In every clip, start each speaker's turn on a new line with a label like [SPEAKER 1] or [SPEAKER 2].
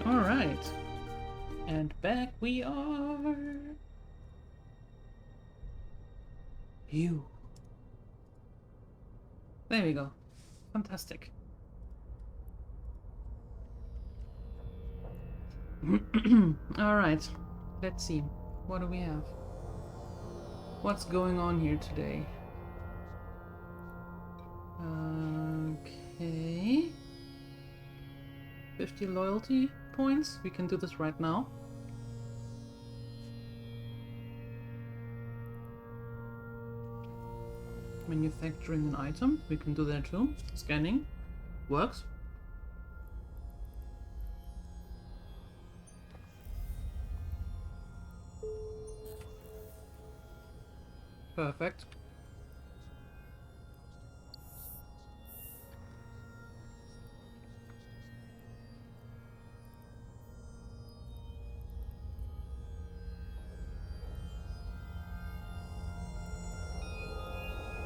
[SPEAKER 1] Alright. And back we are. You. There we go. Fantastic. Alright. Let's see. What do we have? What's going on here today? Okay. 50 loyalty points. We can do this right now. Manufacturing an item. We can do that too. Scanning. Works. Perfect.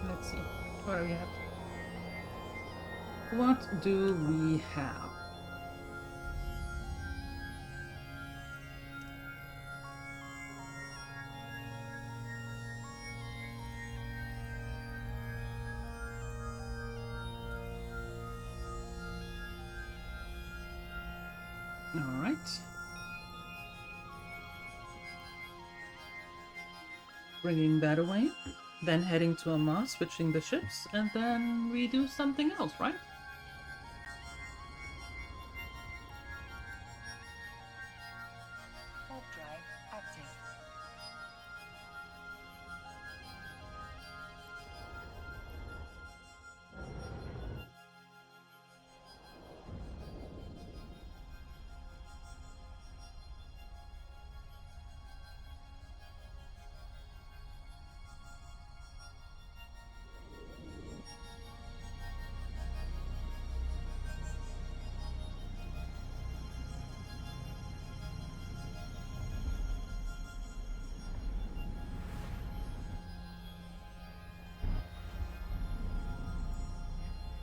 [SPEAKER 1] Let's see. What do we have? What do we have? All right. Bringing that away. Then heading to Amarr, switching the ships, and then we do something else, right?
[SPEAKER 2] Warp drive active.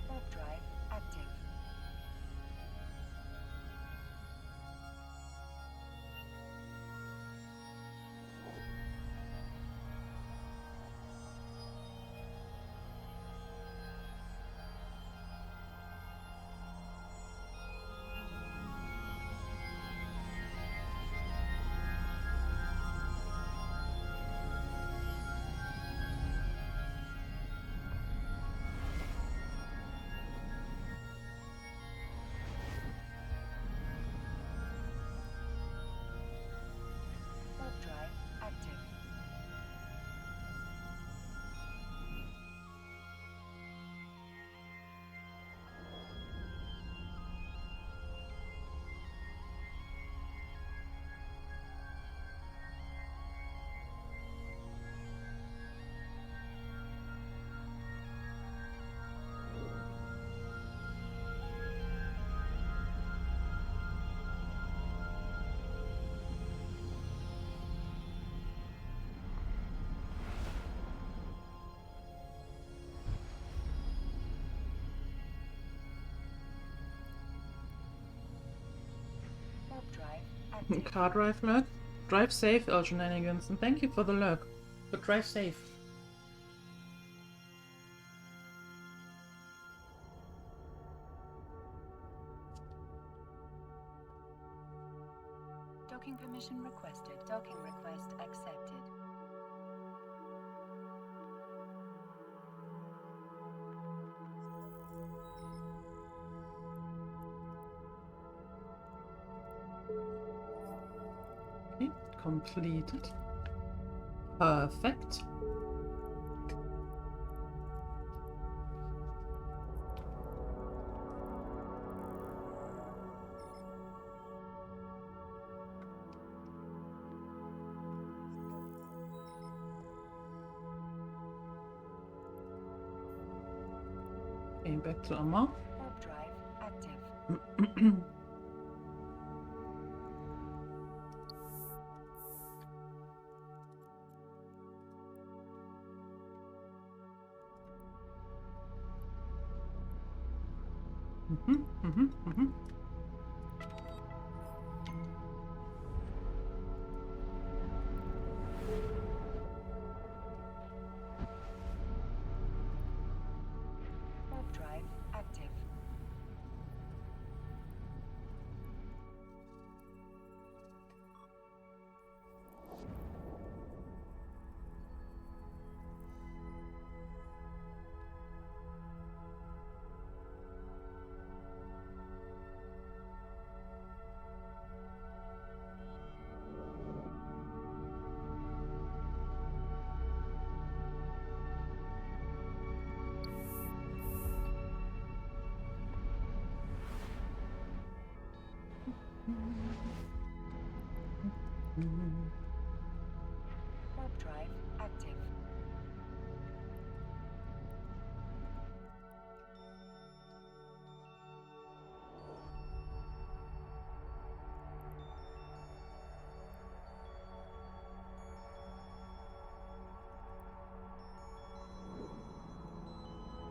[SPEAKER 2] Warp drive active. Warp drive active. Warp drive active.
[SPEAKER 1] Car drive lurk. Drive safe, all shenanigans, and thank you for the lurk. But drive safe.
[SPEAKER 2] Docking permission requested. Docking request accepted.
[SPEAKER 1] Okay, completed. Perfect. Okay, back to Amarr.
[SPEAKER 2] Warp drive active. Warp drive active.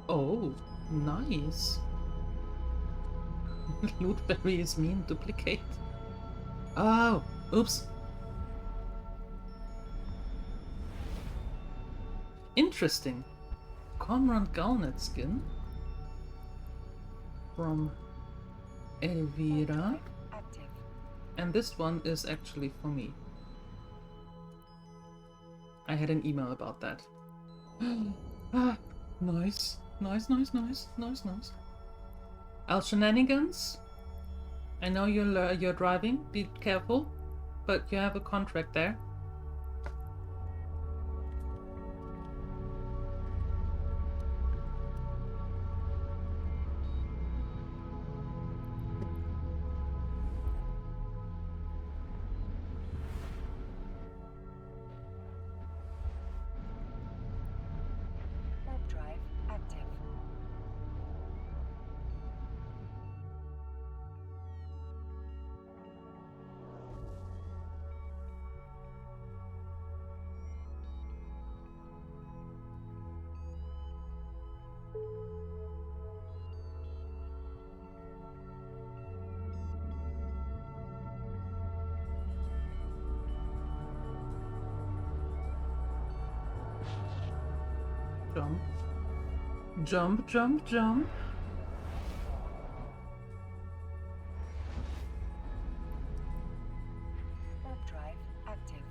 [SPEAKER 1] Oh, nice. Lootberry is mean duplicate. Oh, oops. Interesting. Comrade Galnet skin from Elvira.
[SPEAKER 2] Active.
[SPEAKER 1] And this one is actually for me. I had an email about that. Ah, nice. Nice, nice, nice, nice, nice. Al shenanigans. I know you're driving. Be careful, but you have a contract there.
[SPEAKER 2] Warp drive active.
[SPEAKER 1] Jump. Jump, jump, jump.
[SPEAKER 2] Warp drive active.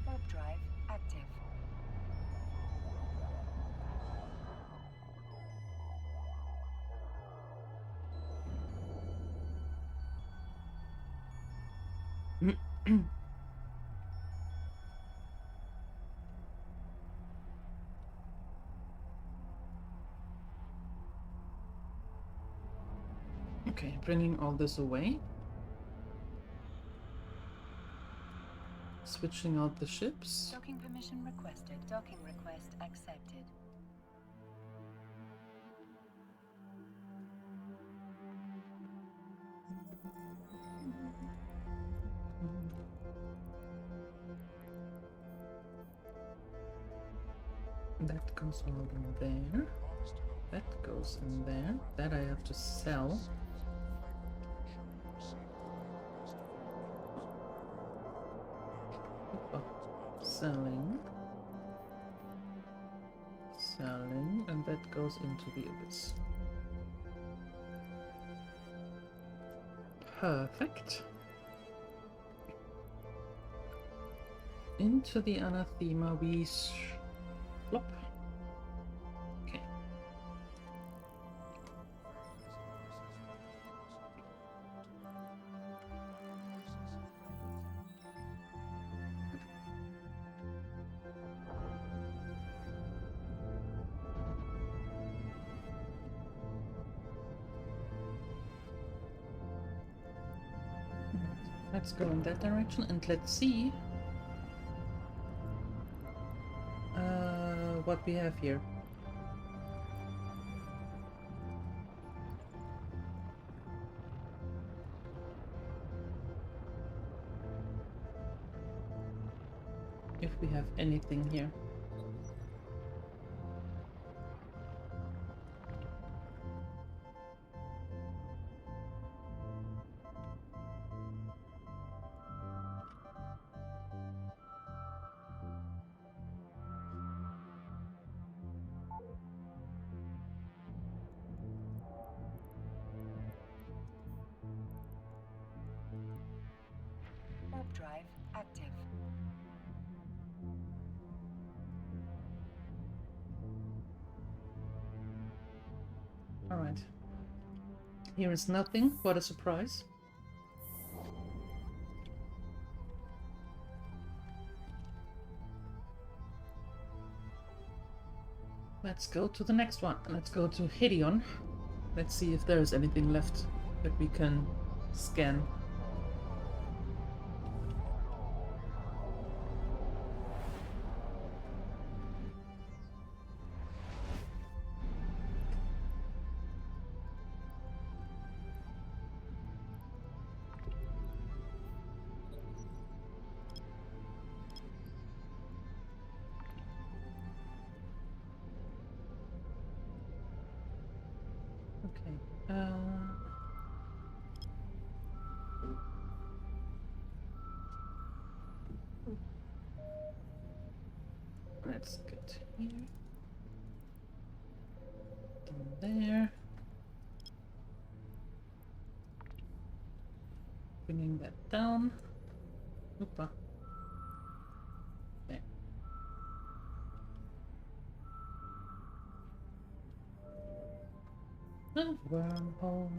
[SPEAKER 2] Warp drive active.
[SPEAKER 1] Okay, bringing all this away. Switching out the ships.
[SPEAKER 2] Docking permission requested. Docking request accepted.
[SPEAKER 1] That goes all in there. That goes in there. That I have to sell. Oh, selling. Selling. And that goes into the abyss. Perfect. Into the anathema we flop. Okay. Let's go in that direction and let's see what we have here. If we have anything here. Here is nothing. What a surprise. Let's go to the next one. Let's go to Hideon. Let's see if there is anything left that we can scan. Let's get here. Down there. Bringing that down. Oopa. There. A wormhole.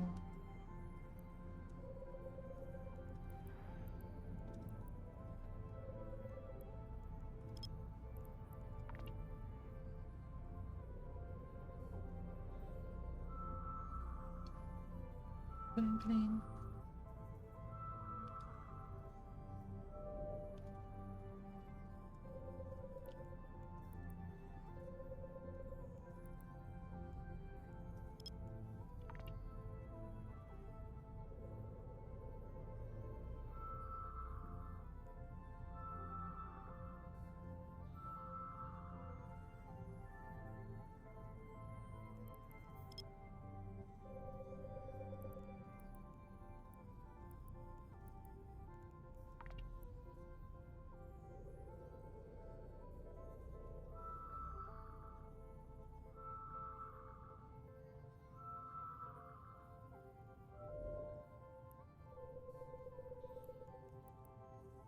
[SPEAKER 1] Clean.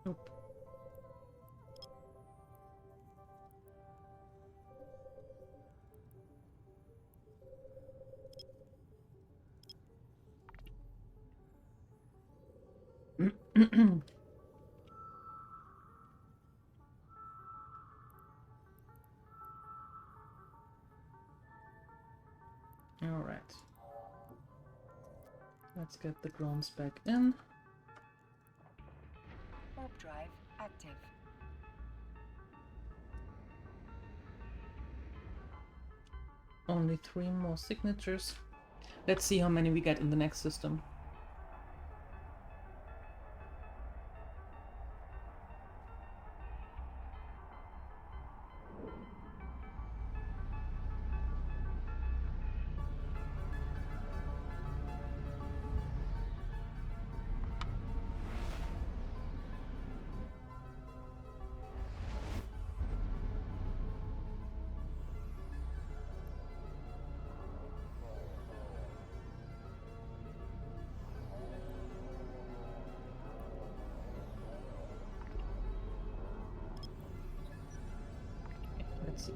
[SPEAKER 1] Nope. All right. Let's get the drones back in.
[SPEAKER 2] Warp drive active.
[SPEAKER 1] Only 3 more signatures. Let's see how many we get in the next system. Let's see.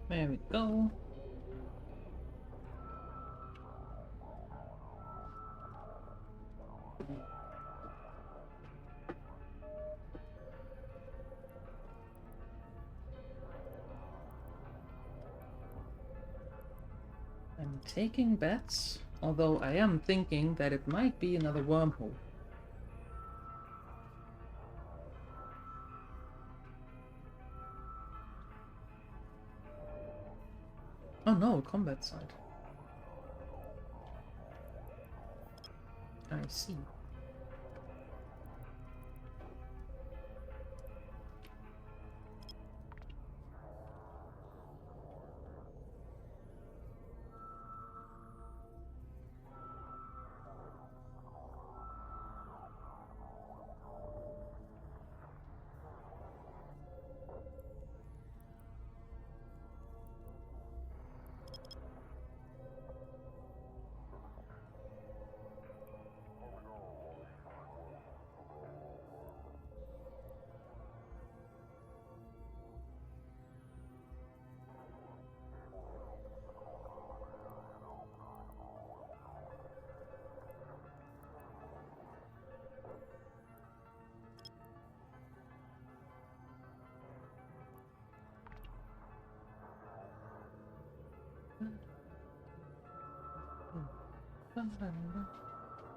[SPEAKER 1] There we go. I'm taking bets, although I am thinking that it might be another wormhole. Oh no, combat side. I see.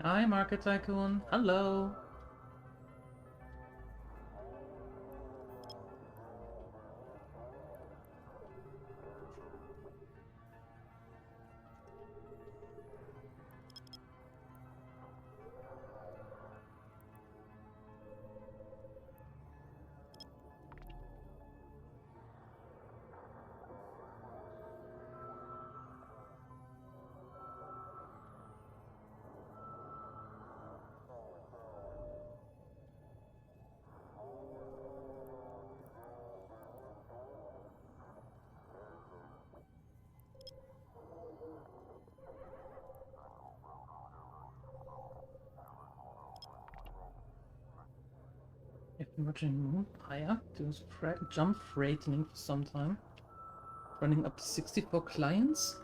[SPEAKER 1] Hi, Market Tycoon. Hello. I've been watching Moonpire doing jump rating for some time. Running up to 64 clients?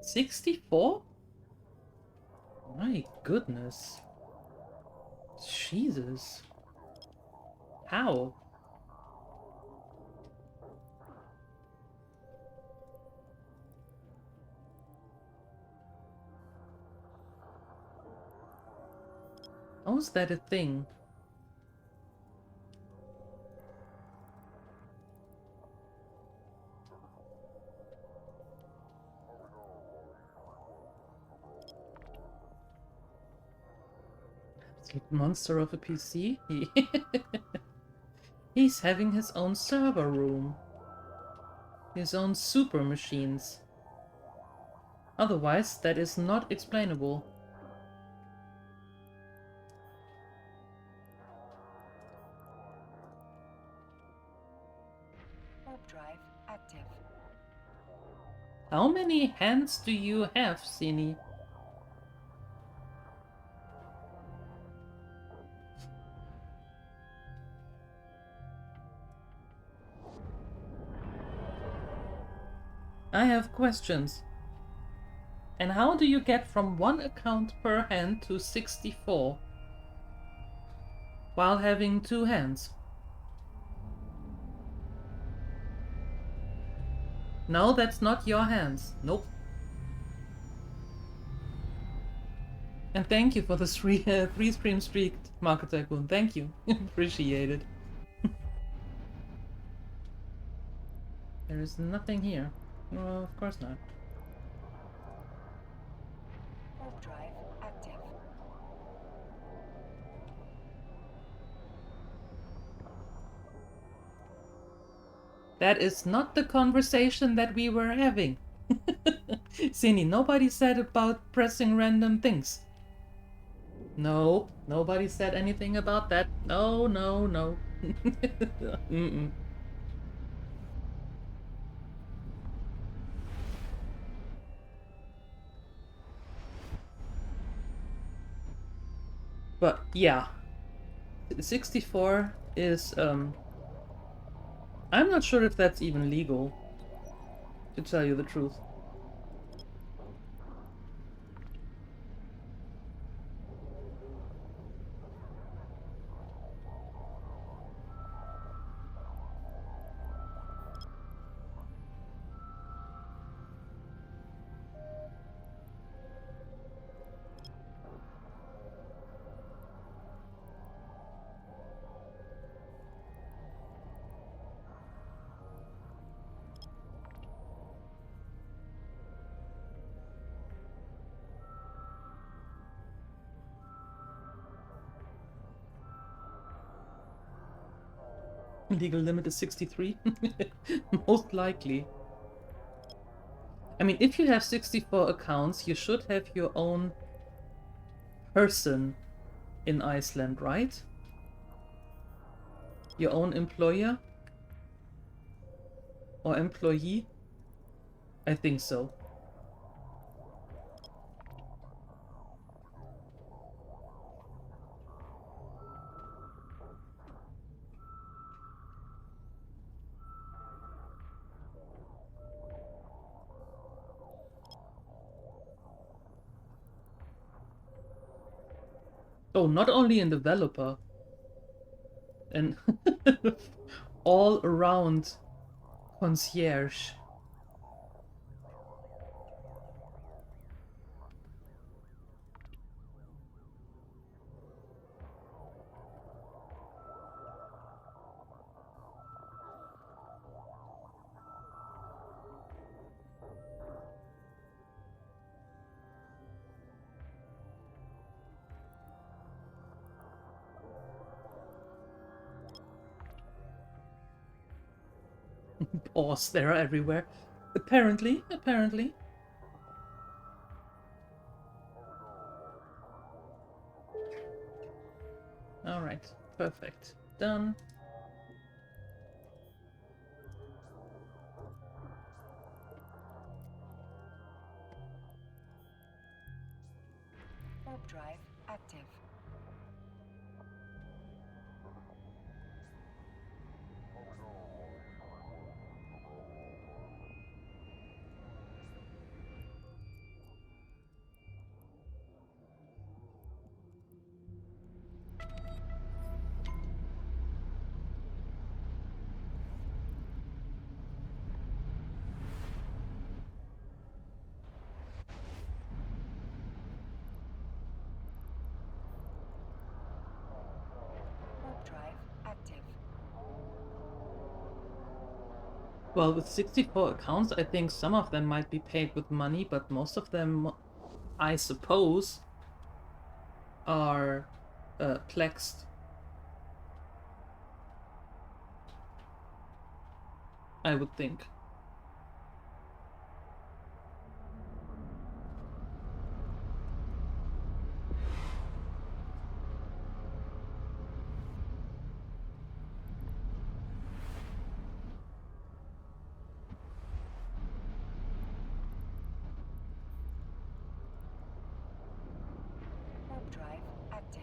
[SPEAKER 1] 64? My goodness. Jesus. How? How is that a thing? Absolute monster of a PC? He's having his own server room. His own super machines. Otherwise, that is not explainable.
[SPEAKER 2] Warp drive active.
[SPEAKER 1] How many hands do you have, Sini? I have questions. And how do you get from 1 account per hand to 64 while having 2 hands? No, that's not your hands. Nope. And thank you for the 3 stream streak, Market Tycoon. Thank you. Appreciate it. There is nothing here. Well, of course not.
[SPEAKER 2] Warp drive active.
[SPEAKER 1] That is not the conversation that we were having. Sini, nobody said about pressing random things. No, nobody said anything about that. No, no, no. Mm-mm. But yeah, 64 is I'm not sure if that's even legal, to tell you the truth. Legal limit is 63? Most likely. I mean, if you have 64 accounts, you should have your own person in Iceland, right? Your own employer? Or employee? I think so. Oh, not only in developer. And all around concierge. Paws, they are everywhere. Apparently. Alright, perfect. Done.
[SPEAKER 2] Warp drive active. Warp drive active.
[SPEAKER 1] Well, with 64 accounts, I think some of them might be paid with money, but most of them, I suppose, are plexed. I would think.
[SPEAKER 2] Warp drive active.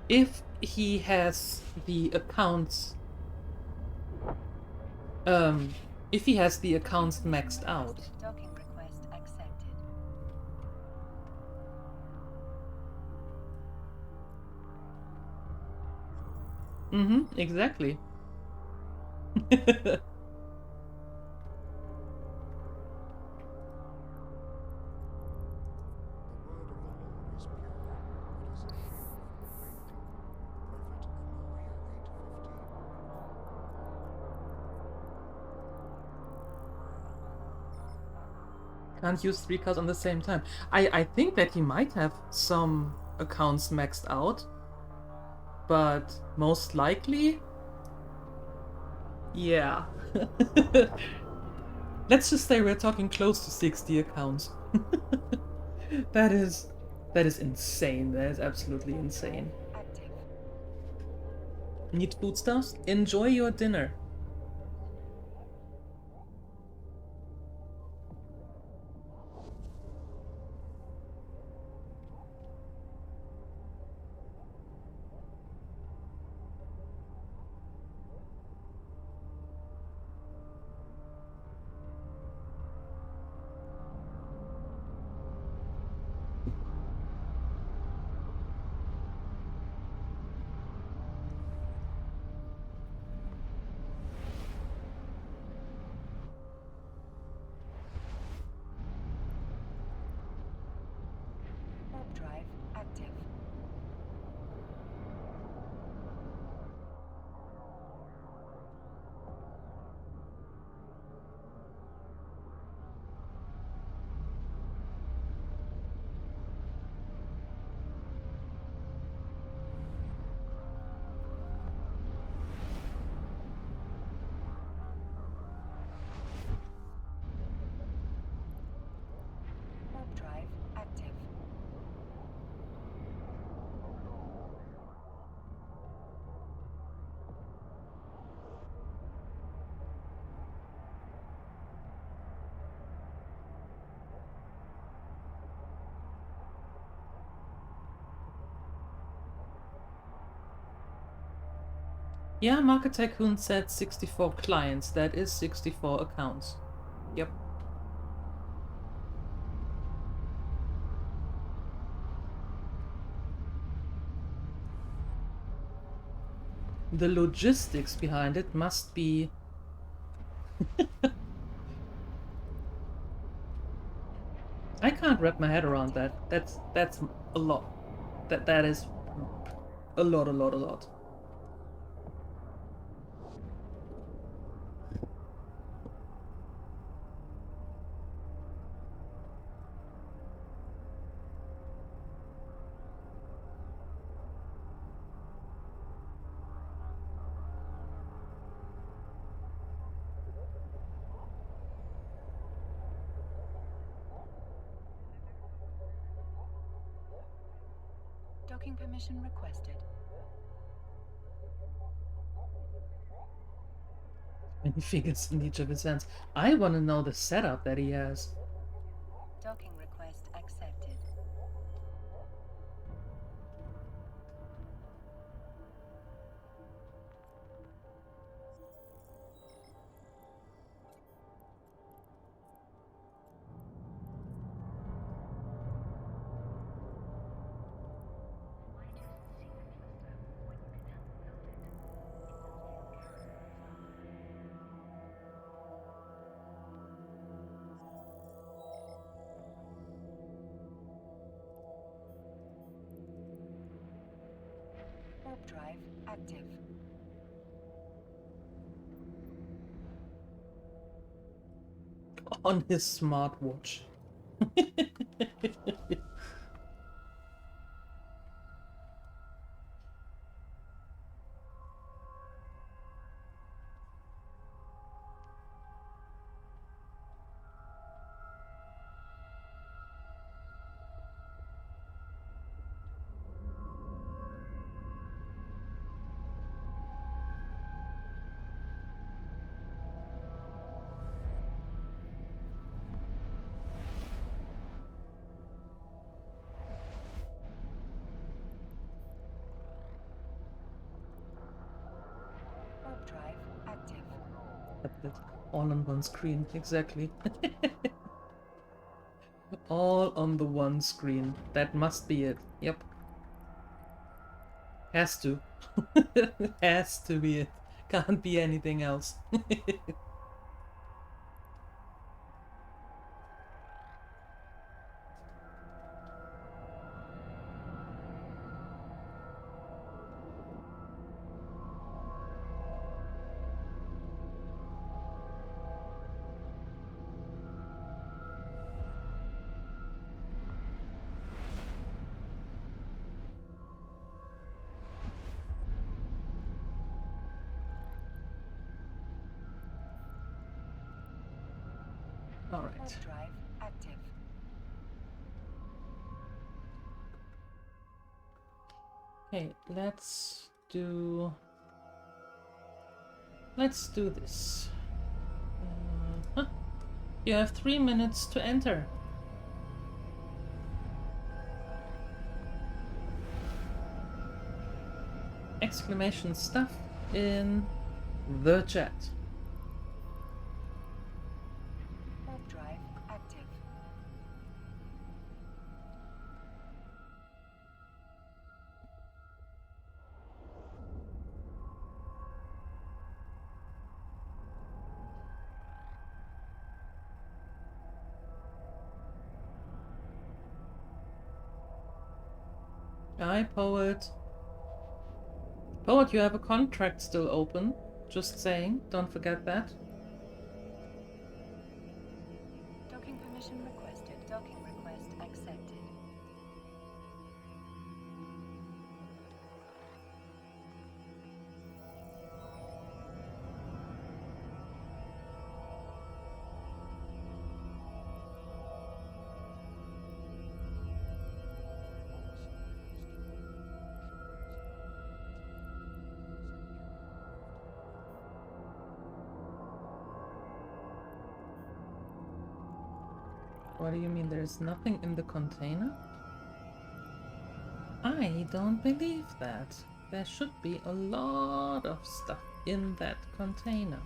[SPEAKER 1] If he has the accounts, if he has the accounts maxed out,
[SPEAKER 2] Docking request accepted.
[SPEAKER 1] exactly. Can't use 3 cards on the same time. I think that he might have some accounts maxed out, but most likely, yeah. Let's just say we're talking close to 60 accounts. That is insane. That is absolutely insane.
[SPEAKER 2] Active.
[SPEAKER 1] Need foodstuffs? Enjoy your dinner.
[SPEAKER 2] Warp drive active. Warp drive active.
[SPEAKER 1] Yeah, Market Tycoon said 64 clients. That is 64 accounts. Yep. The logistics behind it must be... I can't wrap my head around that. That's a lot. That is a lot.
[SPEAKER 2] Docking permission requested.
[SPEAKER 1] Many figures in each of his hands. I want to know the setup that he has.
[SPEAKER 2] Docking request accepted. Warp drive active.
[SPEAKER 1] On his smartwatch.
[SPEAKER 2] Warp drive active.
[SPEAKER 1] Tablet. All on one screen, exactly. All on the one screen. That must be it. Yep. Has to. Has to be it. Can't be anything else. All right.
[SPEAKER 2] Warp drive active.
[SPEAKER 1] Okay, let's do this. Huh? You have 3 minutes to enter. Exclamation stuff in the chat.
[SPEAKER 2] Warp drive active.
[SPEAKER 1] Hi, Poet. Poet, you have a contract still open. Just saying, don't forget that.
[SPEAKER 2] Docking permission requested. Docking request accepted.
[SPEAKER 1] What do you mean there's nothing in the container? I don't believe that. There should be a lot of stuff in that container.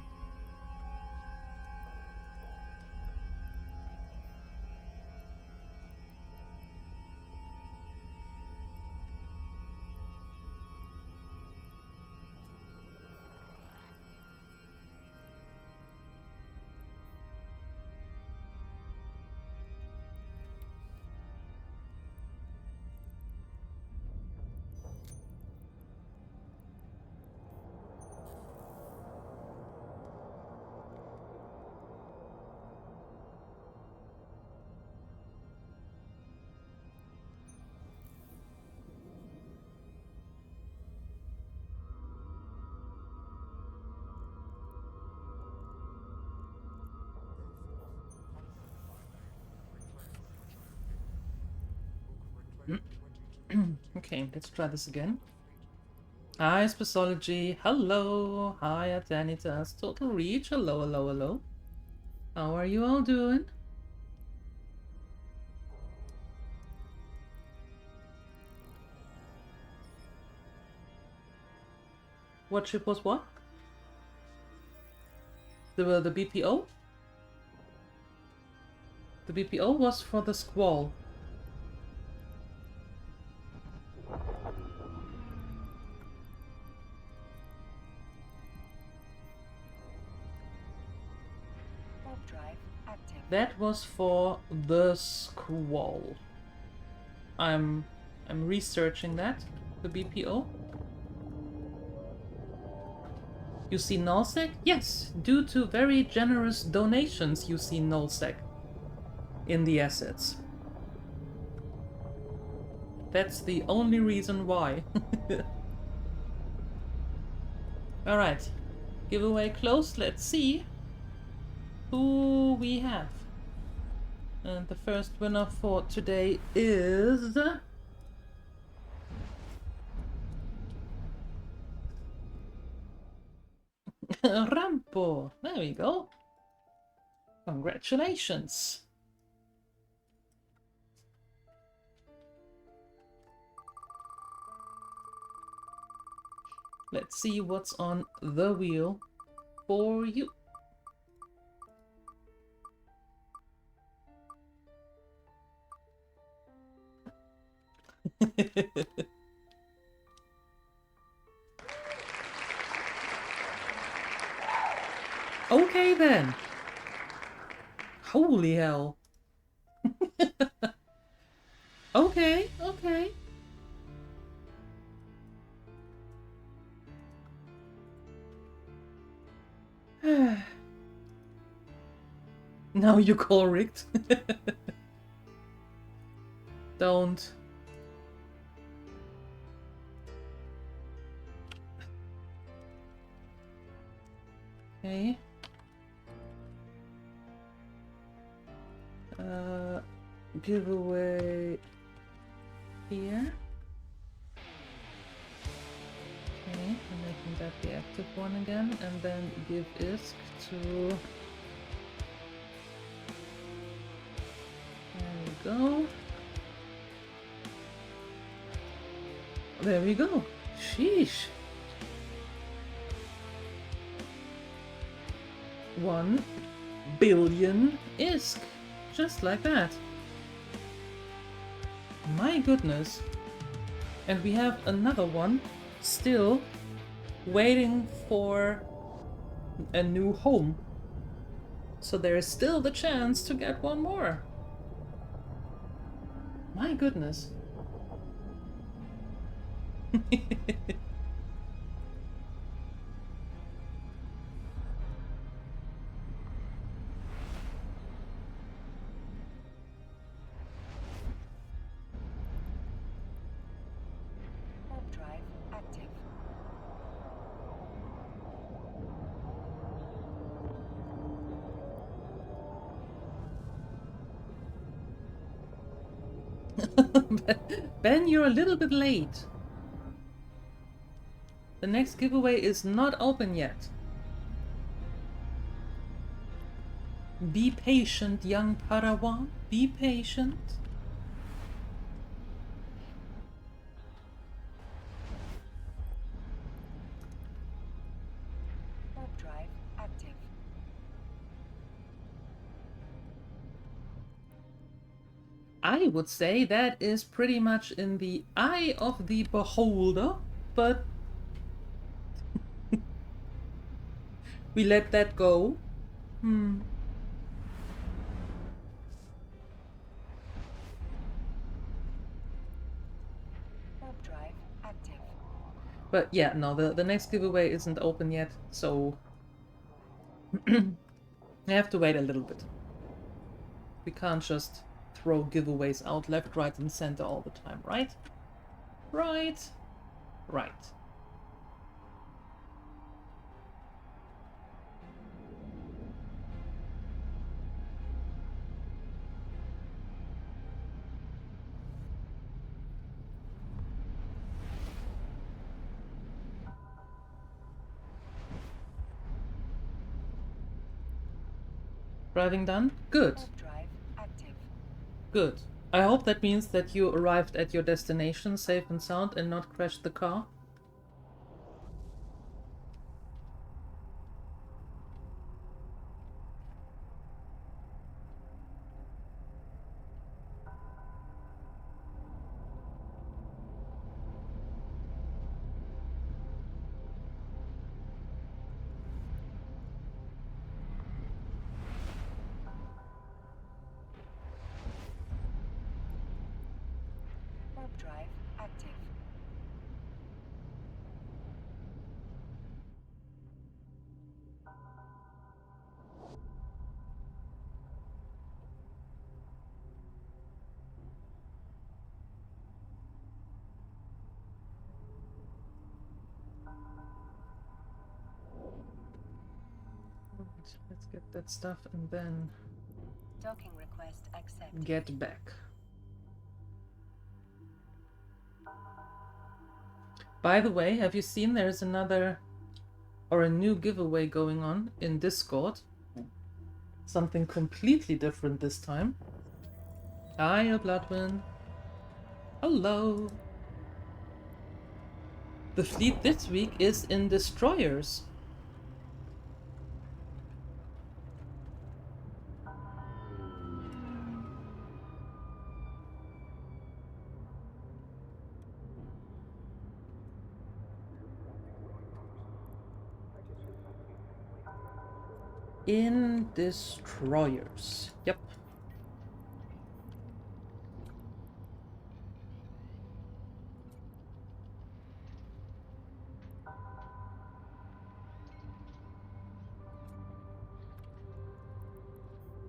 [SPEAKER 1] Okay, let's try this again. Hi, Spaceology. Hello. Hi, Atanitas. Total Reach. Hello, hello, hello. How are you all doing? What ship was what? The BPO? The BPO was for the Squall.
[SPEAKER 2] Warp drive active.
[SPEAKER 1] That was for the Squall. I'm researching that. The BPO. You see nullsec? Yes, due to very generous donations you see nullsec in the assets. That's the only reason why. Alright, giveaway closed. Let's see who we have. And the first winner for today is... Rampo. There we go. Congratulations. Let's see what's on the wheel for you. Okay then. Holy hell. Okay, okay. Now you call rigged. Don't. Okay. Giveaway here. Okay, I'm making that the active one again, and then give ISK to... There we go. There we go. Sheesh. 1 billion ISK. Just like that. My goodness. And we have another one still waiting for a new home. So there is still the chance to get one more. My goodness.
[SPEAKER 2] Warp drive active.
[SPEAKER 1] Ben, you're a little bit late. The next giveaway is not open yet. Be patient, young Padawan. Be patient.
[SPEAKER 2] Warp drive active.
[SPEAKER 1] I would say that is pretty much in the eye of the beholder, but we let that go.
[SPEAKER 2] Warp drive active.
[SPEAKER 1] But yeah, no, the next giveaway isn't open yet, so I have to wait a little bit. We can't just throw giveaways out left, right, and center all the time, right? Right. Right. Driving done? Good.
[SPEAKER 2] Warp drive active.
[SPEAKER 1] Good. I hope that means that you arrived at your destination safe and sound and not crashed the car.
[SPEAKER 2] Warp drive active.
[SPEAKER 1] Let's get that stuff and then
[SPEAKER 2] Docking request accepted.
[SPEAKER 1] get back. By the way, have you seen there's another or a new giveaway going on in Discord? Something completely different this time. Hiya, Bloodwind. Hello. The fleet this week is in destroyers. In destroyers. Yep.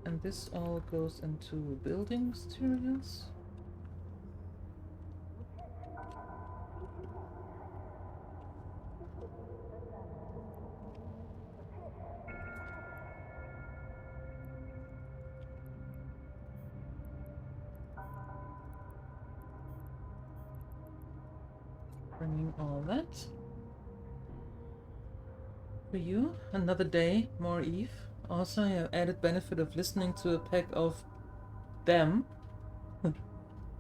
[SPEAKER 1] And this all goes into building materials. Bringing all that for you. Another day, more EVE. Also, I have added benefit of listening to a pack of them in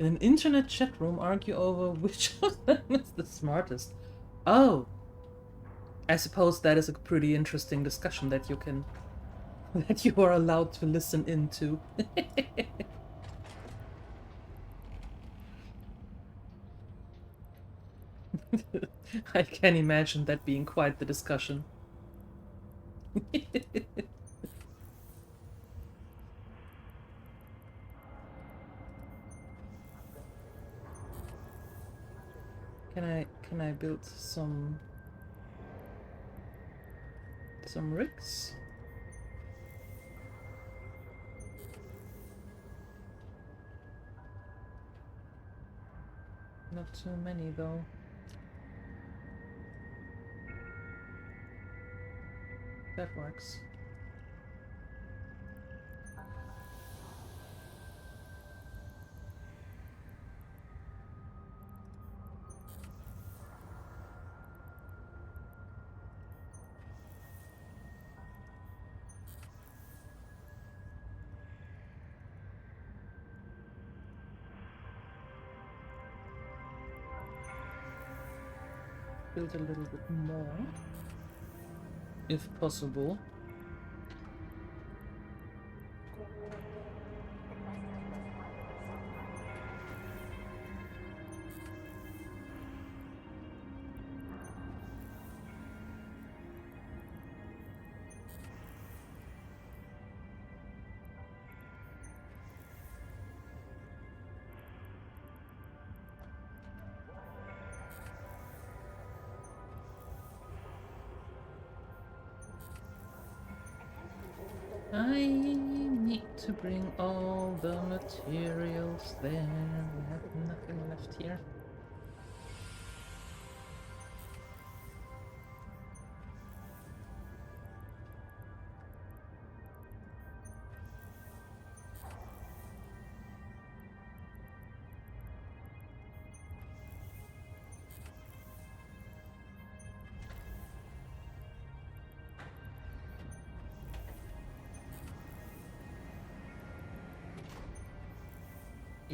[SPEAKER 1] an internet chat room argue over which of them is the smartest. Oh, I suppose that is a pretty interesting discussion that you can that you are allowed to listen into. I can imagine that being quite the discussion. Can I build some rigs? Not too many though. That works. Build a little bit more, if possible. I need to bring all the materials there. We have nothing left here.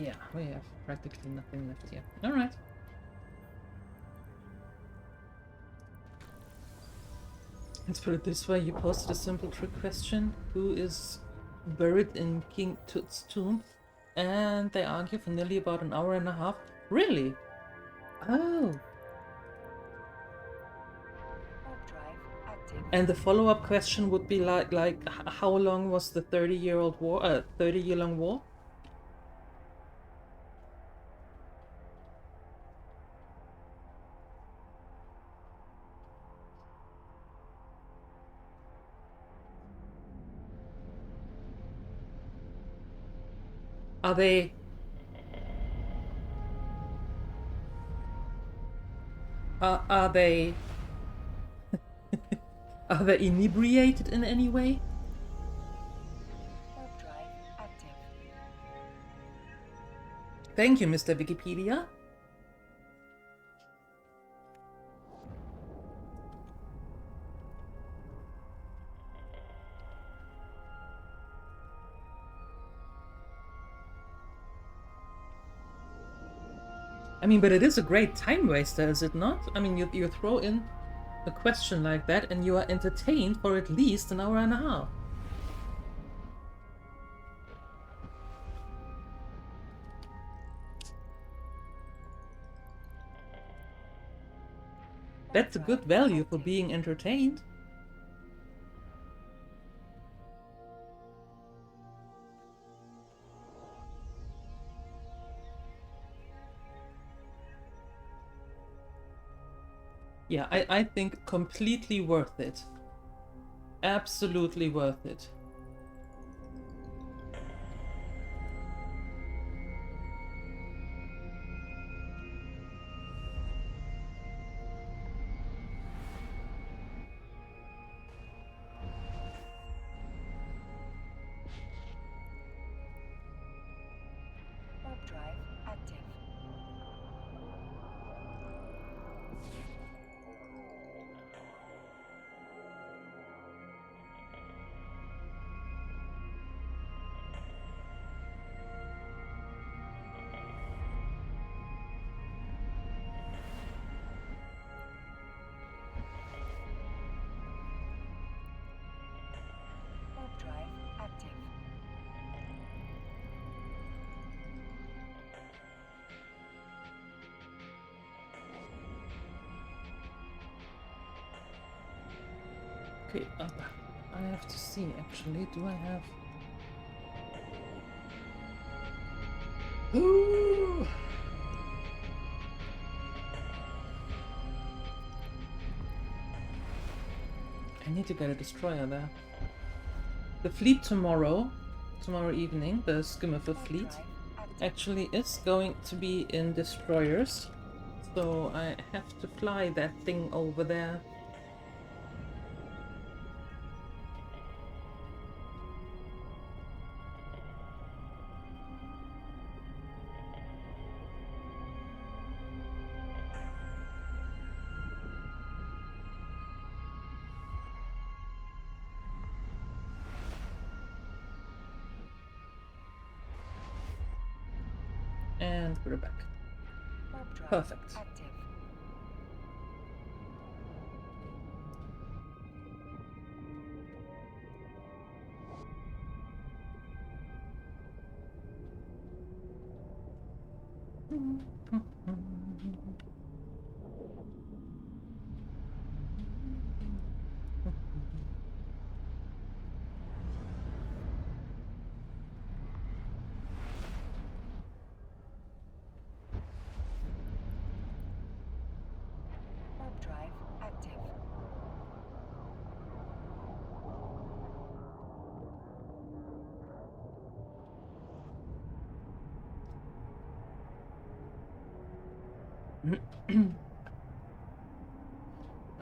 [SPEAKER 1] Yeah, we have practically nothing left here. Alright. Let's put it this way, you posted a simple trick question. Who is buried in King Tut's tomb? And they argue for nearly about an hour and a half. Really? Oh.
[SPEAKER 2] Warp drive active.
[SPEAKER 1] And the follow-up question would be like how long was the 30-year-old war? 30-year-long war? Are they... Are they... Are they inebriated in any way?
[SPEAKER 2] Warp drive active.
[SPEAKER 1] Thank you, Mr. Wikipedia. I mean, but it is a great time waster, is it not? I mean, you throw in a question like that and you are entertained for at least an hour and a half. That's a good value for being entertained. Yeah, I think completely worth it. Absolutely worth it.
[SPEAKER 2] Warp drive active. Warp drive active.
[SPEAKER 1] Okay, I have to see actually. Do I have... Ooh. I need to get a destroyer there. The fleet tomorrow evening, the Skimmerful fleet, actually is going to be in destroyers. So I have to fly that thing over there. And we're back.
[SPEAKER 2] Warp drive
[SPEAKER 1] Perfect.
[SPEAKER 2] active. Warp drive active.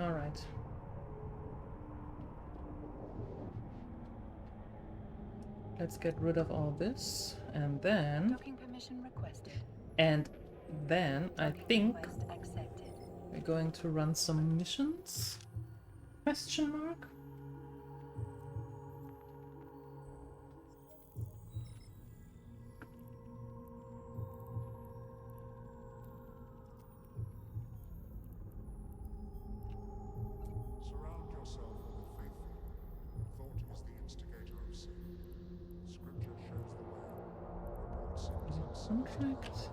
[SPEAKER 1] All right. Let's get rid of all this, and then
[SPEAKER 2] Docking permission requested.
[SPEAKER 1] I
[SPEAKER 2] Docking
[SPEAKER 1] think
[SPEAKER 2] request accepted.
[SPEAKER 1] we're going to run some missions? Question mark? Contract.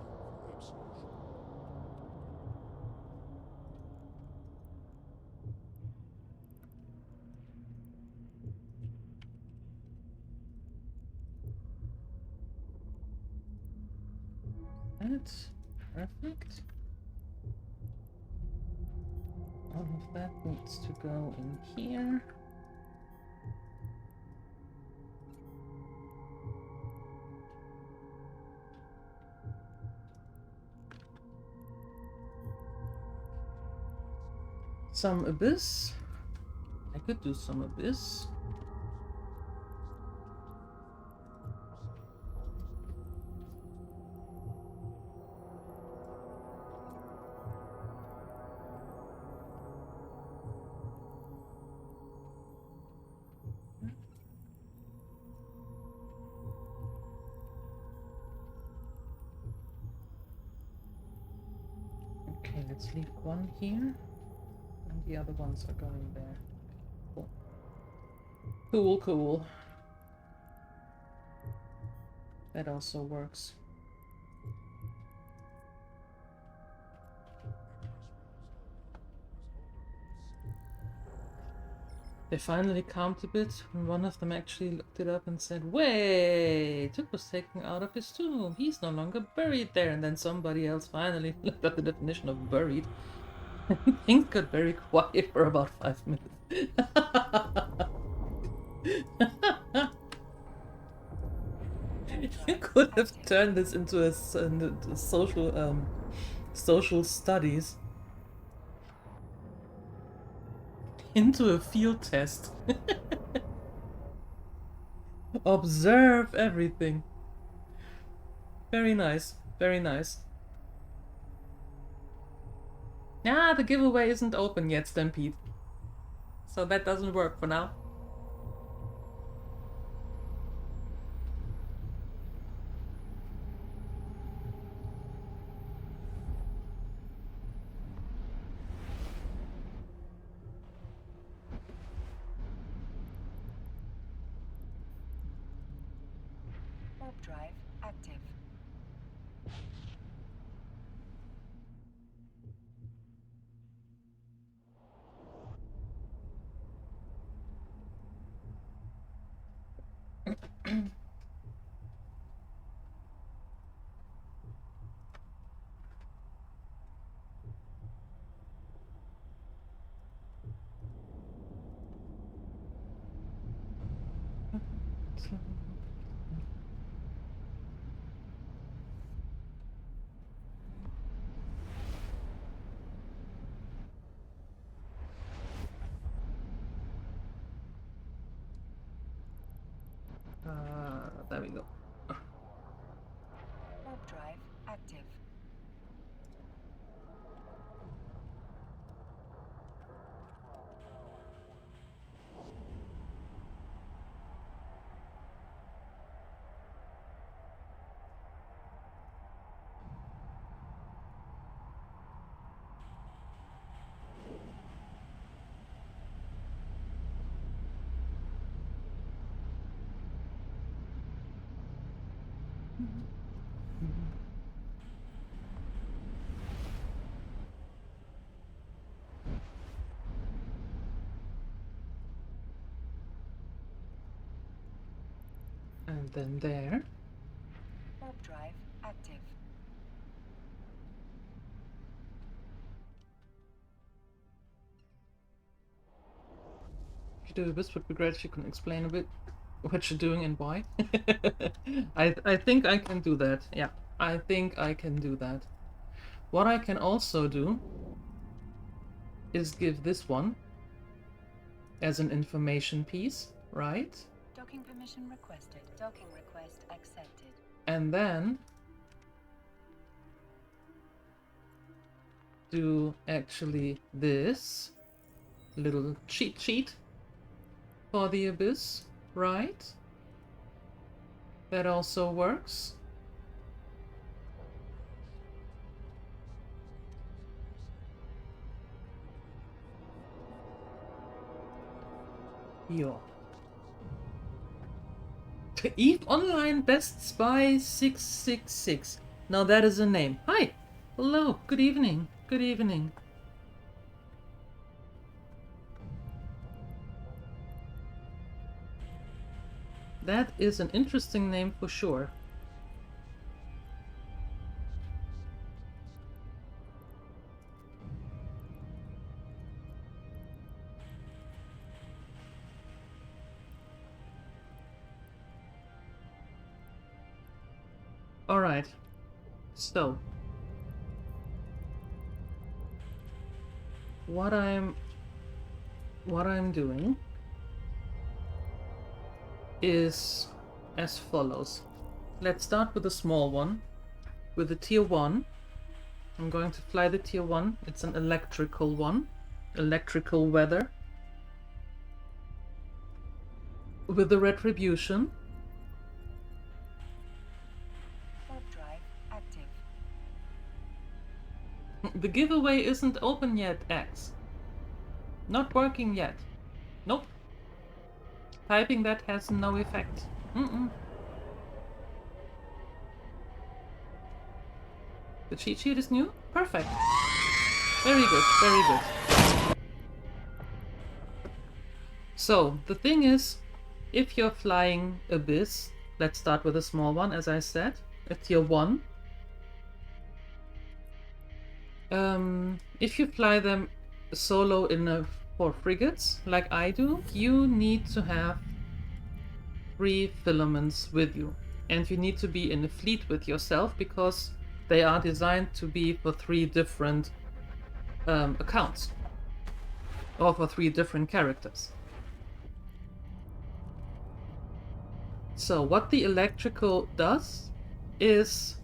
[SPEAKER 1] That's perfect. All of that needs to go in here. Some abyss. I could do some abyss. Okay, let's leave one here. And the other ones are going there. Cool. Cool, cool. That also works. They finally calmed a bit when one of them actually looked it up and said, "Wait, Tuk was taken out of his tomb. He's no longer buried there." And then somebody else finally looked at the definition of buried. Things got very quiet for about 5 minutes. You could have turned this into a social studies. Into a field test. Observe everything. Very nice. Very nice. Ah, the giveaway isn't open yet, Stampede. So that doesn't work for now.
[SPEAKER 2] Warp drive active.
[SPEAKER 1] There we go.
[SPEAKER 2] Warp drive active.
[SPEAKER 1] And then there.
[SPEAKER 2] Warp drive active.
[SPEAKER 1] If you do this, would be great if you can explain a bit what you're doing and why. I think I can do that. Yeah, I think I can do that. What I can also do is give this one as an information piece, right?
[SPEAKER 2] Docking permission requested. Docking request accepted.
[SPEAKER 1] And then do actually this little cheat sheet for the abyss, right? That also works. Yo. EvE Online Best Spy 666. Now that is a name. Hi. Hello. Good evening. Good evening. That is an interesting name for sure. Alright, so what I'm doing is as follows. Let's start with a small one, with a tier 1. I'm going to fly the tier 1. It's an electrical one, electrical weather, with the retribution. The giveaway isn't open yet, X. Not working yet. Nope. Typing that has no effect. The cheat sheet is new? Perfect. Very good, very good. So, the thing is, if you're flying Abyss, let's start with a small one, as I said, a tier 1. If you fly them solo in 4 frigates, like I do, you need to have 3 filaments with you. And you need to be in a fleet with yourself, because they are designed to be for 3 different accounts. Or for 3 different characters. So what the electrical does is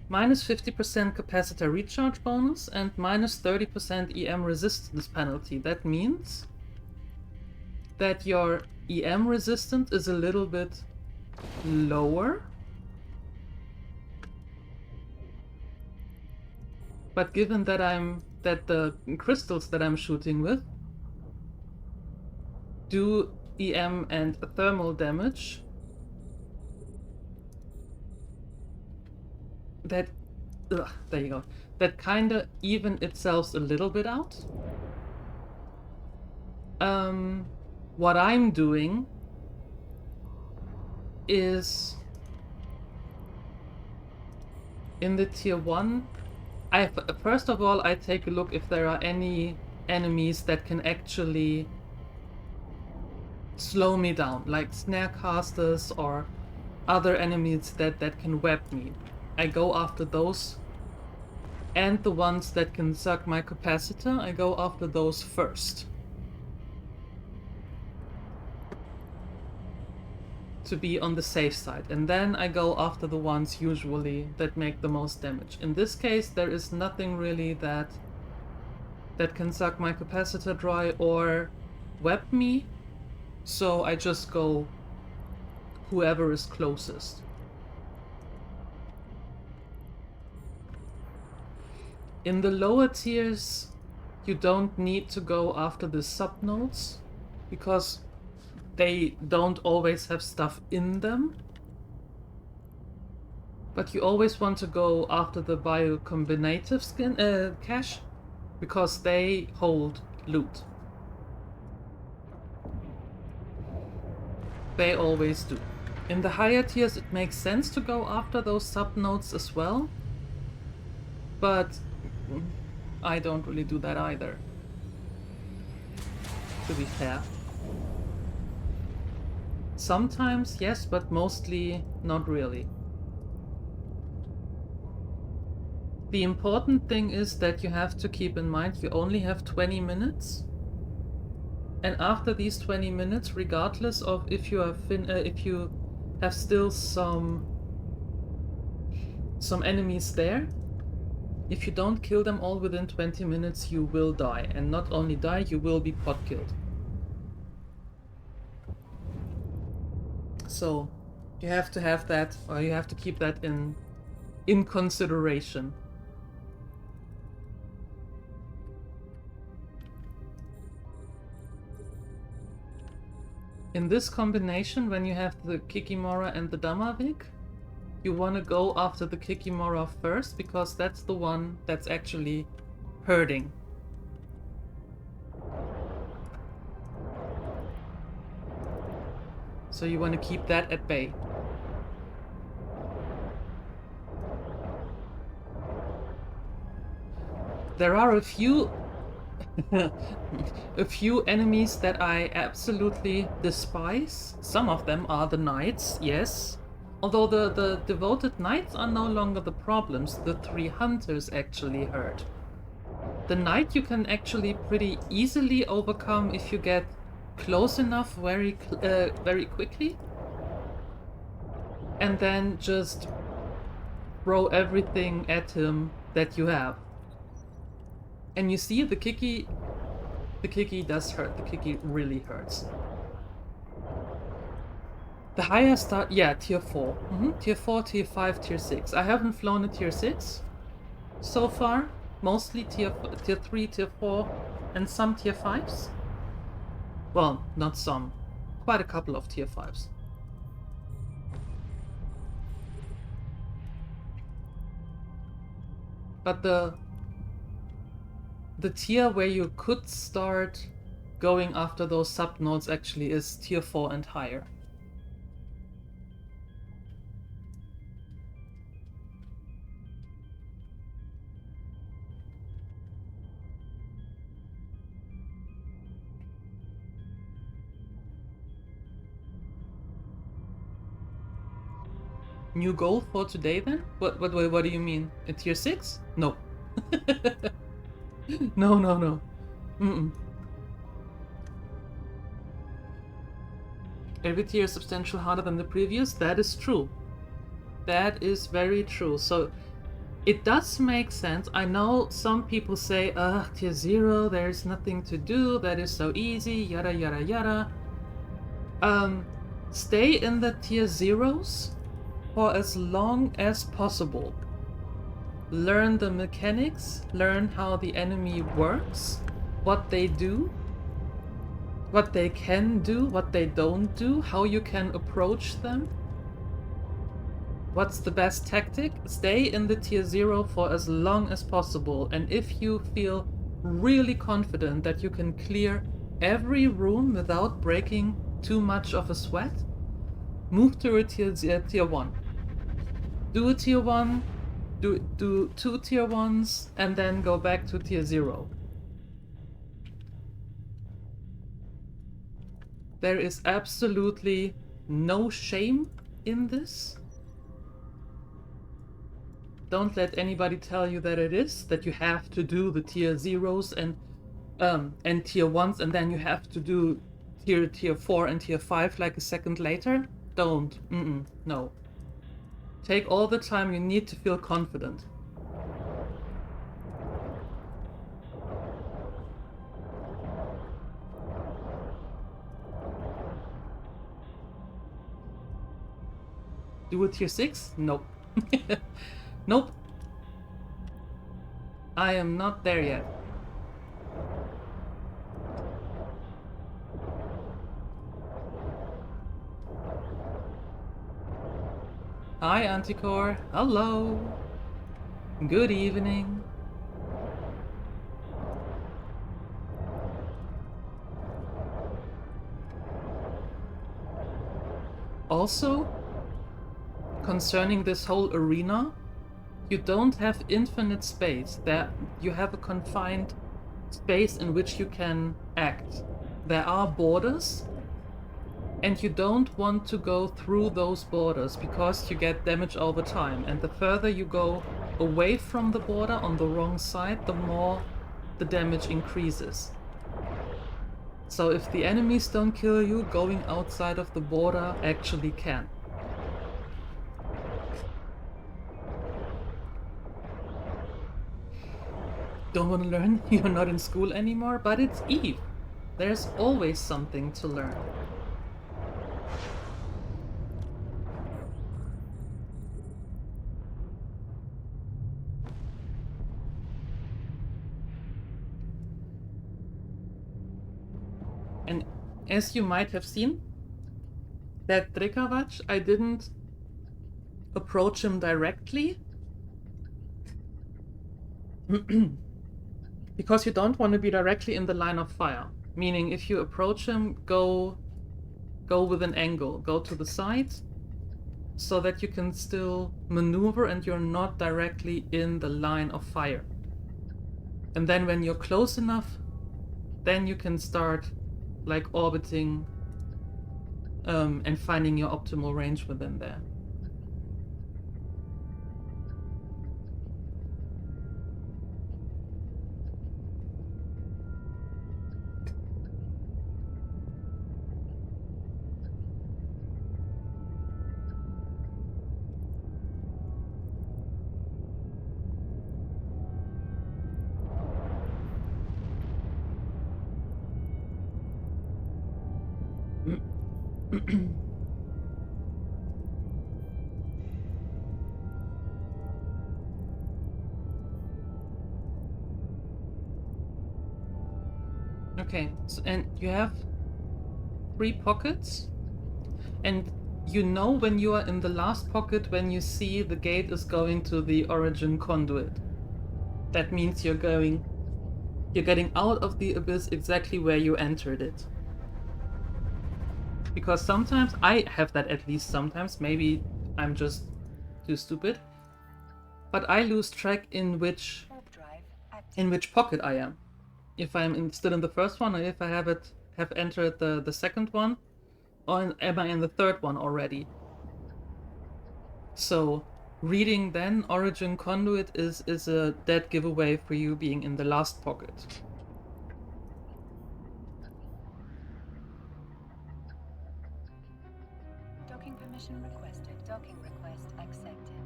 [SPEAKER 1] minus 50% capacitor recharge bonus and minus 30% EM resistance penalty. That means that your EM resistance is a little bit lower. But given that the crystals that I'm shooting with do EM and thermal damage, that, there you go, that kinda even itself a little bit out. What I'm doing is, in the tier 1, first of all, I take a look if there are any enemies that can actually slow me down, like snarecasters or other enemies that can web me. I go after those, and the ones that can suck my capacitor, I go after those first. To be on the safe side, and then I go after the ones usually that make the most damage. In this case, there is nothing really that can suck my capacitor dry or web me, so I just go whoever is closest. In the lower tiers, you don't need to go after the subnodes, because they don't always have stuff in them. But you always want to go after the biocombinative cache, because they hold loot. They always do. In the higher tiers, it makes sense to go after those subnodes as well, but I don't really do that either, to be fair. Sometimes, yes, but mostly not really. The important thing is that you have to keep in mind you only have 20 minutes. And after these 20 minutes, regardless of if you have still some enemies there, if you don't kill them all within 20 minutes, you will die. And not only die, you will be pot killed. So you have to have that, or you have to keep that in consideration. In this combination, when you have the Kikimora and the Damavik, you want to go after the Kikimora first, because that's the one that's actually hurting. So you want to keep that at bay. There are a few a few enemies that I absolutely despise. Some of them are the knights, yes. Although the devoted knights are no longer the problems, the 3 hunters actually hurt. The knight you can actually pretty easily overcome if you get close enough very quickly. And then just throw everything at him that you have. And you see, the Kiki does hurt. The Kiki really hurts. The highest are, yeah, tier 4. Tier 4, tier 5, tier 6. I haven't flown a tier 6 so far. Mostly tier 3, tier 4, and some tier 5s. Well, not some. Quite a couple of tier 5s. But the tier where you could start going after those sub-nodes actually is tier 4 and higher. New goal for today then? What do you mean? A tier 6? No. No. Every tier is substantially harder than the previous. That is true. That is very true. So it does make sense. I know some people say, tier 0, there's nothing to do, that is so easy, yada yada yada. Stay in the tier 0s for as long as possible. Learn the mechanics, learn how the enemy works, what they do, what they can do, what they don't do, how you can approach them. What's the best tactic? Stay in the tier 0 for as long as possible, and if you feel really confident that you can clear every room without breaking too much of a sweat, move to a tier 1. Do a tier 1, do 2 tier 1s, and then go back to tier 0. There is absolutely no shame in this. Don't let anybody tell you that it is, that you have to do the tier 0s and tier 1s, and then you have to do tier 4 and tier 5 like a second later. Don't. No. Take all the time you need to feel confident. Do a tier 6? Nope. Nope. I am not there yet. Hi, Anticore. Hello. Good evening. Also, concerning this whole arena, you don't have infinite space. You have a confined space in which you can act. There are borders, and you don't want to go through those borders because you get damage over time. And the further you go away from the border on the wrong side, the more the damage increases. So if the enemies don't kill you, going outside of the border actually can. Don't want to learn? You're not in school anymore? But it's EvE. There's always something to learn. And as you might have seen, that Drekavac, I didn't approach him directly. Because you don't want to be directly in the line of fire. Meaning if you approach him, go with an angle. Go to the side so that you can still maneuver and you're not directly in the line of fire. And then when you're close enough, then you can start like orbiting and finding your optimal range within there. Okay, so, and you have 3 pockets, and you know when you are in the last pocket when you see the gate is going to the origin conduit. That means you're getting out of the abyss exactly where you entered it. Because sometimes, I have that at least sometimes, maybe I'm just too stupid, but I lose track in which pocket I am. If I'm still in the first one, or if I have entered the second one, or am I in the third one already? So reading then origin conduit is a dead giveaway for you being in the last pocket.
[SPEAKER 2] Docking permission requested. Docking request accepted.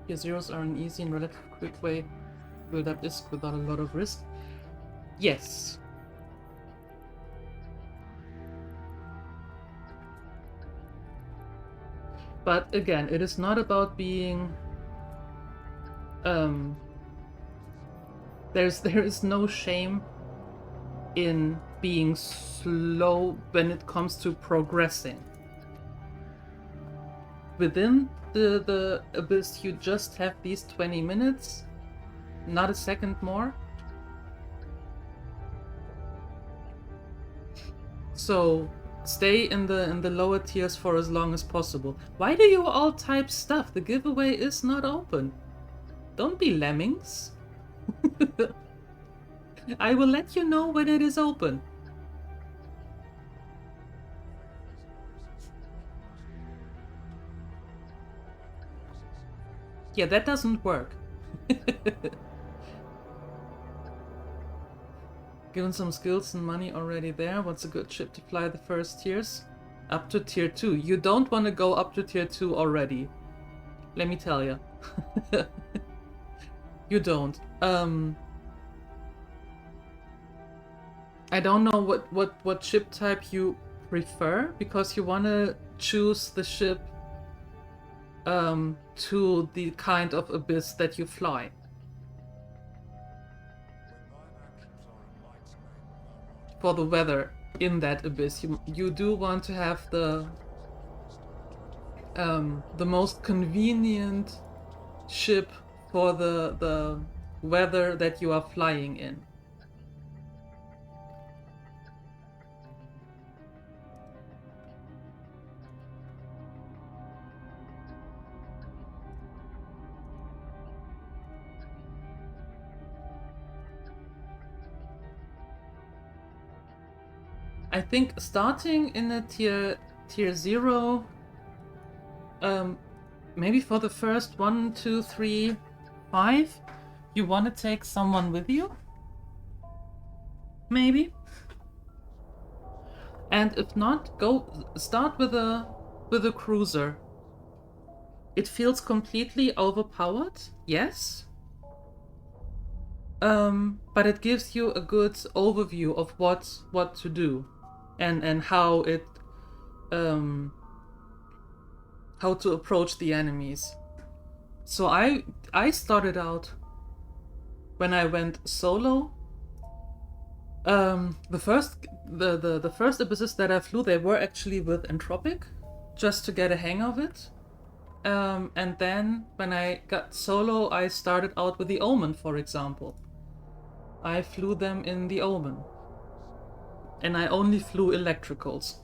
[SPEAKER 1] Tier zeros are an easy and relatively quick way to build up ISK without a lot of risk. Yes. But again, it is not about being there is no shame in being slow when it comes to progressing. Within the abyss, you just have these 20 minutes, not a second more. So stay in the lower tiers for as long as possible. Why do you all type stuff? The giveaway is not open. Don't be lemmings. I will let you know when it is open. Yeah, that doesn't work. Given some skills and money already there, what's a good ship to fly the first tiers? Up to tier 2. You don't want to go up to tier 2 already. Let me tell you. You don't. I don't know what ship type you prefer, because you want to choose the ship to the kind of abyss that you fly. For the weather in that abyss, you do want to have the most convenient ship for the weather that you are flying in. I think starting in a tier 0, maybe for the first 1, 2, 3, 5, you want to take someone with you? Maybe. And if not, start with a cruiser. It feels completely overpowered, yes. But it gives you a good overview of what to do. And how it how to approach the enemies. So I started out, when I went solo, The first abysses that I flew, they were actually with Entropic, just to get a hang of it. And then when I got solo, I started out with the Omen, for example. I flew them in the Omen. And I only flew electricals.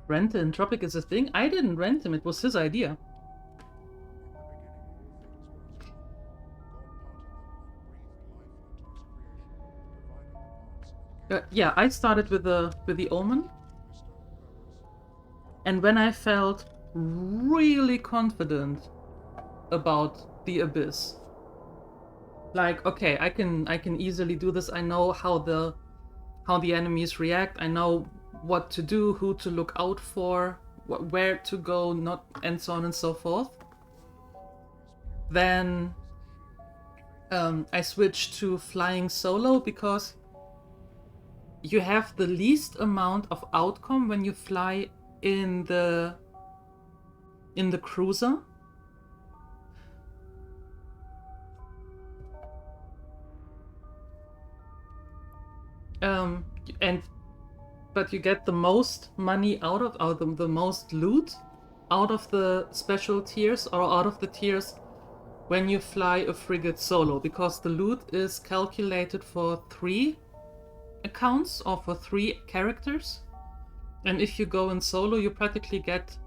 [SPEAKER 1] Rent Entropic is a thing? I didn't rent him, it was his idea. Yeah, I started with the Omen. And when I felt really confident about the Abyss, like, okay, I can easily do this. I know how the enemies react. I know what to do, who to look out for, where to go, not, and so on and so forth. Then I switched to flying solo because you have the least amount of outcome when you fly in the cruiser. But you get the most money out of, the most loot out of the special tiers, or out of the tiers, when you fly a frigate solo, because the loot is calculated for 3 accounts or for 3 characters. And if you go in solo, you practically get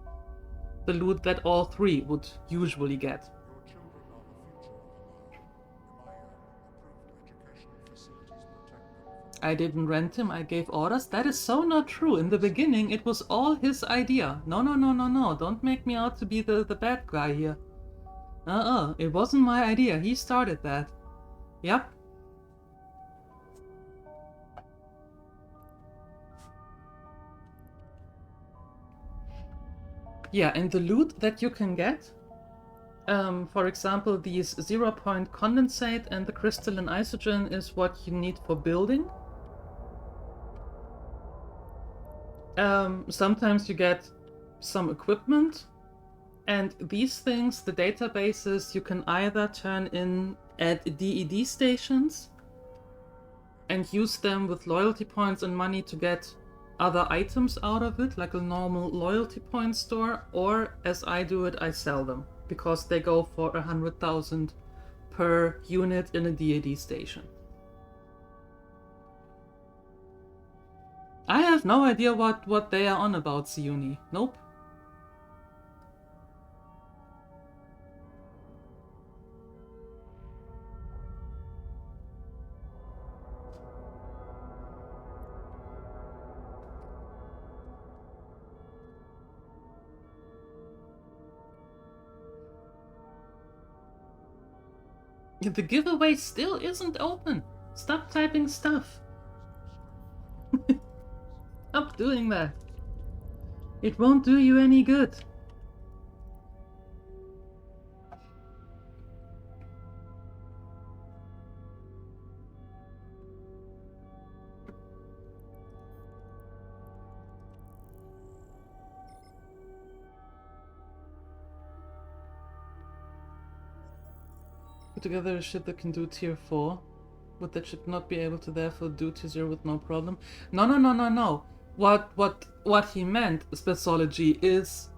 [SPEAKER 1] the loot that all 3 would usually get. I didn't rent him, I gave orders. That is so not true. In the beginning, it was all his idea. No, no, no, no, no. Don't make me out to be the bad guy here. It wasn't my idea. He started that. Yep. Yeah, and the loot that you can get, for example, these 0-point condensate and the crystalline isogen is what you need for building. Sometimes you get some equipment, and these things, the databases, you can either turn in at DED stations and use them with loyalty points and money to get other items out of it, like a normal loyalty point store, or as I do it, I sell them, because they go for 100,000 per unit in a DED station. I have no idea what they are on about, Siuni. Nope. The giveaway still isn't open. Stop typing stuff. Stop doing that. It won't do you any good. Put together a ship that can do tier 4. Would that ship not be able to therefore do tier 0 with no problem? No, no, no, no, no. What he meant, Spaceology, is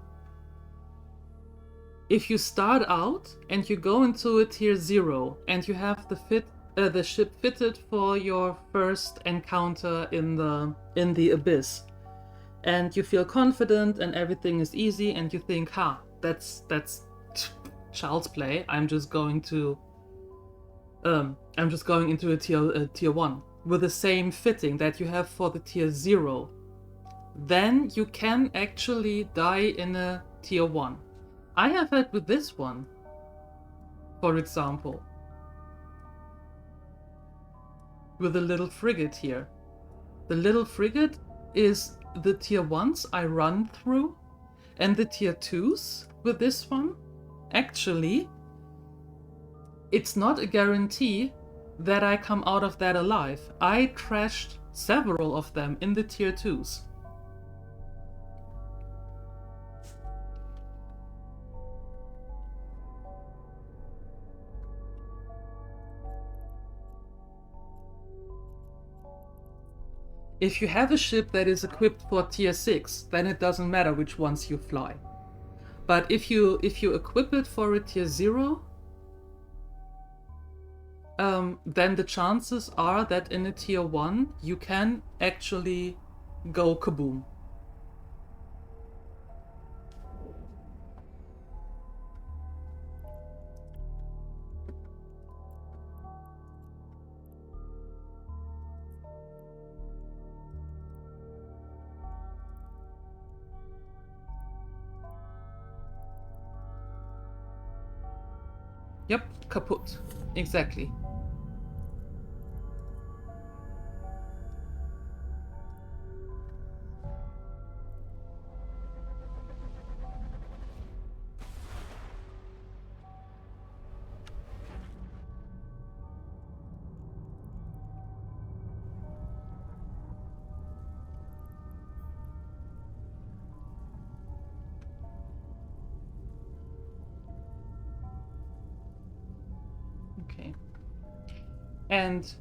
[SPEAKER 1] if you start out and you go into a tier 0 and you have the ship fitted for your first encounter in the Abyss, and you feel confident and everything is easy, and you think, that's child's play. I'm just going into a tier 1 with the same fitting that you have for the tier 0. Then you can actually die in a tier 1. I have it with this one, for example, with a little frigate here. The little frigate is the tier 1s I run through, and the tier 2s with this one, actually, it's not a guarantee that I come out of that alive. I trashed several of them in the tier 2s. If you have a ship that is equipped for tier 6, then it doesn't matter which ones you fly. But if you equip it for a tier 0, then the chances are that in a tier 1 you can actually go kaboom. Yep, kaput. Exactly. Okay. And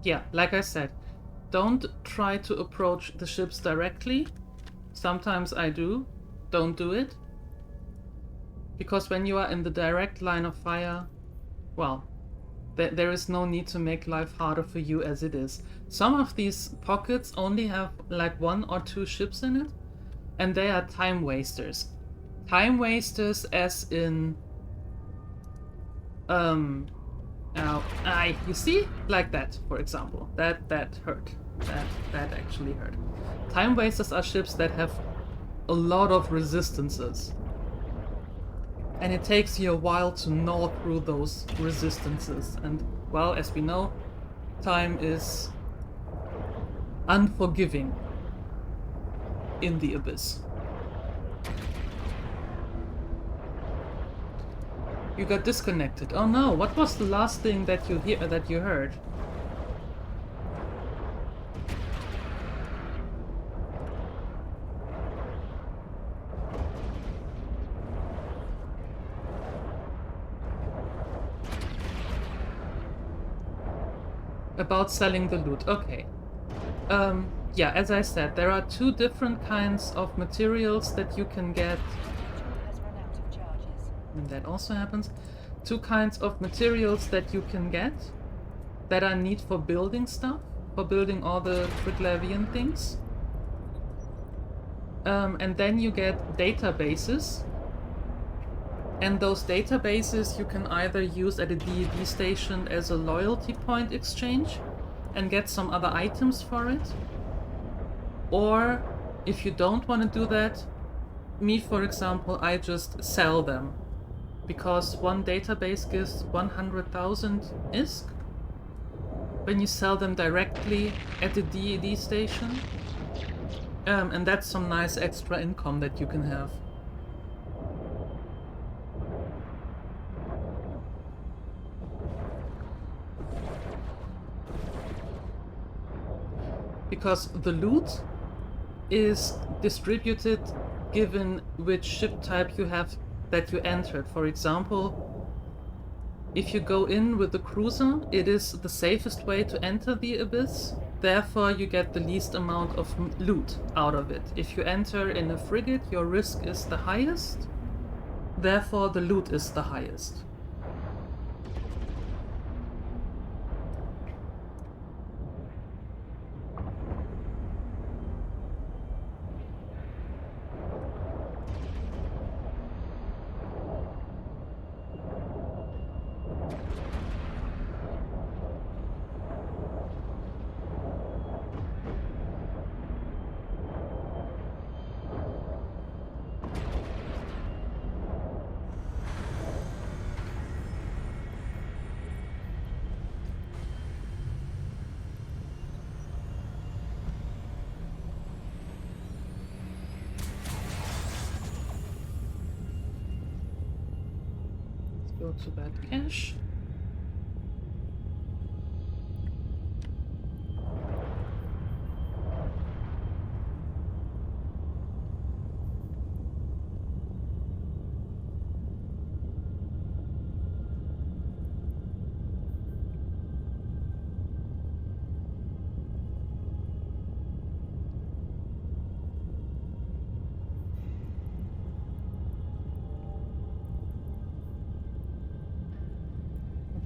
[SPEAKER 1] yeah, like I said, don't try to approach the ships directly. Sometimes I do. Don't do it. Because when you are in the direct line of fire, well, there is no need to make life harder for you as it is. Some of these pockets only have like 1 or 2 ships in it, and they are time wasters. Time wasters as in... you see? Like that, for example. That hurt. That actually hurt. Time wasters are ships that have a lot of resistances. And it takes you a while to gnaw through those resistances. And, well, as we know, time is unforgiving in the Abyss. You got disconnected. Oh no, what was the last thing that you heard? About selling the loot. Okay. Yeah, as I said, there are 2 different kinds of materials that you can get.
[SPEAKER 2] Has run out of charges.
[SPEAKER 1] And that also happens. 2 kinds of materials that you can get that are neat for building stuff, for building all the Triglavian things. And then you get databases. And those databases you can either use at a D&D station as a loyalty point exchange and get some other items for it. Or if you don't want to do that, me for example, I just sell them. Because one database gives 100,000 ISK when you sell them directly at the D&D station. And that's some nice extra income that you can have. Because the loot is distributed given which ship type you have that you entered. For example, if you go in with the cruiser, it is the safest way to enter the Abyss. Therefore, you get the least amount of loot out of it. If you enter in a frigate, your risk is the highest. Therefore, the loot is the highest. go to that cache.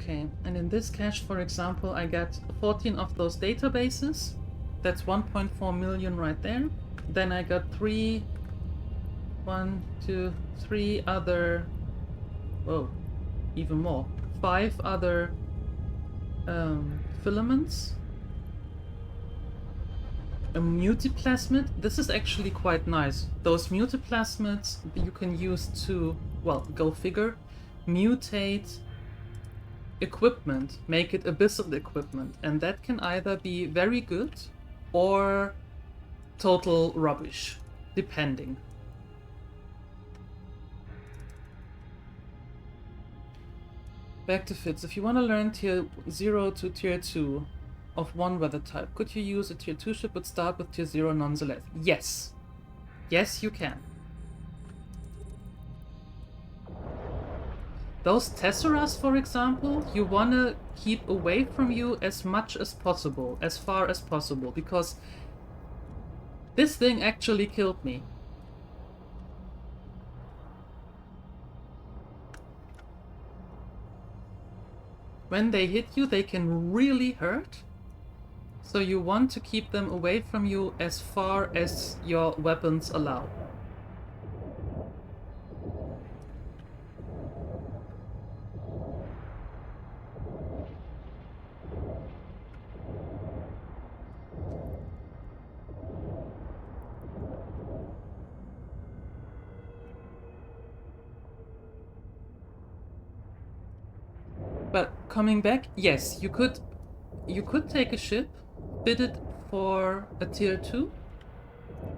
[SPEAKER 1] Okay, and in this cache, for example, I get 14 of those databases. That's 1.4 million right there. Then I got 3 other, whoa, even more, 5 other filaments. A multiplasmid. This is actually quite nice. Those multiplasmids you can use to, well, go figure, mutate equipment, make it abyssal equipment, and that can either be very good or total rubbish, depending. Back to Fitz. If you want to learn tier 0 to tier 2 of one weather type, could you use a tier 2 ship but start with tier 0 nonetheless? Yes. Yes, you can. Those Tesseras, for example, you want to keep away from you as much as possible, as far as possible, because this thing actually killed me. When they hit you, they can really hurt, so you want to keep them away from you as far as your weapons allow. But coming back, yes, you could take a ship, bid it for a tier 2,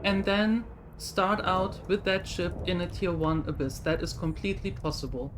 [SPEAKER 1] and then start out with that ship in a tier 1 abyss. That is completely possible.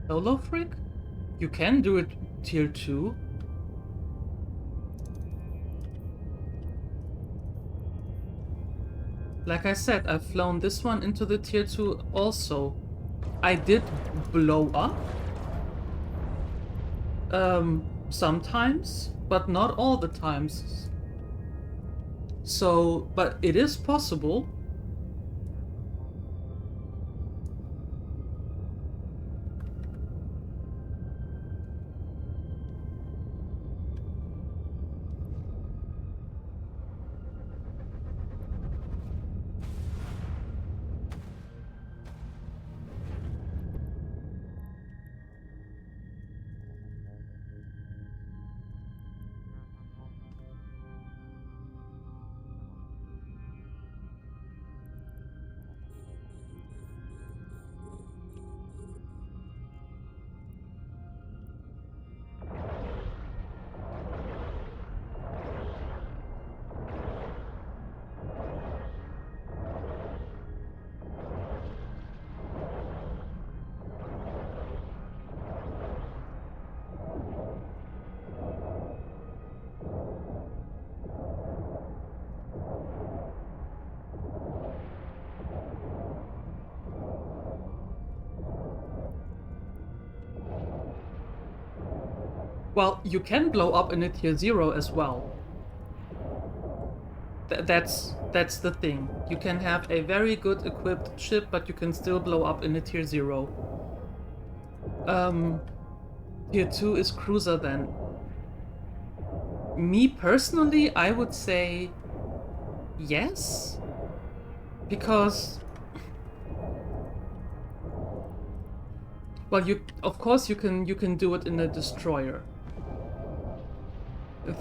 [SPEAKER 1] Solo Freak? You can do it tier 2. Like I said, I've flown this one into the tier 2 also. I did blow up. Sometimes, but not all the times. So, but it is possible. Well, you can blow up in a tier 0 as well. That's the thing. You can have a very good equipped ship, but you can still blow up in a tier 0. Tier 2 is cruiser then. Me personally, I would say yes. Because, well, of course you can do it in a destroyer.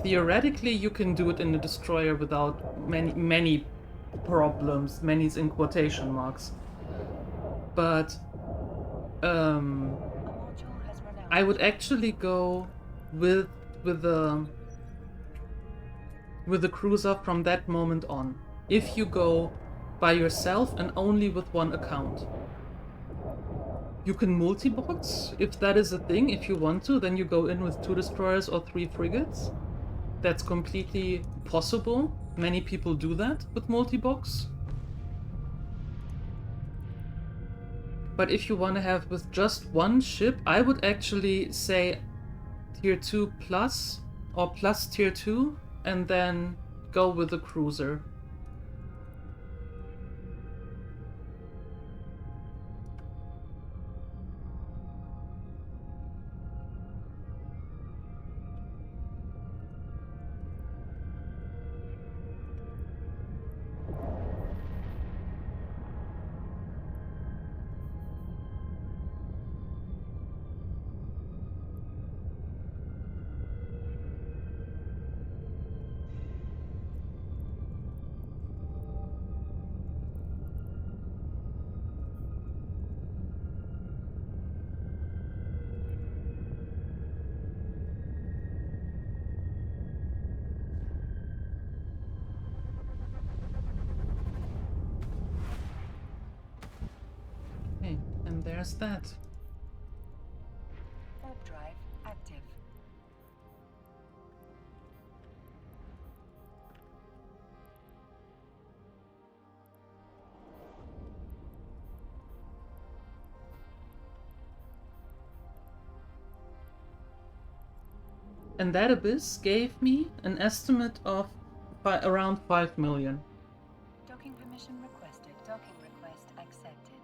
[SPEAKER 1] Theoretically, you can do it in a destroyer without many problems, many in quotation marks. But I would actually go with the cruiser from that moment on. If you go by yourself and only with one account. You can multi-box, if that is a thing, if you want to, then you go in with 2 destroyers or 3 frigates. That's completely possible. Many people do that with multi-box. But if you want to have with just one ship, I would actually say tier 2 plus or plus tier 2 and then go with the cruiser. Okay, and there's that.
[SPEAKER 2] Warp drive active.
[SPEAKER 1] And that abyss gave me an estimate of around 5 million.
[SPEAKER 2] Docking permission requested. Docking request accepted.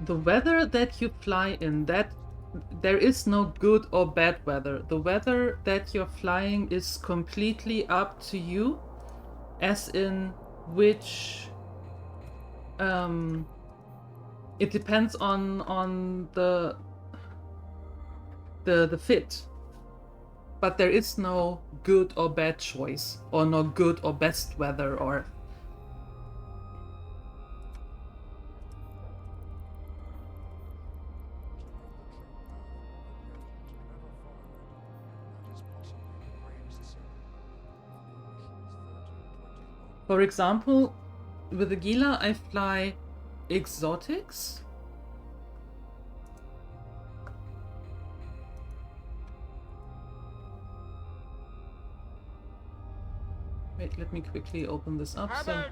[SPEAKER 1] The weather that you fly in, that there is no good or bad weather. The weather that you're flying is completely up to you, as in which it depends on the fit. But there is no good or bad choice, or no good or best weather, or for example, with the Gila, I fly exotics. Wait, let me quickly open this up so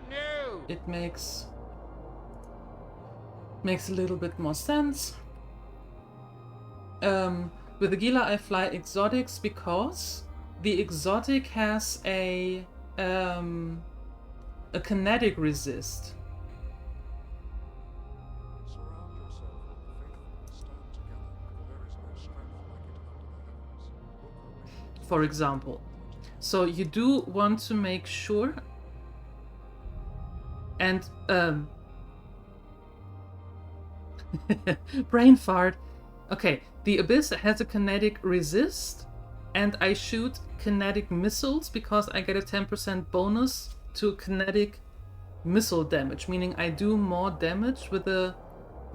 [SPEAKER 1] it makes a little bit more sense. With the Gila, I fly exotics because the exotic has a kinetic resist. For example. So you do want to make sure, and brain fart. Okay, the Abyss has a kinetic resist, and I shoot kinetic missiles because I get a 10% bonus to kinetic missile damage, meaning I do more damage with the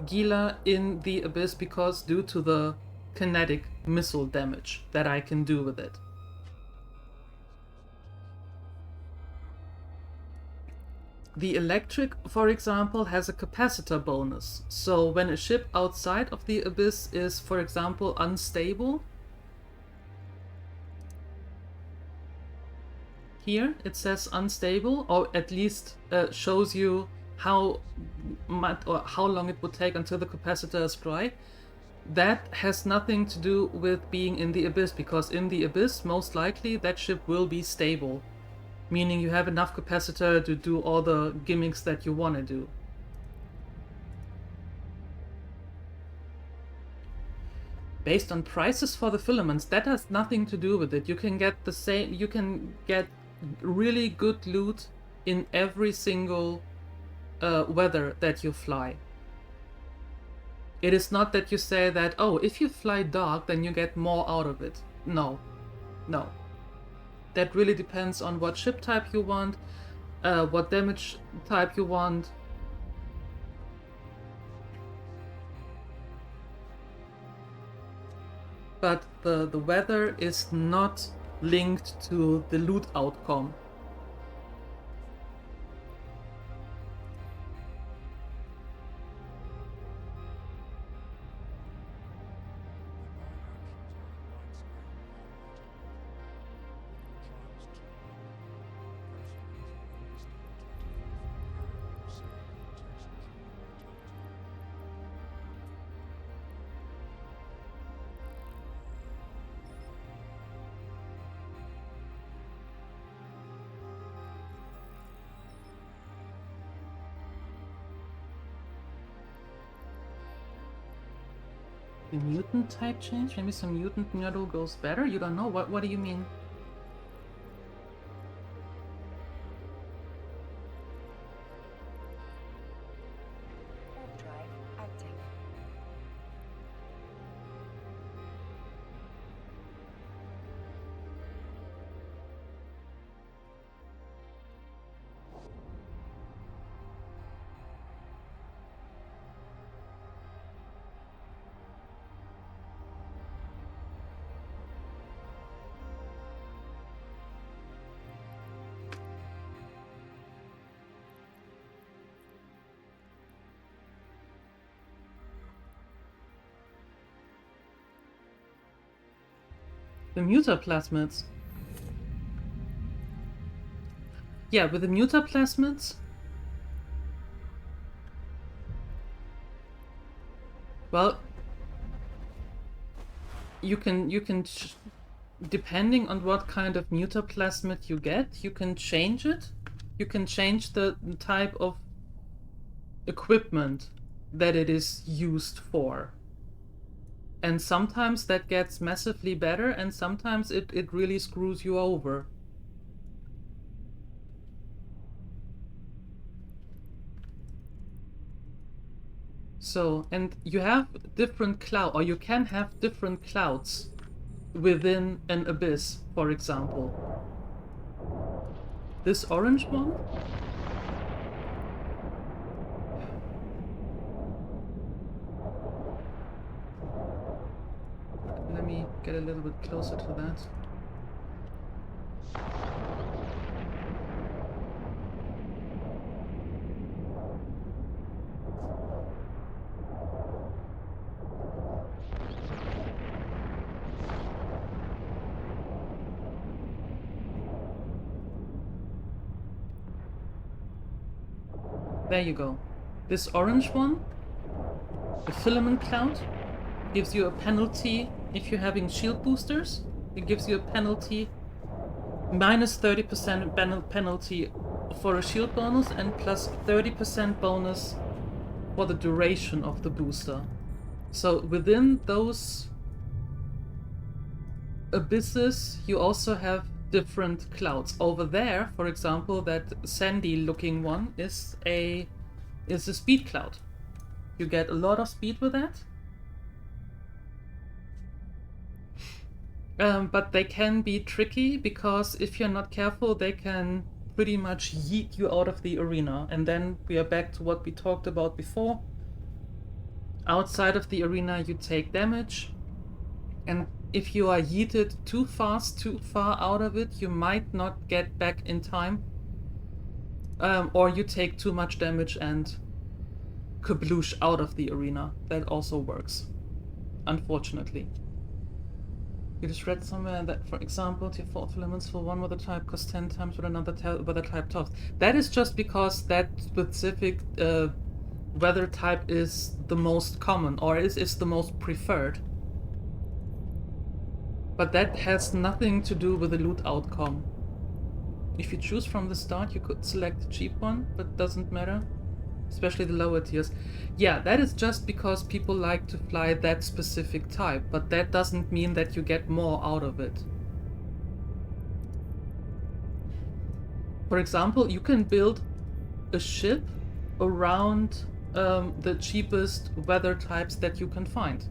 [SPEAKER 1] Gila in the Abyss because due to the kinetic missile damage that I can do with it. The Electric, for example, has a capacitor bonus. So when a ship outside of the Abyss is, for example, unstable, here it says unstable, or at least shows you how much or how long it would take until the capacitor is dry. That has nothing to do with being in the abyss, because in the abyss most likely that ship will be stable, meaning you have enough capacitor to do all the gimmicks that you want to do. Based on prices for the filaments, that has nothing to do with it. You can get the same, you can get really good loot in every single weather that you fly. It is not that you say that, oh, if you fly dark, then you get more out of it. No. No. That really depends on what ship type you want, what damage type you want. But the weather is not linked to the loot outcome. The mutant type change? Maybe some mutant model goes better? You don't know? What do you mean?
[SPEAKER 2] Warp drive active.
[SPEAKER 1] The mutaplasmids. Yeah, with the mutaplasmids, well, you can depending on what kind of mutaplasmid you get, you can change it. You can change the type of equipment that it is used for. And sometimes that gets massively better, and sometimes it really screws you over. So, and you have different cloud, or you can have different clouds within an abyss, for example. This orange one? Let me get a little bit closer to that. There you go. This orange one, the filament cloud, gives you a penalty if you're having shield boosters. It gives you a penalty, minus 30% penalty for a shield bonus, and plus 30% bonus for the duration of the booster. So within those abysses, you also have different clouds. Over there, for example, that sandy looking one is a speed cloud. You get a lot of speed with that. But they can be tricky, because if you're not careful, they can pretty much yeet you out of the arena. And then we are back to what we talked about before. Outside of the arena, you take damage. And if you are yeeted too fast, too far out of it, you might not get back in time. Or you take too much damage and kabloosh out of the arena. That also works, unfortunately. You just read somewhere that, for example, tier 4 elements for one weather type cost 10 times what another weather type costs. That is just because that specific weather type is the most common, or is the most preferred. But that has nothing to do with the loot outcome. If you choose from the start, you could select the cheap one, but it doesn't matter. Especially the lower tiers. Yeah, that is just because people like to fly that specific type, but that doesn't mean that you get more out of it. For example, you can build a ship around the cheapest weather types that you can find.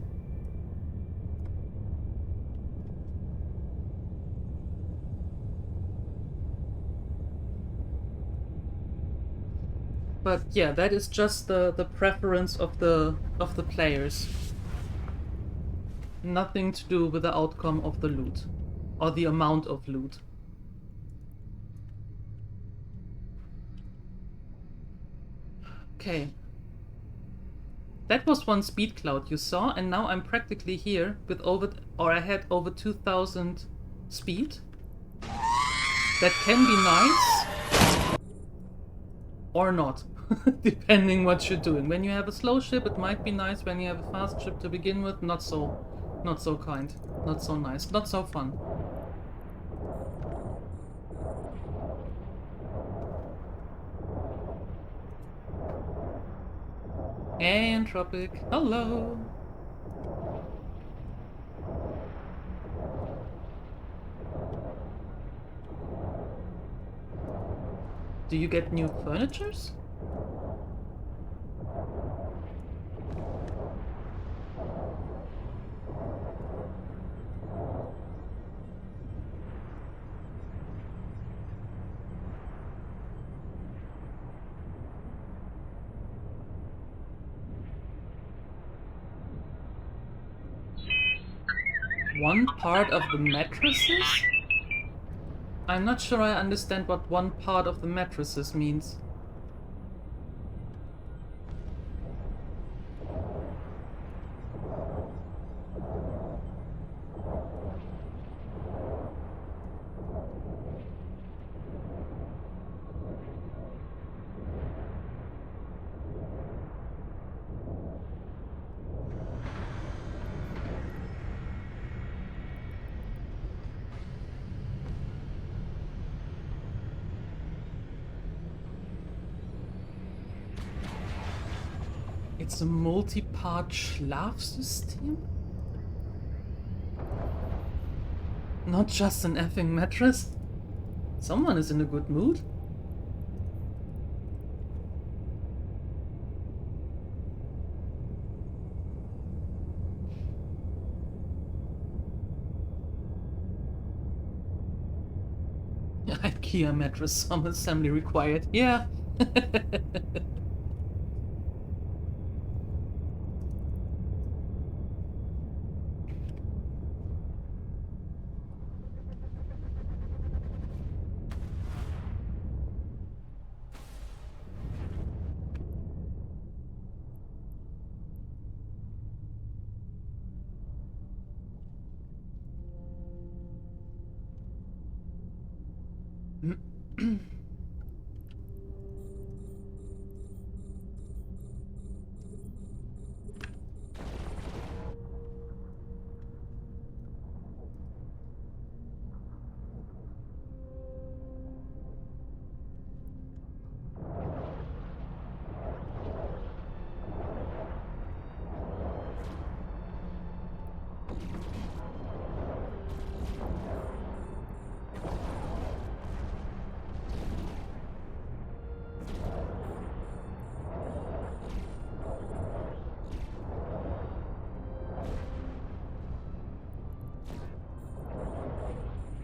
[SPEAKER 1] But yeah, that is just the preference of the players. Nothing to do with the outcome of the loot or the amount of loot. Okay. That was one speed cloud you saw, and now I'm practically here with I had over 2000 speed. That can be nice. Or not. Depending what you're doing. When you have a slow ship, it might be nice. When you have a fast ship to begin with, not so kind. Not so nice. Not so fun. Hey, Entropic. Hello. Do you get new furnitures? One part of the mattresses? I'm not sure I understand what one part of the mattresses means. It's a multi-part Schlafsystem? Not just an effing mattress? Someone is in a good mood. IKEA mattress, some assembly required. Yeah.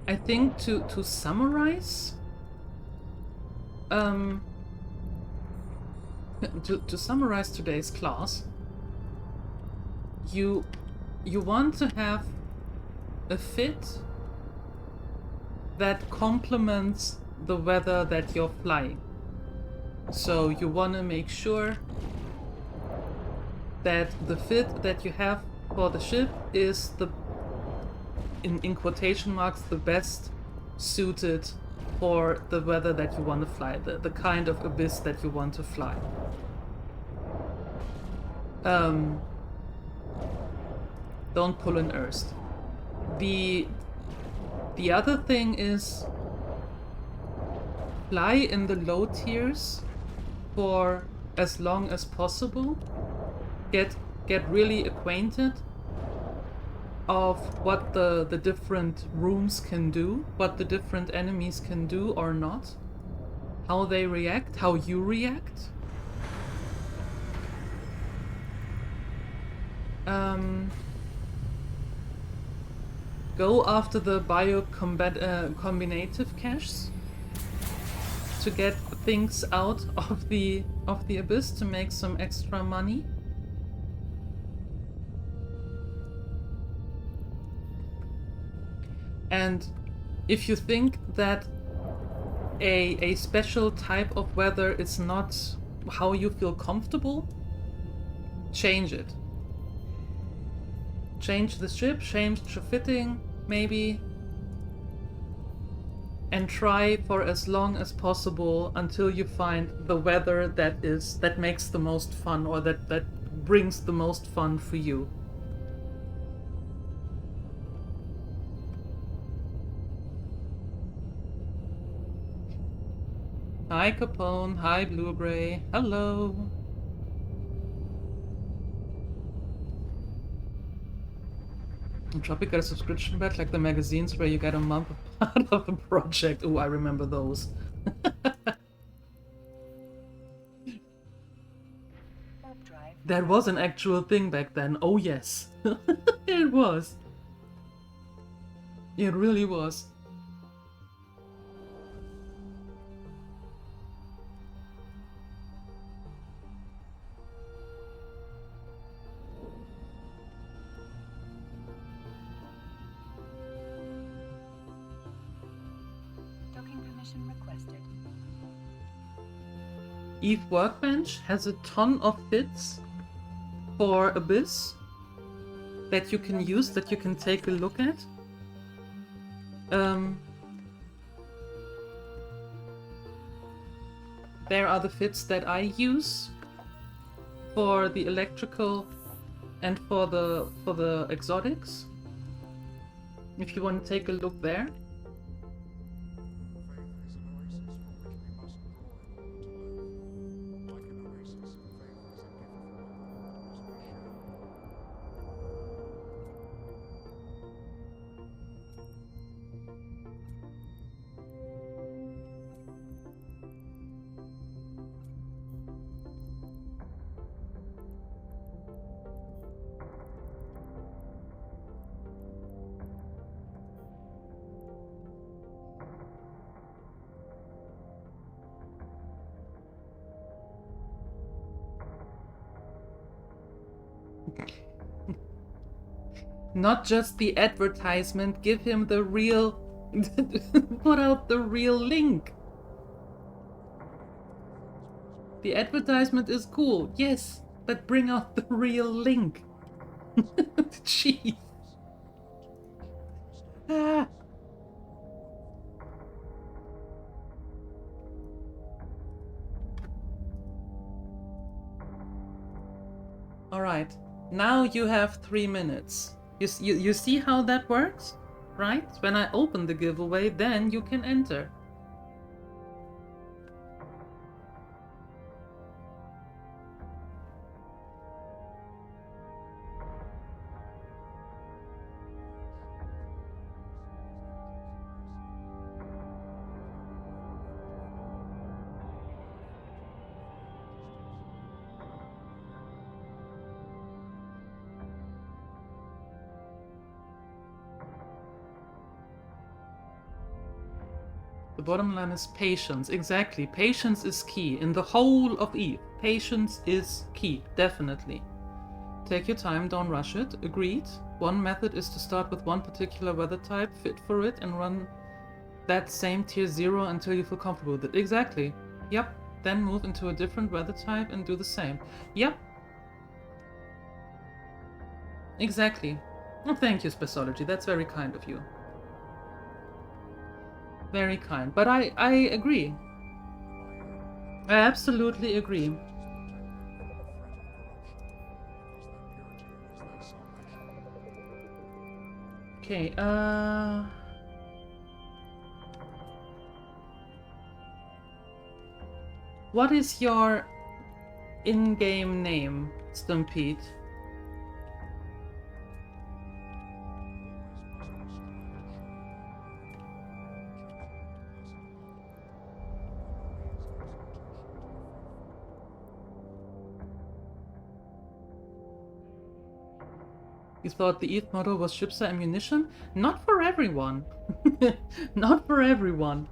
[SPEAKER 1] I think to summarize, to summarize today's class, you want to have a fit that complements the weather that you're flying. So you want to make sure that the fit that you have for the ship is in quotation marks, the best suited for the weather that you want to fly, the kind of abyss that you want to fly. Don't pull an Erst. The other thing is fly in the low tiers for as long as possible. Get really acquainted of what the different rooms can do, what the different enemies can do or not, how they react, how you react. Go after the combinative caches to get things out of the abyss to make some extra money. And if you think that a special type of weather is not how you feel comfortable, change it. Change the ship, change the fitting, maybe, and try for as long as possible until you find the weather that makes the most fun, or that brings the most fun for you. Hi Capone, hi Blueberry, hello. Tropic got a subscription back, like the magazines where you get a month of part of the project. Oh, I remember those. That was an actual thing back then. Oh yes. It was. It really was. EvE Workbench has a ton of fits for Abyss that you can use, that you can take a look at. There are the fits that I use for the electrical and for the exotics. If you want to take a look there. Not just the advertisement, give him the real... Put out the real link. The advertisement is cool, yes, but bring out the real link. Jeez. Ah. Alright, now you have 3 minutes. You see how that works? Right? When I open the giveaway, then you can enter. The bottom line is patience. Exactly. Patience is key. In the whole of EvE, patience is key. Definitely. Take your time, don't rush it. Agreed. One method is to start with one particular weather type, fit for it, and run that same tier 0 until you feel comfortable with it. Exactly. Yep. Then move into a different weather type and do the same. Yep. Exactly. Oh, thank you, Spacology. That's very kind of you. Very kind. But I agree. I absolutely agree. Okay, what is your in-game name, Stampede? You thought the EVE motto was ships are ammunition? Not for everyone. Not for everyone.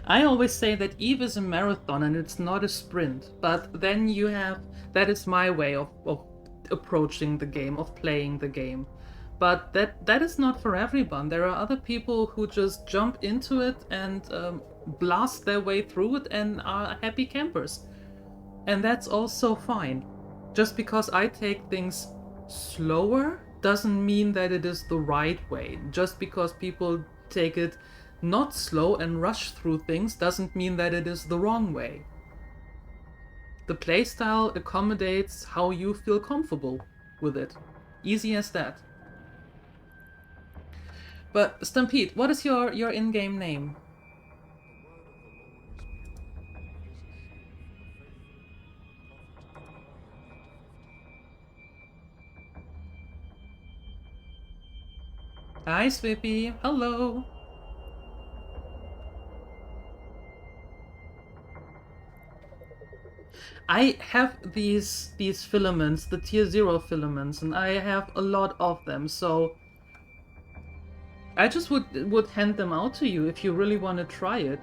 [SPEAKER 1] I always say that EVE is a marathon and it's not a sprint, but then you have... That is my way of approaching the game, of playing the game. But that is not for everyone. There are other people who just jump into it and blast their way through it and are happy campers. And that's also fine. Just because I take things slower doesn't mean that it is the right way. Just because people take it not slow and rush through things doesn't mean that it is the wrong way. The playstyle accommodates how you feel comfortable with it. Easy as that. But Stampede, what is your in-game name? Hi Swippy, hello. I have these filaments, the tier 0 filaments, and I have a lot of them, so I just would hand them out to you if you really want to try it.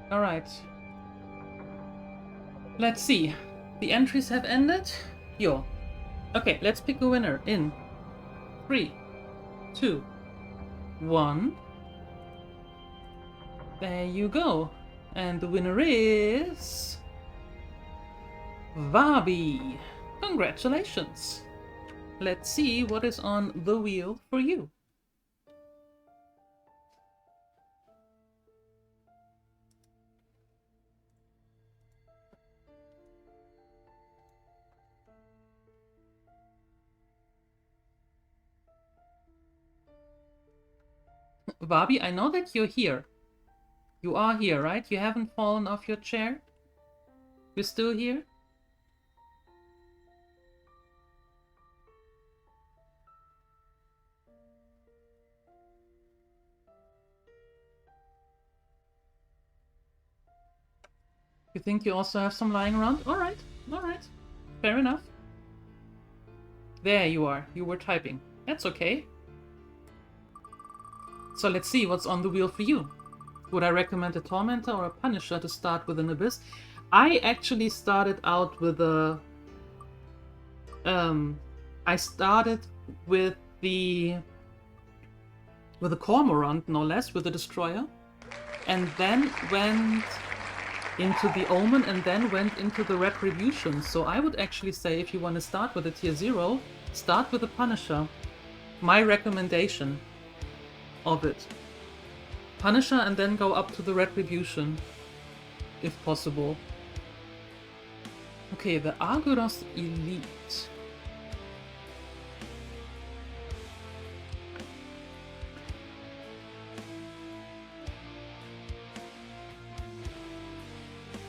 [SPEAKER 1] Alright. Let's see. The entries have ended? Yo. Okay, let's pick a winner in 3, 2, 1. There you go. And the winner is... Vabi. Congratulations. Let's see what is on the wheel for you. Vabi, I know that you're here. You are here, right? You haven't fallen off your chair? You're still here? You think you also have some lying around? Alright, alright. Fair enough. There you are. You were typing. That's okay. So let's see what's on the wheel for you. Would I recommend a Tormentor or a Punisher to start with an Abyss? I actually started out with a... I started with the Cormorant, no less, with the Destroyer. And then went into the Omen and then went into the Retribution. So I would actually say if you want to start with a tier 0, start with the Punisher. My recommendation of it. Punisher and then go up to the Retribution, if possible. Okay, the Argyros Elite.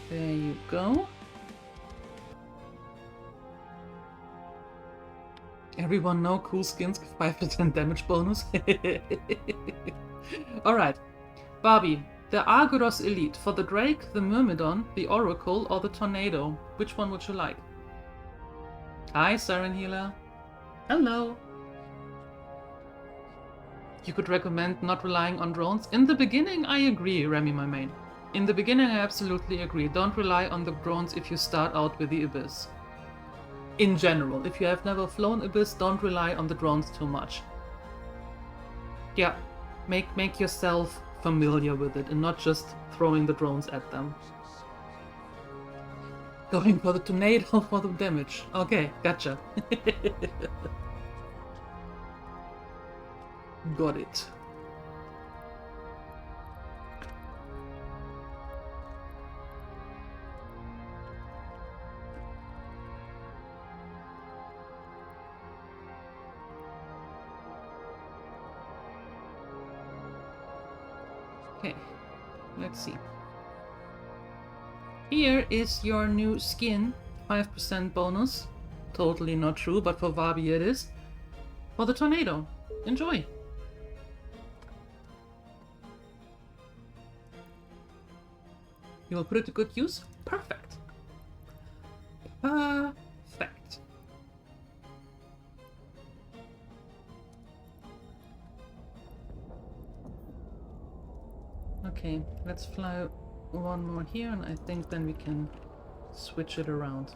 [SPEAKER 1] There you go. Everyone know cool skins give 5% damage bonus? Alright. Barbie, the Argyros Elite. For the Drake, the Myrmidon, the Oracle, or the Tornado. Which one would you like? Hi, Siren Healer. Hello. You could recommend not relying on drones? In the beginning, I agree, Remy, my main. In the beginning, I absolutely agree. Don't rely on the drones if you start out with the Abyss. In general, if you have never flown Abyss, don't rely on the drones too much. Yeah, make yourself familiar with it and not just throwing the drones at them. Going for the tornado for the damage. Okay, gotcha. Got it. Okay, let's see. Here is your new skin, 5% bonus. Totally not true, but for Vabi it is. For the tornado. Enjoy! You'll put it to good use? Perfect. Perfect. Okay, let's fly one more here, and I think then we can switch it around.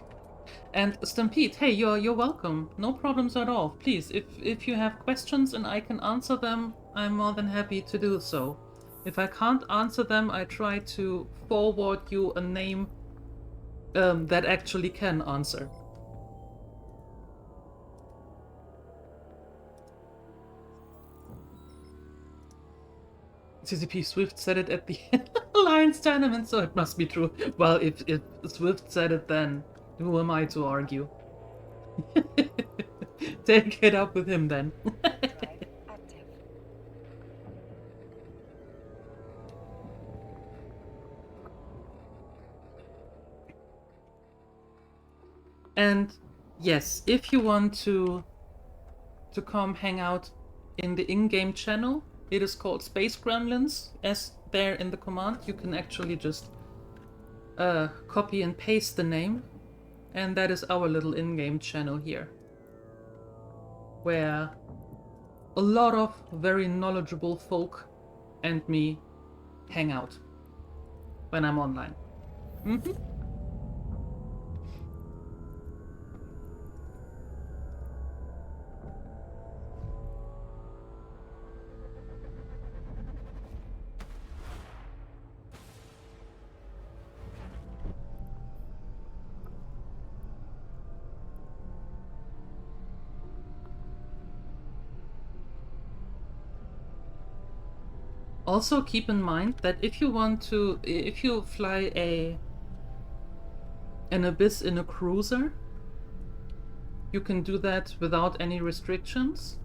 [SPEAKER 1] And Stampede, hey, you're welcome. No problems at all. Please, if you have questions and I can answer them, I'm more than happy to do so. If I can't answer them, I try to forward you a name that actually can answer. CCP Swift said it at the Alliance tournament, so it must be true. Well, if Swift said it, then who am I to argue? Take it up with him then. And yes, if you want to come hang out in the in-game channel, it is called Space Gremlins, as there in the command. You can actually just copy and paste the name, and that is our little in-game channel here, where a lot of very knowledgeable folk and me hang out when I'm online. Also keep in mind that if you fly an Abyss in a cruiser, you can do that without any restrictions.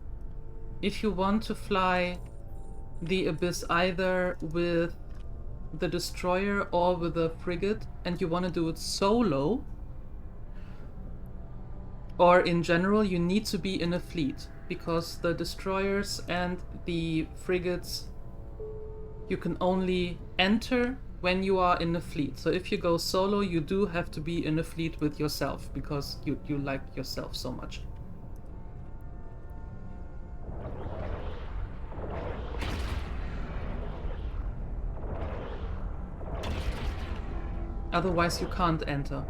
[SPEAKER 1] If you want to fly the Abyss either with the destroyer or with a frigate, and you want to do it solo, or in general, you need to be in a fleet, because the destroyers and the frigates you can only enter when you are in a fleet. So if you go solo, you do have to be in a fleet with yourself, because you like yourself so much. Otherwise you can't enter.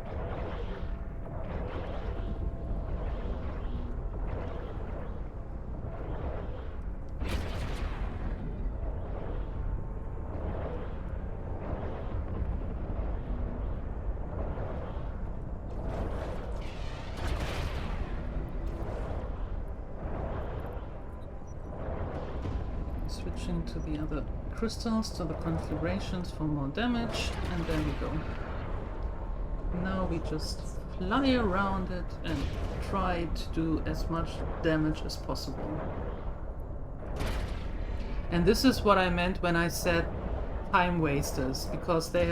[SPEAKER 1] Switching to the other crystals, to the conflagrations for more damage, and there we go. Now we just fly around it and try to do as much damage as possible. And this is what I meant when I said time wasters, because they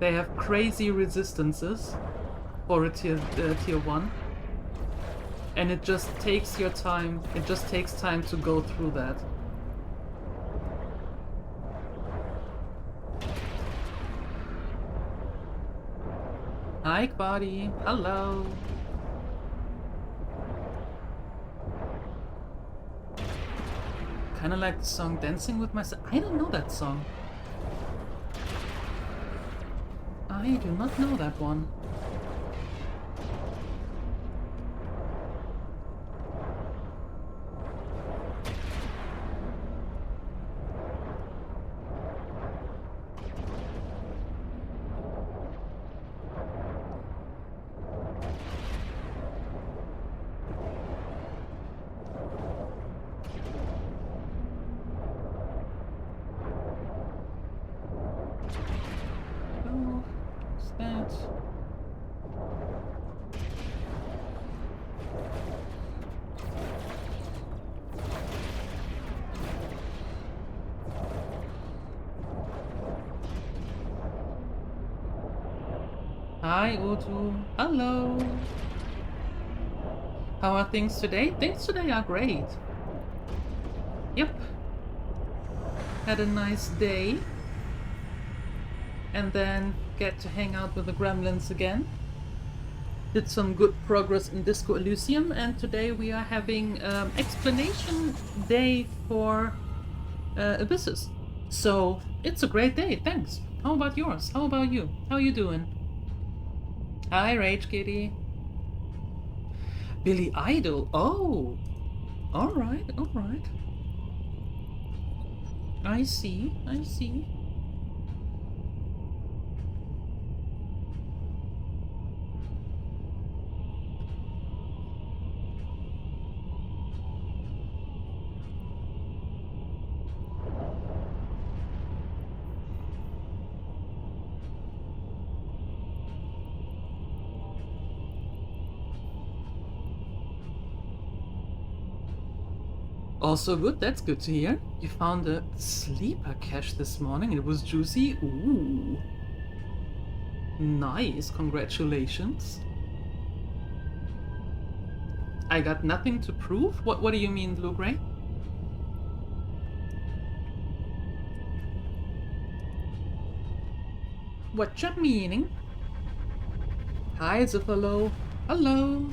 [SPEAKER 1] have crazy resistances for a tier 1. And it just takes your time, it just takes time to go through that. Hi, buddy. Hello. Kinda like the song Dancing with Myself. I don't know that song. I do not know that one. Hi, Utu. Hello. How are things today? Things today are great. Yep. Had a nice day. And then get to hang out with the gremlins again. Did some good progress in Disco Elysium, and today we are having explanation day for Abysses. So it's a great day, thanks. How about yours? How about you? How you doing? Hi, Rage Kitty. Billy Idol. Oh, all right, all right. I see, I see. Also good, that's good to hear. You found a sleeper cache this morning, it was juicy. Ooh. Nice, congratulations. I got nothing to prove? What do you mean, Blue Gray? What you meaning? Hi, Zuffalo. Hello.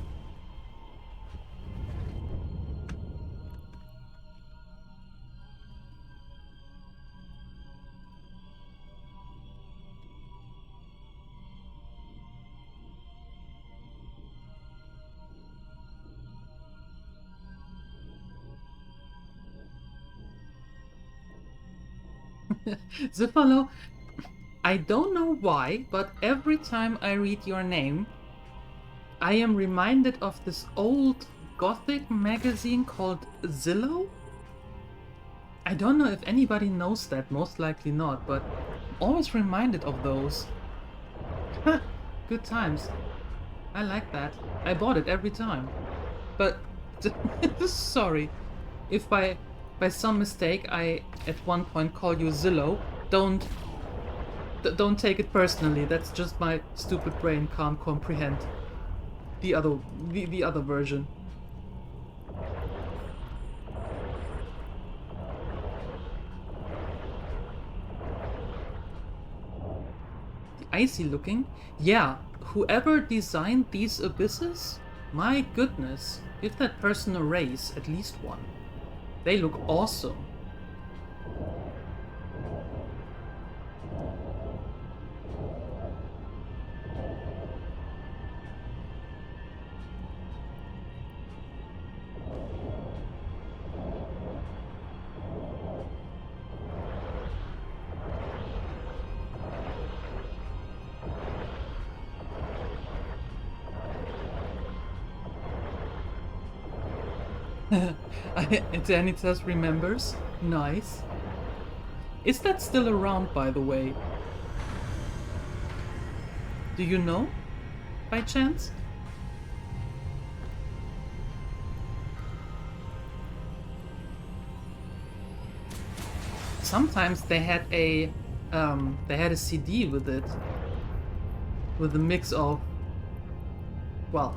[SPEAKER 1] Zuffalo, I don't know why, but every time I read your name, I am reminded of this old gothic magazine called Zillow. I don't know if anybody knows that, most likely not, but I'm always reminded of those. Good times. I like that. I bought it every time. But sorry, if by some mistake I at one point call you Zillow, don't take it personally. That's just my stupid brain can't comprehend the other version. The icy looking? Yeah, whoever designed these abysses? My goodness, give that person a raise, at least one. They look awesome. Etanitas remembers. Nice. Is that still around, by the way? Do you know? By chance? Sometimes they had a CD with it, with a mix of, well,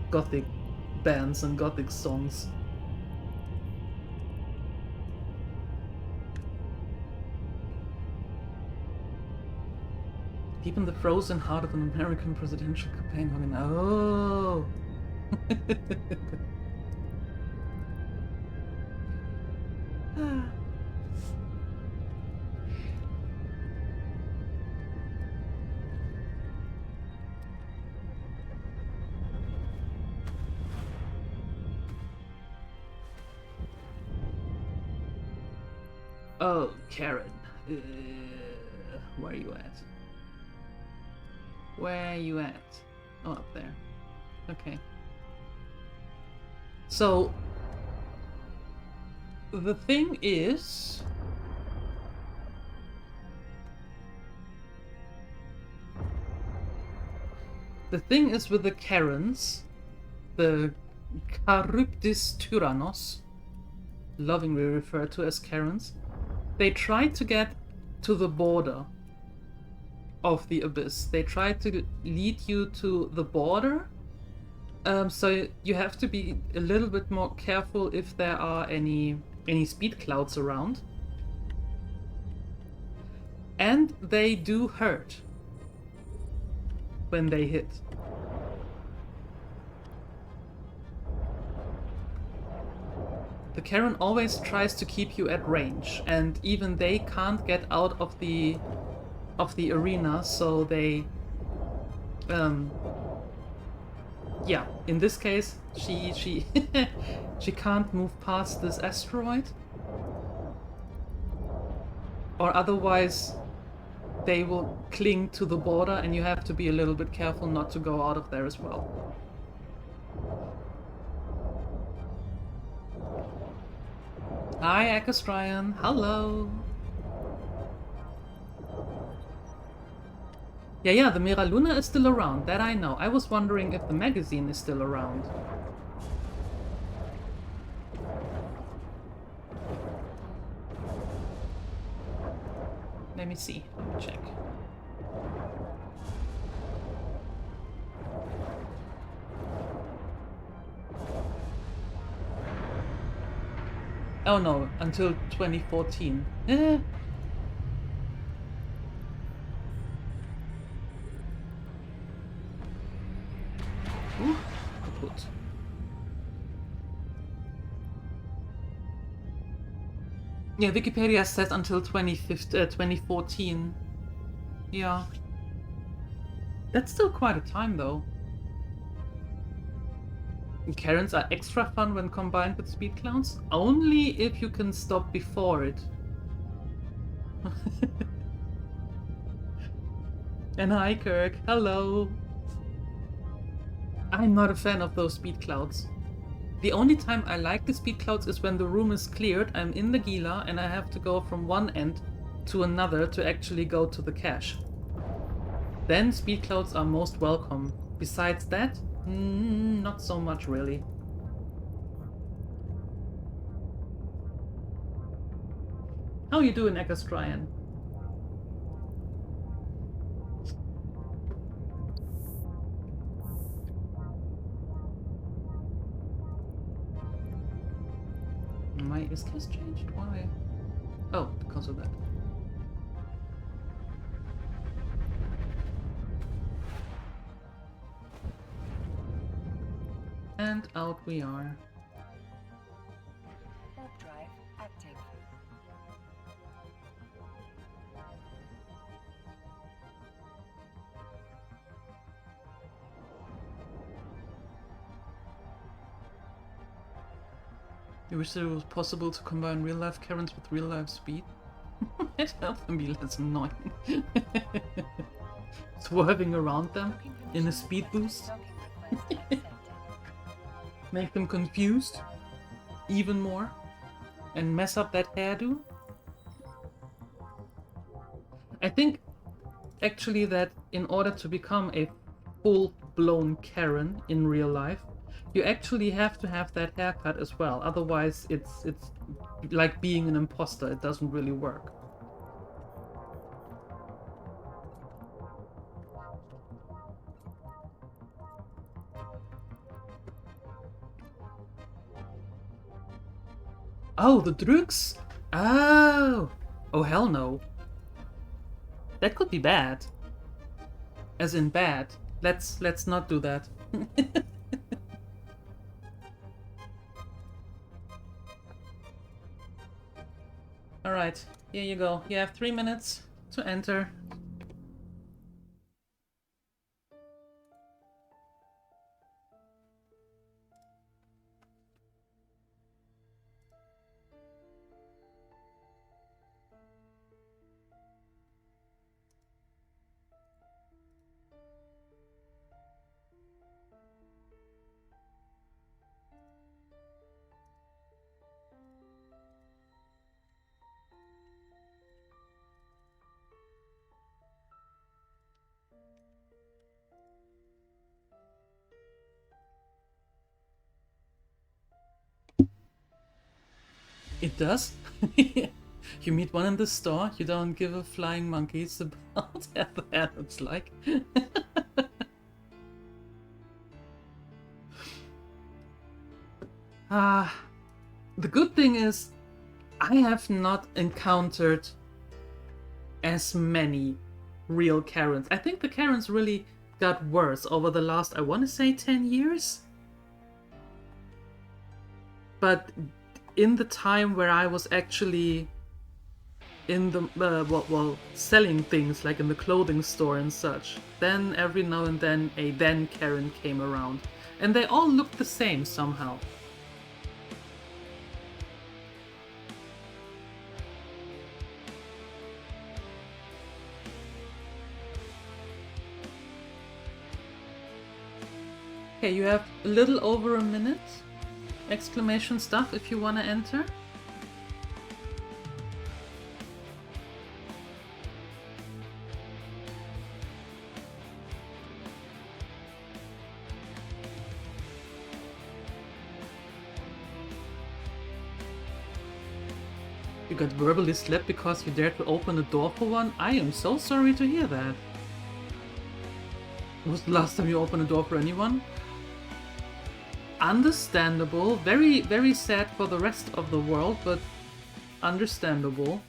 [SPEAKER 1] gothic bands and gothic songs. Deep in the frozen heart of an American presidential campaign. Oh. Oh, Karen. Where are you at? Where are you at? Oh, up there. Okay. So, the thing is... The thing is with the Karens, the Charybdis Tyrannos, lovingly referred to as Karens, they try to get to the border of the abyss. They try to lead you to the border, so you have to be a little bit more careful if there are any speed clouds around. And they do hurt when they hit. The Karen always tries to keep you at range, and even they can't get out of the arena, so they yeah, in this case she she can't move past this asteroid, or otherwise they will cling to the border and you have to be a little bit careful not to go out of there as well. Hi, Akastrian. Hello. Yeah, the Mira Luna is still around. That I know. I was wondering if the magazine is still around. Let me see. Let me check. Oh no, until 2014. Ooh, kaput. Yeah, Wikipedia says until 2014. Yeah. That's still quite a time though. Karens are extra fun when combined with speed clowns, only if you can stop before it. And hi Kirk, hello! I'm not a fan of those speed clouds. The only time I like the speed clouds is when the room is cleared, I'm in the Gila, and I have to go from one end to another to actually go to the cache. Then speed clouds are most welcome. Besides that, not so much really. How you doing, Ekastrian? My is-cast changed? Why? Oh, because of that. And out we are.
[SPEAKER 2] Warp drive active.
[SPEAKER 1] You wish it was possible to combine real-life Karens with real-life speed? It'd help them be less annoying. Swerving around them in a speed boost. Make them confused even more and mess up that hairdo. I think actually that in order to become a full-blown Karen in real life, you actually have to have that haircut as well. Otherwise it's like being an imposter. It doesn't really work. Oh, the drugs? Oh! Oh, hell no. That could be bad. As in bad. Let's not do that. Alright, here you go. You have 3 minutes to enter. It does? You meet one in the store, you don't give a flying monkeys about how that looks like. The good thing is, I have not encountered as many real Karens. I think the Karens really got worse over the last, I want to say 10 years? But in the time where I was actually in the, selling things, like in the clothing store and such, then every now and then a then Karen came around. And they all looked the same somehow. Okay, you have a little over a minute. Exclamation stuff if you want to enter. You got verbally slapped because you dared to open a door for one? I am so sorry to hear that. When was the last time you opened a door for anyone? Understandable. Very, very sad for the rest of the world, but understandable.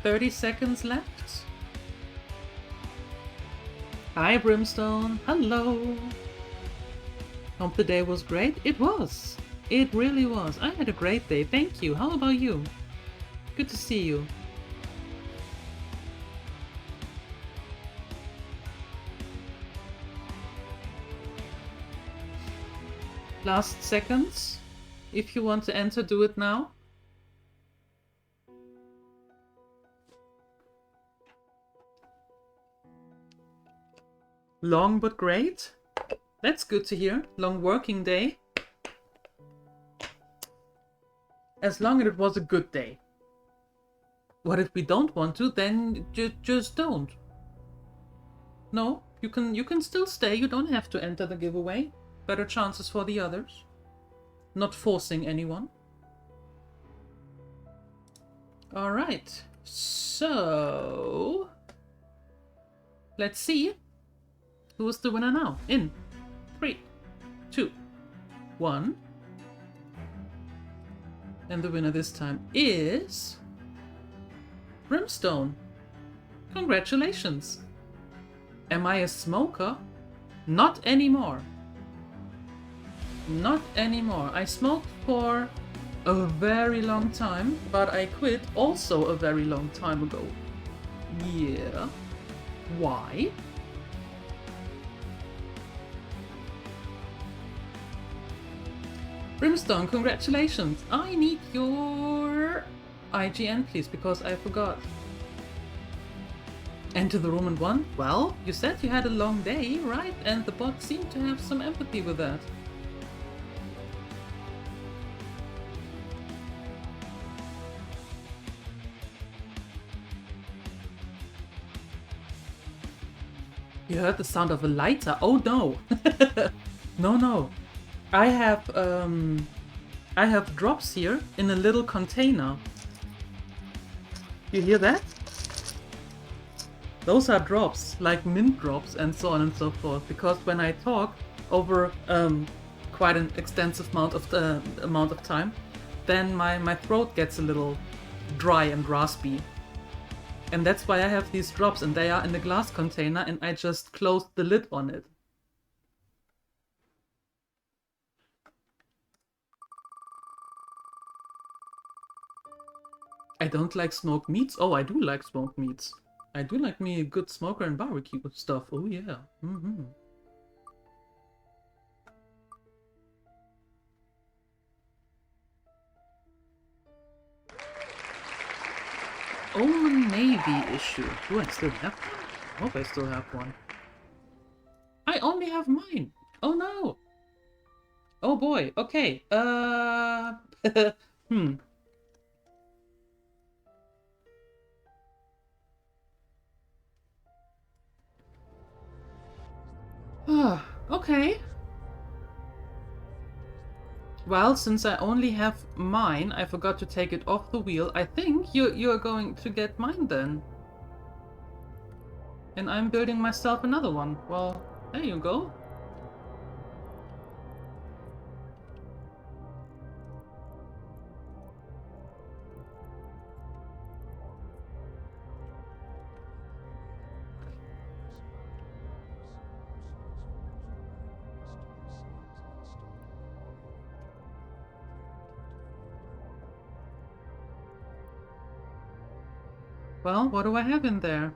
[SPEAKER 1] "30 seconds left. Hi, Brimstone. Hello. Hope the day was great. It was. It really was. I had a great day. Thank you. How about you? Good to see you. Last seconds. If you want to enter, do it now. Long but great. That's good to hear. Long working day. As long as it was a good day. What if we don't want to? Then just don't. No, you can still stay. You don't have to enter the giveaway. Better chances for the others. Not forcing anyone. Alright. So... let's see. Who is the winner now? In 3, 2, 1. And the winner this time is... Brimstone. Congratulations. Am I a smoker? Not anymore. Not anymore. I smoked for a very long time, but I quit also a very long time ago. Yeah. Why? Brimstone, congratulations! I need your IGN, please, because I forgot. Enter the room and won? Well, you said you had a long day, right? And the bot seemed to have some empathy with that. You heard the sound of a lighter? Oh no! No, no. I have drops here in a little container. You hear that? Those are drops, like mint drops and so on and so forth. Because when I talk over quite an extensive amount of time, then my throat gets a little dry and raspy. And that's why I have these drops, and they are in the glass container, and I just closed the lid on it. I don't like smoked meats. Oh, I do like smoked meats. I do like me a good smoker and barbecue stuff. Oh yeah. Mm-hmm. Old Navy issue. Do I still have one? I hope I still have one. I only have mine. Oh no. Oh boy. Okay. Well, since I only have mine, I forgot to take it off the wheel. I think you're going to get mine then. And I'm building myself another one. Well, there you go. Well, what do I have in there?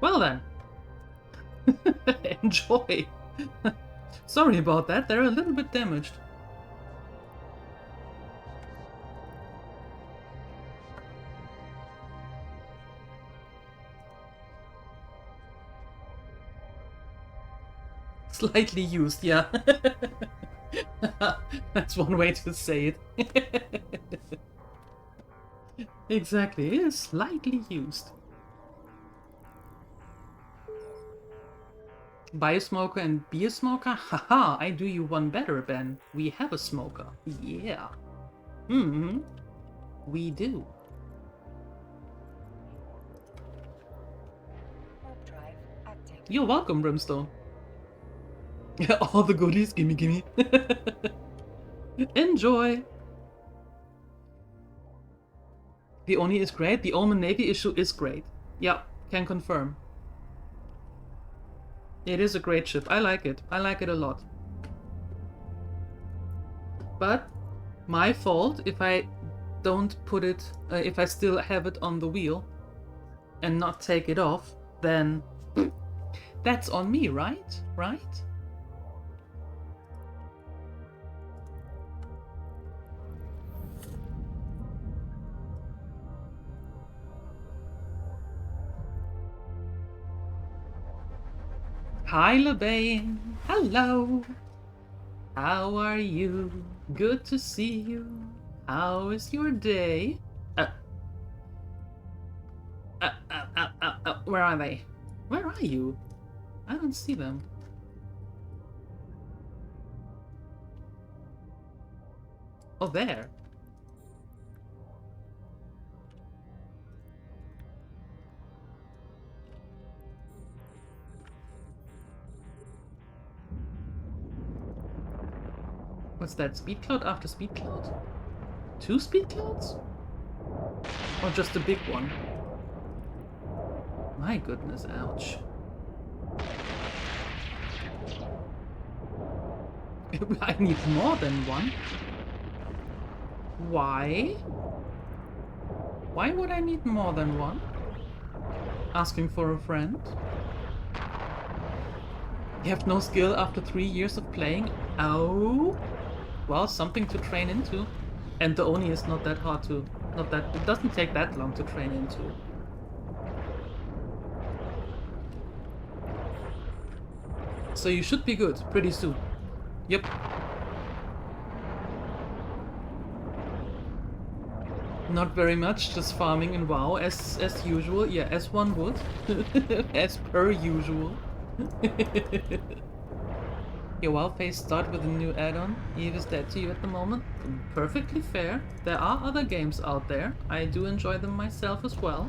[SPEAKER 1] Well then. Enjoy. Sorry about that, they're a little bit damaged. Slightly used, yeah. That's one way to say it. Exactly, it is slightly used. Buy a smoker and be a smoker? Haha, I do you one better, Ben. We have a smoker. Yeah. We do.
[SPEAKER 2] Warp drive active.
[SPEAKER 1] You're welcome, Brimstone. All the goodies, gimme, gimme. Enjoy! The Oni is great, the Omen Navy issue is great. Yeah, can confirm. It is a great ship, I like it a lot. But, my fault if I don't put it, if I still have it on the wheel and not take it off, then that's on me, right? Right? Hi, LeBain. Hello. How are you? Good to see you. How is your day? Where are they? Where are you? I don't see them. Oh, there. What's that? Speed cloud after speed cloud? 2 speed clouds? Or just a big one? My goodness, ouch. I need more than one. Why? Why would I need more than one? Asking for a friend? You have no skill after 3 years of playing? Oh? Well, something to train into. And the Oni is not that hard to... it doesn't take that long to train into. So you should be good pretty soon. Yep. Not very much, just farming in WoW as usual. Yeah, as one would. As per usual. Your WoW phase start with a new add-on. EvE is dead to you at the moment. Perfectly fair. There are other games out there. I do enjoy them myself as well.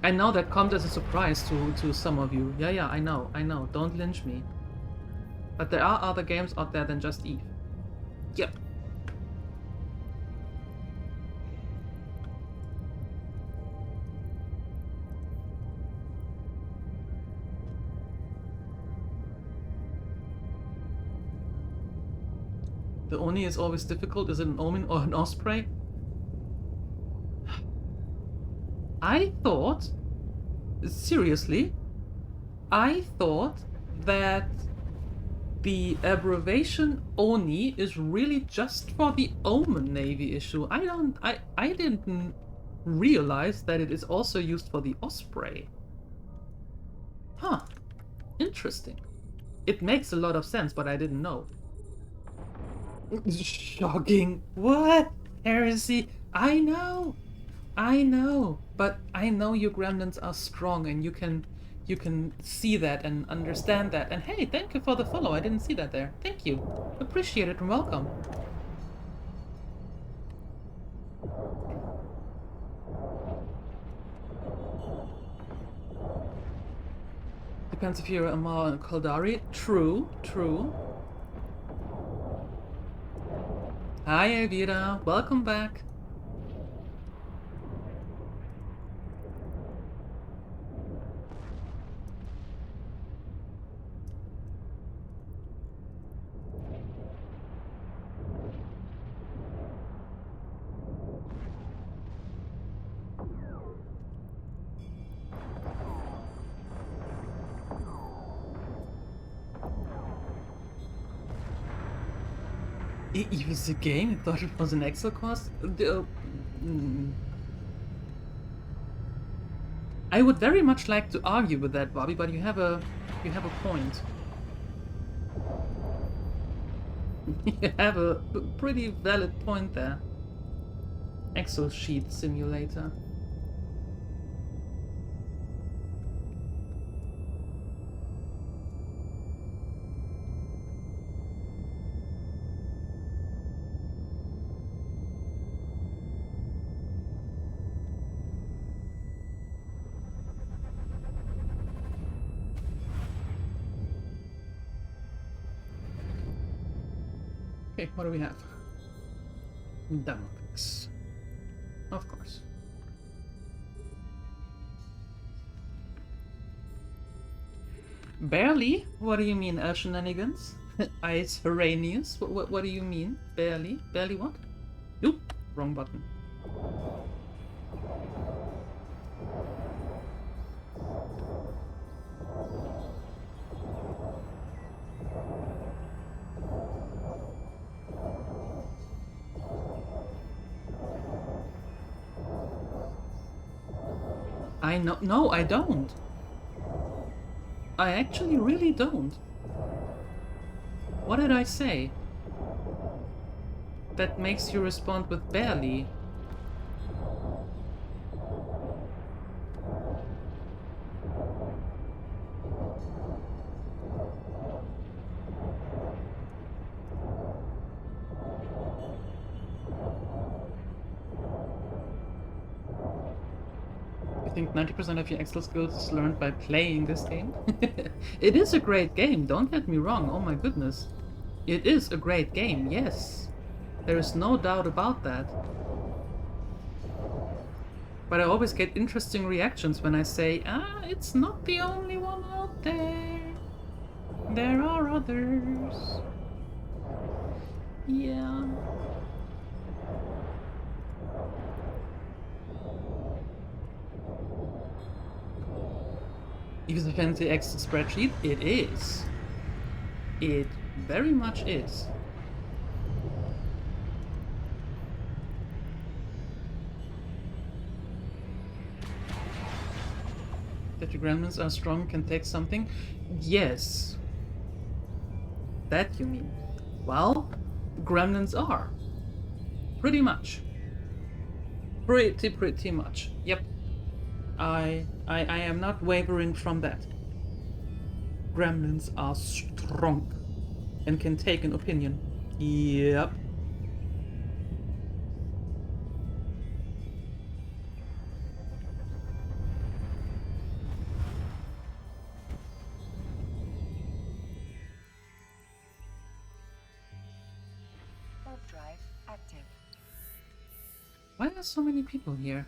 [SPEAKER 1] I know that comes as a surprise to some of you. Yeah, I know. Don't lynch me. But there are other games out there than just EvE. Yep. The Oni is always difficult. Is it an Omen or an Osprey? I thought... Seriously? I thought that the abbreviation Oni is really just for the Omen Navy issue. I didn't realize that it is also used for the Osprey. Huh. Interesting. It makes a lot of sense, but I didn't know. Shocking. What? Heresy. I know. I know. But I know your gremlins are strong and you can see that and understand that. And hey, thank you for the follow. I didn't see that there. Thank you. Appreciate it and welcome. Depends if you're Amarr and Kaldari. True, true. Hi Elvira, welcome back. It was a game? I thought it was an Excel course? I would very much like to argue with that, Bobby, but you have a point. You have a pretty valid point there. Excel sheet simulator. Okay, what do we have? Demopix. Of course. Barely? What do you mean, shenanigans? Ice Heranius? What do you mean? Barely? Barely what? Oop! Wrong button. I know. No, I don't. I actually really don't. What did I say? That makes you respond with barely. I think 90% of your Excel skills is learned by playing this game. It is a great game, don't get me wrong, oh my goodness. It is a great game, yes. There is no doubt about that. But I always get interesting reactions when I say, it's not the only one out there. There are others. Yeah. Is a fancy Excel spreadsheet? It is. It very much is. That your gremlins are strong, can take something? Yes. That you mean. Well, gremlins are. Pretty much. Pretty much. Yep. I am not wavering from that. Gremlins are strong and can take an opinion. Yep.
[SPEAKER 2] Drive active.
[SPEAKER 1] Why are so many people here?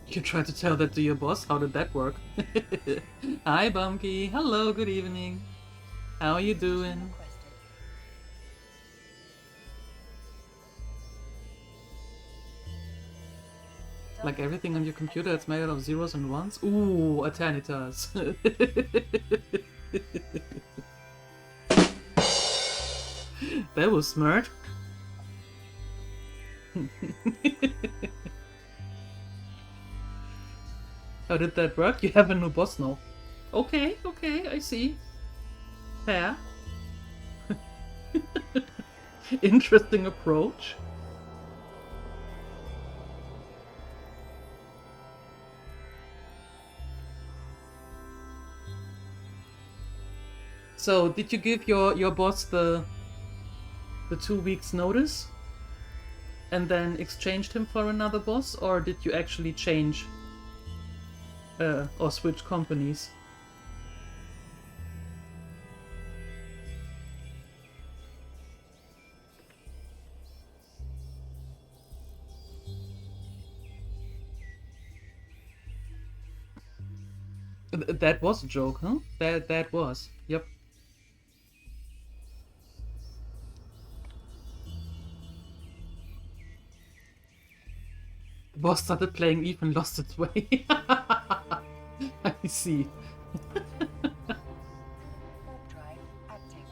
[SPEAKER 1] You tried to tell that to your boss? How did that work? Hi, Bumpy. Hello, good evening. How are you doing? Like everything on your computer, it's made out of zeros and ones? Ooh, Eternitas. That was smart. How did that work? You have a new boss now. Okay, okay, I see. Fair. Interesting approach. So, did you give your boss the 2 weeks notice? And then exchanged him for another boss? Or did you actually change or switch companies? That was a joke, huh? That was. Yep. The boss started playing EvE and lost its way. I see.
[SPEAKER 2] Warp drive active.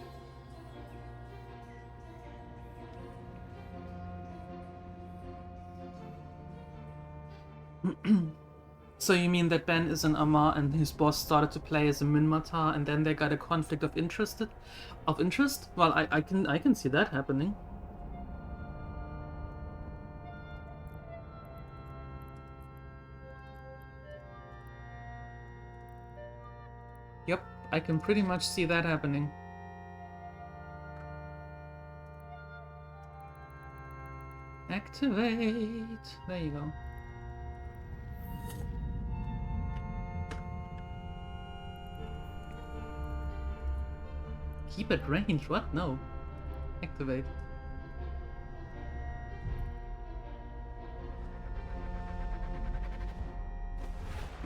[SPEAKER 1] So you mean that Ben is an Amarr and his boss started to play as a Minmatar and then they got a conflict of interest? Well, I can see that happening. Yep, I can pretty much see that happening. Activate. There you go. Keep at range? What? No. Activate.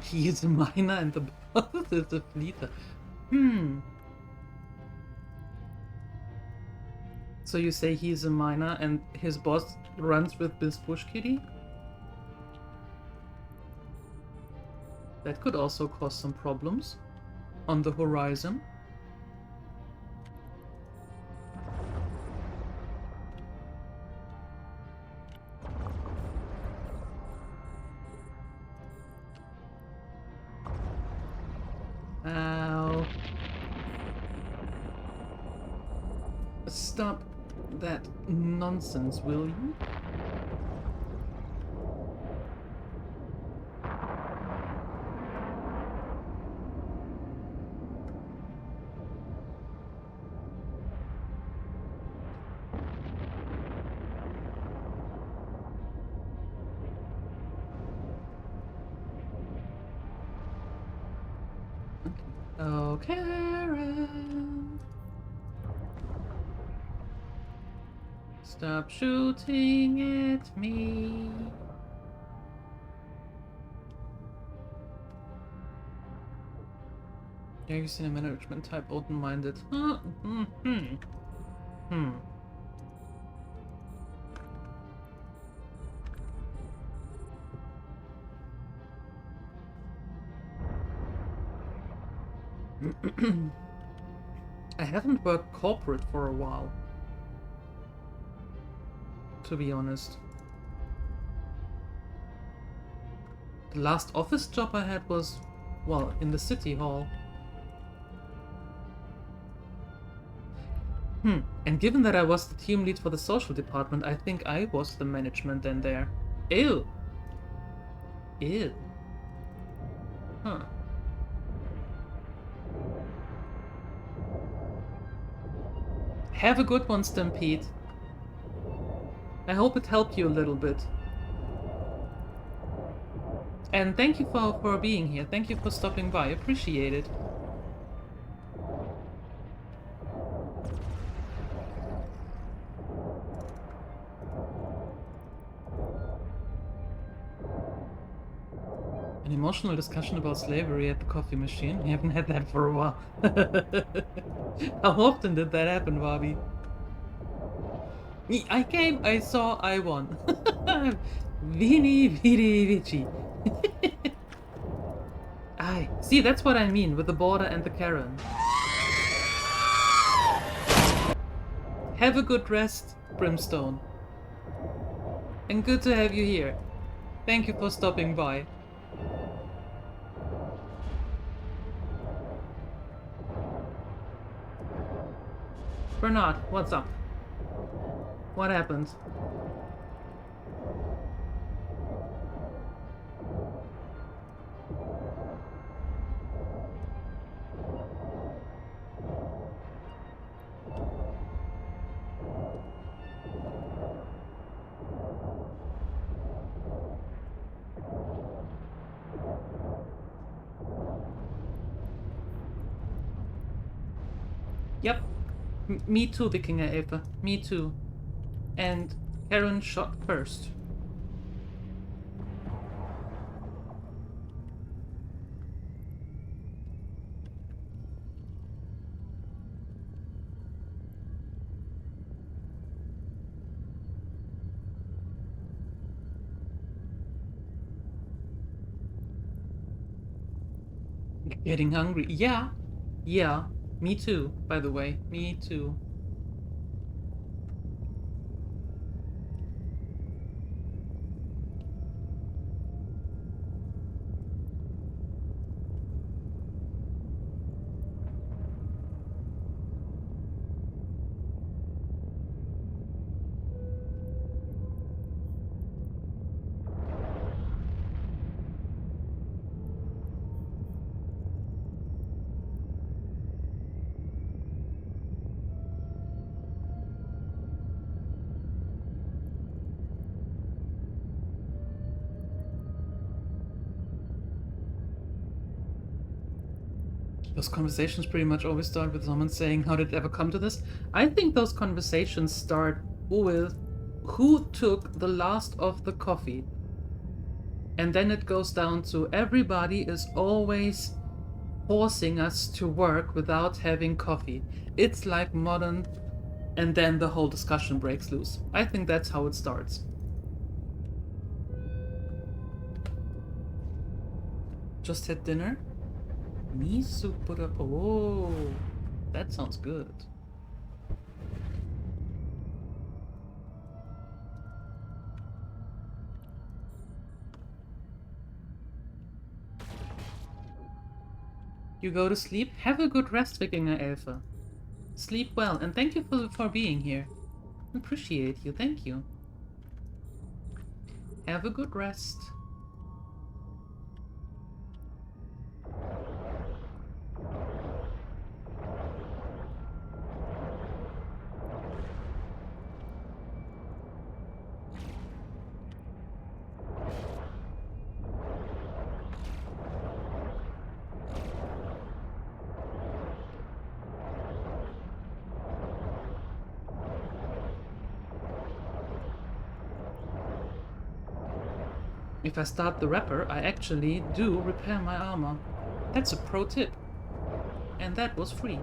[SPEAKER 1] He is a miner and the boss is a fleeter. So you say he's a miner and his boss runs with this bush kitty? That could also cause some problems on the horizon. Ow. Stop that nonsense, will you? Oh, Karen. Stop shooting at me. Yeah, you seen a management type open-minded. I haven't worked corporate for a while, to be honest. The last office job I had was, well, in the city hall. And given that I was the team lead for the social department, I think I was the management then there. Ew. Ew. Huh. Have a good one, Stampede. I hope it helped you a little bit. And thank you for being here. Thank you for stopping by. Appreciate it. An emotional discussion about slavery at the coffee machine? We haven't had that for a while. How often did that happen, Bobby? I came, I saw, I won. Vini, vidi, vici. Aye. See, that's what I mean with the border and the Karen. Have a good rest, Brimstone. And good to have you here. Thank you for stopping by. Bernard, what's up? What happened? Yep. Me too, Wikinger Eva. Me too. And Karen shot first. Getting hungry. Yeah. Yeah. Me too, by the way. Me too. Those conversations pretty much always start with someone saying, how did it ever come to this? I think those conversations start with who took the last of the coffee. And then it goes down to everybody is always forcing us to work without having coffee. It's like modern, and then the whole discussion breaks loose. I think that's how it starts. Just had dinner? Miso butter. Oh, that sounds good. You go to sleep? Have a good rest, Wikinger Elfa. Sleep well, and thank you for being here. Appreciate you, thank you. Have a good rest. If I start the wrapper, I actually do repair my armor. That's a pro tip. And that was free.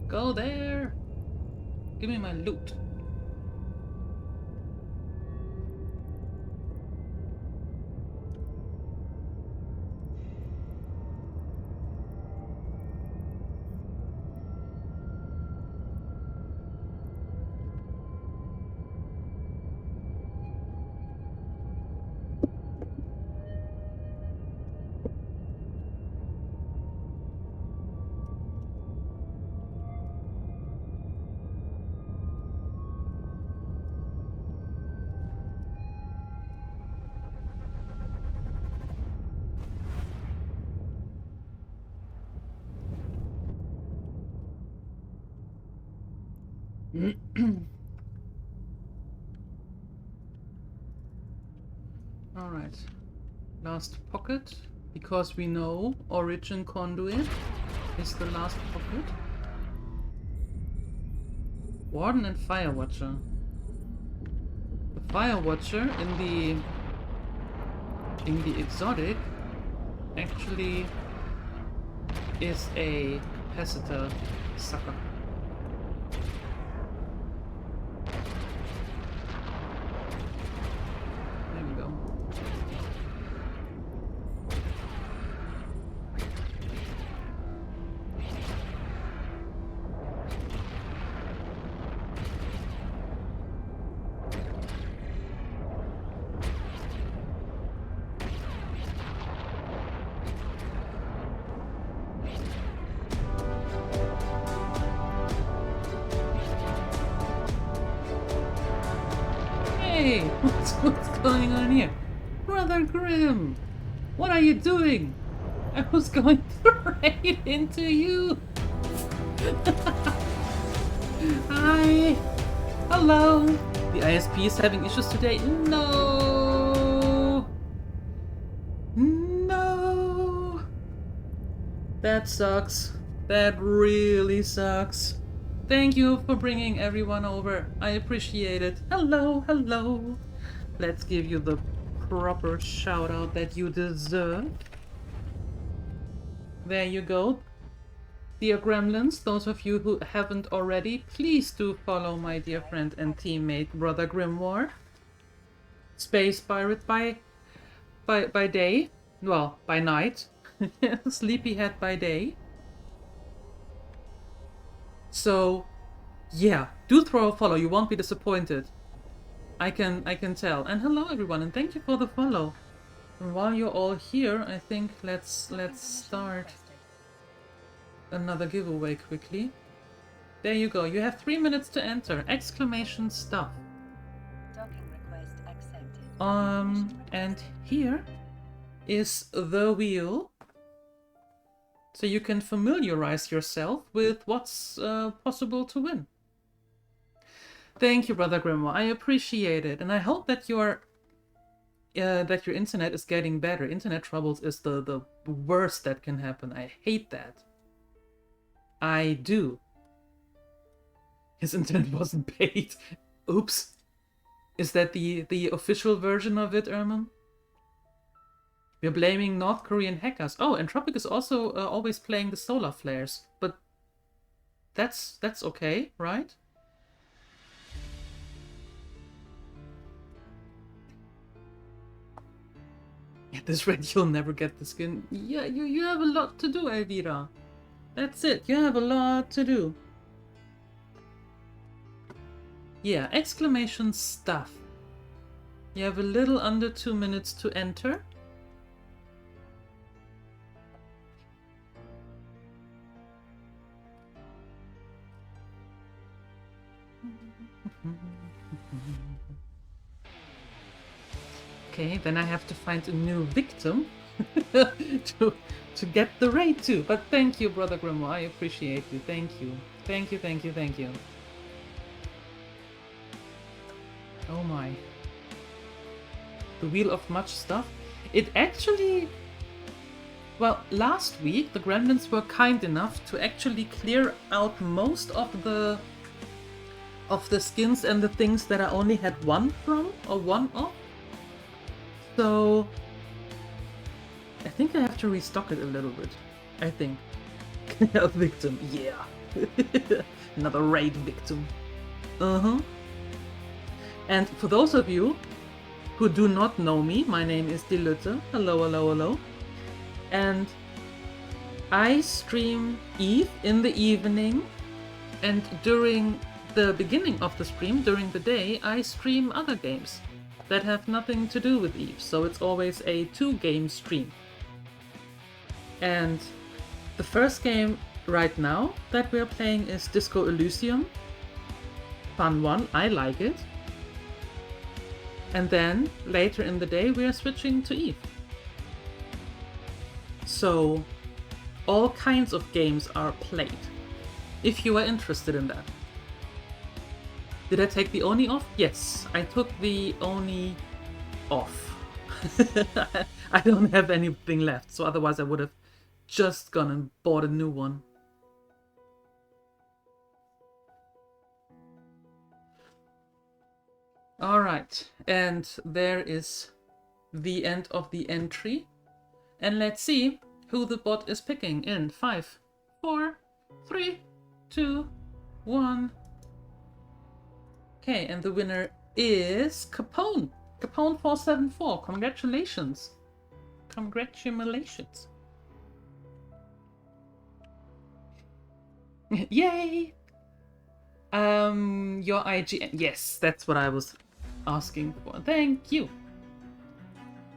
[SPEAKER 1] Go there! Give me my loot. Alright. Last pocket. Because we know Origin Conduit is the last pocket. Warden and Firewatcher. The Firewatcher in the exotic actually is a Hesita sucker. There we go. Hey, what's going on here? Brother Grimm, what are you doing? I was going right into you. Hi. Hello. The ISP is having issues today. No. No. That sucks. That really sucks. Thank you for bringing everyone over. I appreciate it. Hello, hello. Let's give you the proper shout out that you deserve. There you go. Dear Gremlins, those of you who haven't already, please do follow my dear friend and teammate, Brother Grimoire. Space Pirate by day. Well, by night. Sleepyhead by day. So, yeah, do throw a follow. You won't be disappointed. I can tell. And hello everyone, and thank you for the follow. And while you're all here, I think let's start another giveaway quickly. There you go. You have 3 minutes to enter. Exclamation stuff.
[SPEAKER 2] Docking request accepted.
[SPEAKER 1] And here is the wheel. So you can familiarize yourself with what's possible to win. Thank you, Brother Grimoire. I appreciate it, and I hope that your internet is getting better. Internet troubles is the worst that can happen. I hate that. I do. His internet wasn't paid. Oops. Is that the official version of it, Erman? We're blaming North Korean hackers. Oh, and Tropic is also always playing the solar flares, but that's okay, right? At this rate, you'll never get the skin. Yeah, you have a lot to do, Elvira. That's it. You have a lot to do. Yeah, exclamation stuff. You have a little under 2 minutes to enter. Okay, then I have to find a new victim to get the raid to. But thank you, Brother Grimoire. I appreciate you. Thank you. Thank you, thank you, thank you. Oh my. The Wheel of Much Stuff. It actually... Well, last week the Gremlins were kind enough to actually clear out most of the skins and the things that I only had one from, or one of. So I think I have to restock it a little bit. I think. A victim, yeah. Another raid victim. And for those of you who do not know me, my name is DieLuette. Hello, hello, hello. And I stream EvE in the evening, and during the beginning of the stream, during the day, I stream other games that have nothing to do with EvE, so it's always a 2-game stream. And the first game right now that we're playing is Disco Elysium. Fun one, I like it. And then later in the day we are switching to EvE. So all kinds of games are played, if you are interested in that. Did I take the Oni off? Yes, I took the Oni off. I don't have anything left, so otherwise I would have just gone and bought a new one. Alright, and there is the end of the entry. And let's see who the bot is picking in 5, 4, 3, 2, 1. Okay, and the winner is Capone. Capone474. Congratulations. Congratulations. Yay! Your IGN. Yes, that's what I was asking for. Thank you.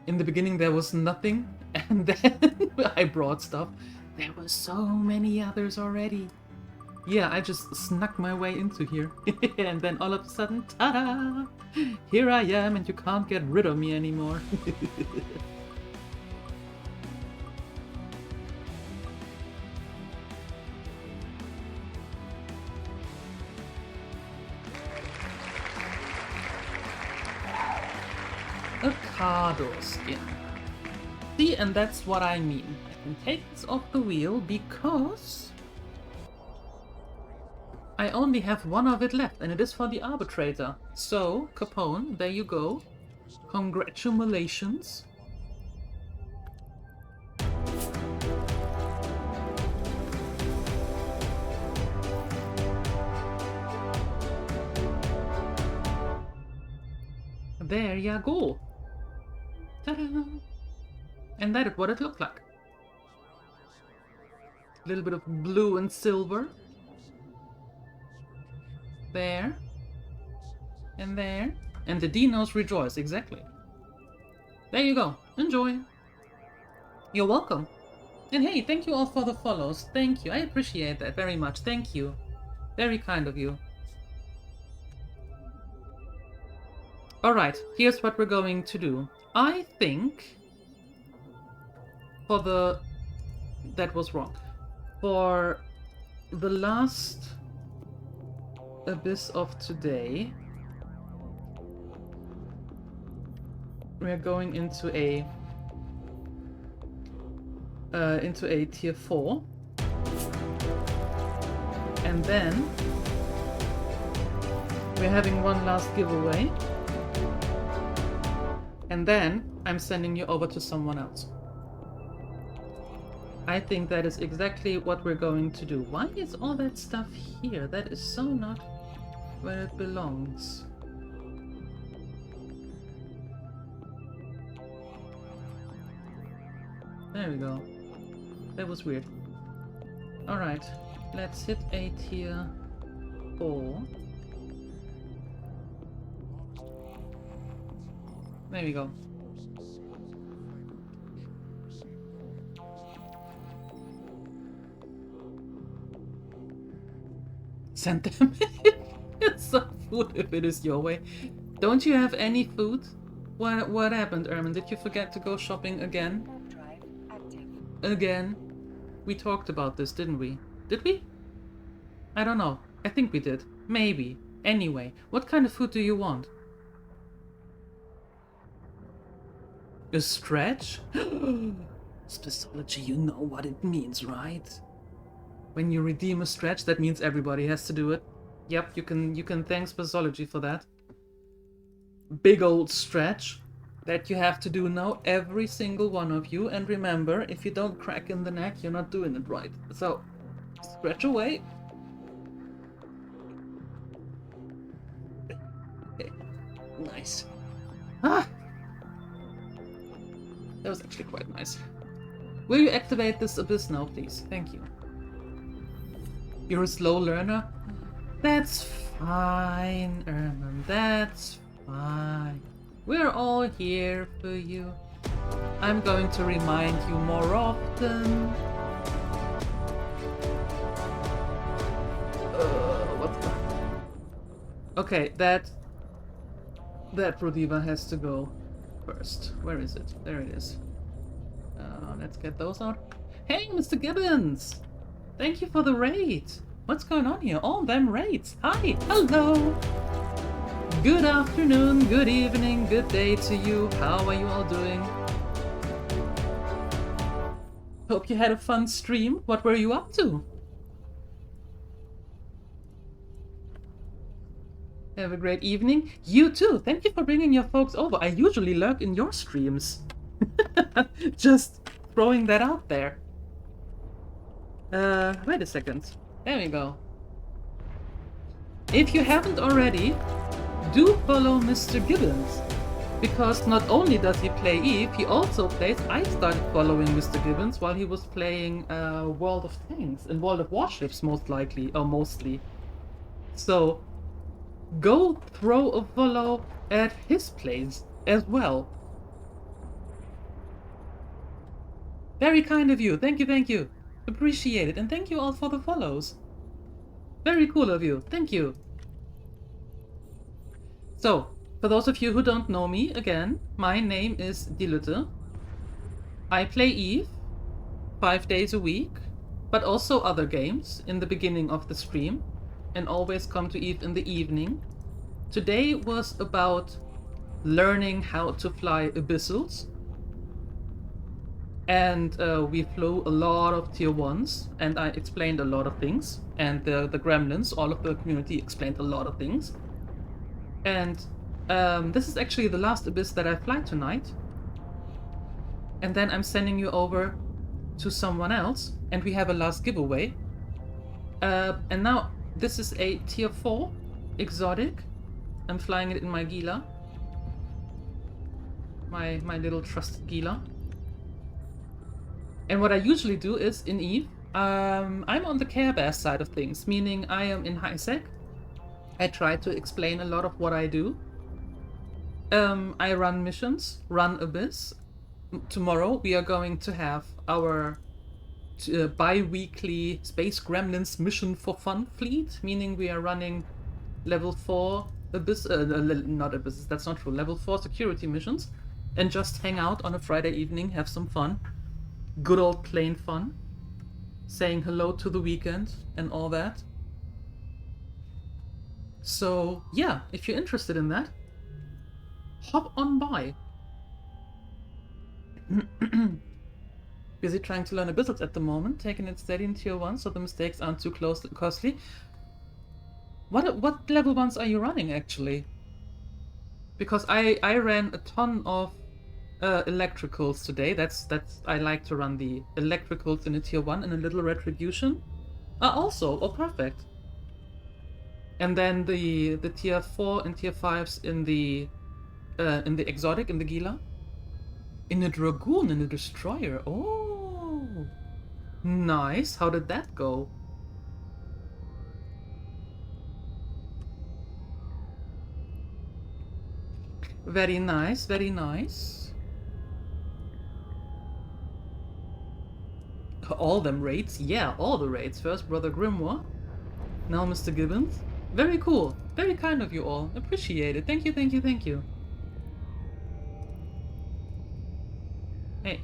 [SPEAKER 1] In the beginning there was nothing, and then I brought stuff. There were so many others already. Yeah, I just snuck my way into here. And then all of a sudden, ta-da! Here I am, and you can't get rid of me anymore. A Cardo skin. See, and that's what I mean. I can take this off the wheel because I only have one of it left, and it is for the arbitrator. So, Capone, there you go. Congratulations. There you go. Ta-da! And that is what it looked like. A little bit of blue and silver. There. And there. And the Dinos rejoice, exactly. There you go. Enjoy. You're welcome. And hey, thank you all for the follows. Thank you. I appreciate that very much. Thank you. Very kind of you. Alright, here's what we're going to do. I think for the... That was wrong. For the last abyss of today, we're going into a tier 4, and then we're having one last giveaway, and then I'm sending you over to someone else. I think that is exactly what we're going to do. Why is all that stuff here? That is so not where it belongs. There we go. That was weird. Alright, let's hit a tier 4. There we go. Send them some food if it is your way. Don't you have any food? What happened, Ermin? Did you forget to go shopping again?
[SPEAKER 2] Drive active.
[SPEAKER 1] Again? We talked about this, didn't we? Did we? I don't know. I think we did. Maybe. Anyway, what kind of food do you want? A stretch? Speciology, you know what it means, right? When you redeem a stretch, that means everybody has to do it. Yep, you can thank Speciology for that. Big old stretch that you have to do now, every single one of you. And remember, if you don't crack in the neck, you're not doing it right. So, stretch away. Okay. Nice. Ah! That was actually quite nice. Will you activate this abyss now, please? Thank you. You're a slow learner? That's fine, Erman. That's fine. We're all here for you. I'm going to remind you more often. What's that? Okay, that Prodiva has to go first. Where is it? There it is. Let's get those out. Hey, Mr. Gibbons! Thank you for the raid. What's going on here? All them raids. Hi, hello. Good afternoon, good evening, good day to you. How are you all doing? Hope you had a fun stream. What were you up to? Have a great evening. You too. Thank you for bringing your folks over. I usually lurk in your streams. Just throwing that out there. Wait a second. There we go. If you haven't already, do follow Mr. Gibbons. Because not only does he play EvE, he also plays... I started following Mr. Gibbons while he was playing World of Tanks and World of Warships, most likely, or mostly. So, go throw a follow at his plays as well. Very kind of you. Thank you, thank you. Appreciate it. And thank you all for the follows. Very cool of you. Thank you. So, for those of you who don't know me, again, my name is DieLuette. I play EvE 5 days a week, but also other games in the beginning of the stream, and always come to EvE in the evening. Today was about learning how to fly abyssals. And we flew a lot of tier 1s, and I explained a lot of things. And the gremlins, all of the community, explained a lot of things. And this is actually the last abyss that I fly tonight. And then I'm sending you over to someone else, and we have a last giveaway. And now this is a tier 4 exotic. I'm flying it in my Gila. My little trusted Gila. And what I usually do is, in EvE, I'm on the Care Bear side of things, meaning I am in high sec. I try to explain a lot of what I do. I run missions, run Abyss. Tomorrow we are going to have our bi-weekly Space Gremlins mission for fun fleet, meaning we are running level 4 Abyss, not Abysses, that's not true, level 4 security missions, and just hang out on a Friday evening, have some fun. Good old plain fun. Saying hello to the weekend and all that. So, yeah, if you're interested in that, hop on by. Busy trying to learn Abyssals at the moment, taking it steady in tier 1 so the mistakes aren't too costly. What level 1s are you running, actually? Because I ran a ton of electricals today. That's I like to run the electricals in a tier 1 and a little retribution. Also, perfect. And then the tier 4 and tier 5s in the exotic, in the Gila. In a dragoon, in a destroyer. Oh, nice. How did that go? Very nice, very nice. All them raids? Yeah, all the raids. First Brother Grimoire, now Mr. Gibbons. Very cool. Very kind of you all. Appreciate it. Thank you, thank you, thank you. Hey,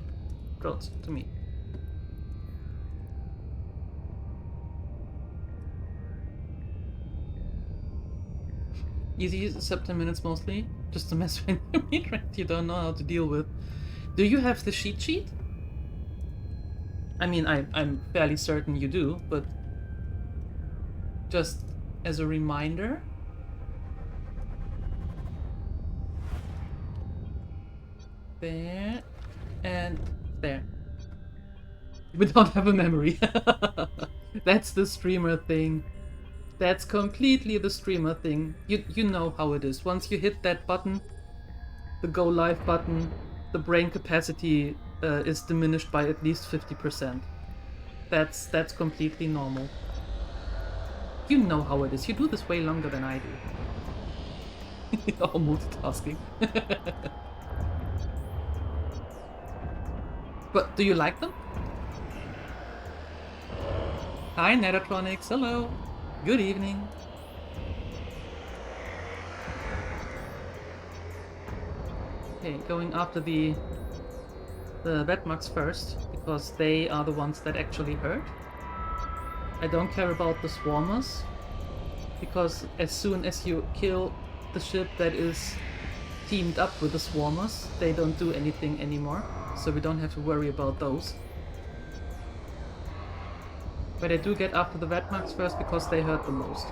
[SPEAKER 1] Drones, to me. Easy, 7 minutes mostly. Just to mess with your meat rate you don't know how to deal with. Do you have the cheat sheet? I mean, I'm fairly certain you do, but just as a reminder. There and there. We don't have a memory. That's the streamer thing. That's completely the streamer thing. You know how it is. Once you hit that button, the go live button, the brain capacity is diminished by at least 50%. That's completely normal. You know how it is. You do this way longer than I do. Oh, multitasking. But do you like them? Hi, Netatronics. Hello. Good evening. Okay, going after the Vetmugs first, because they are the ones that actually hurt. I don't care about the Swarmers, because as soon as you kill the ship that is teamed up with the swarmers. They don't do anything anymore, so we don't have to worry about those. But I do get after the red marks first because they hurt the most.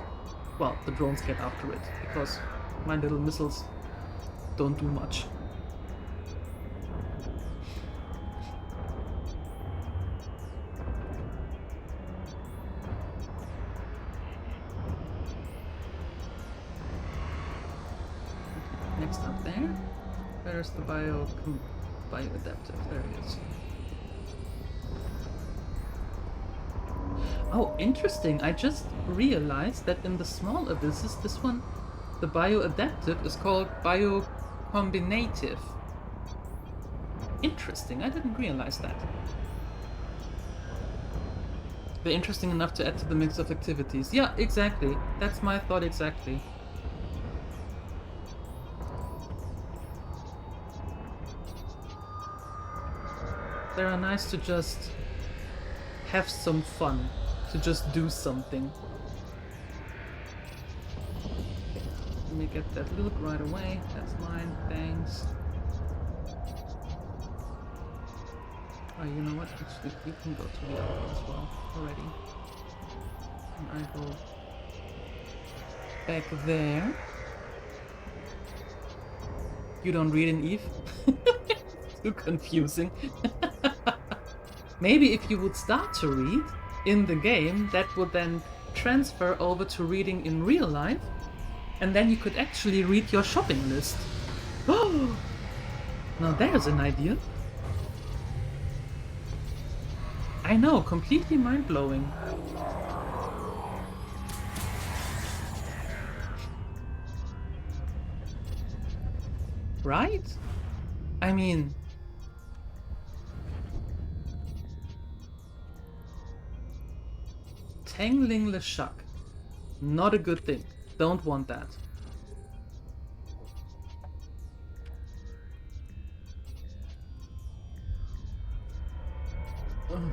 [SPEAKER 1] Well, the drones get after it, because my little missiles don't do much. Next up there. Where's the bioadaptive? There it is. Oh, interesting. I just realized that in the small abysses, this one, the bioadaptive is called biocombinative. Interesting. I didn't realize that. They're interesting enough to add to the mix of activities. Yeah, exactly. That's my thought exactly. They are nice to just have some fun, to just do something. Let me get that loot right away. That's mine, thanks. Oh, you know what? Actually, you can go to the other one as well already. And I go back there. You don't read in EvE? Too confusing. Maybe if you would start to read in the game, that would then transfer over to reading in real life, and then you could actually read your shopping list. Oh! Now there's an idea. I know, completely mind-blowing. Right? I mean... Tangling le Shak. Not a good thing. Don't want that. Ugh.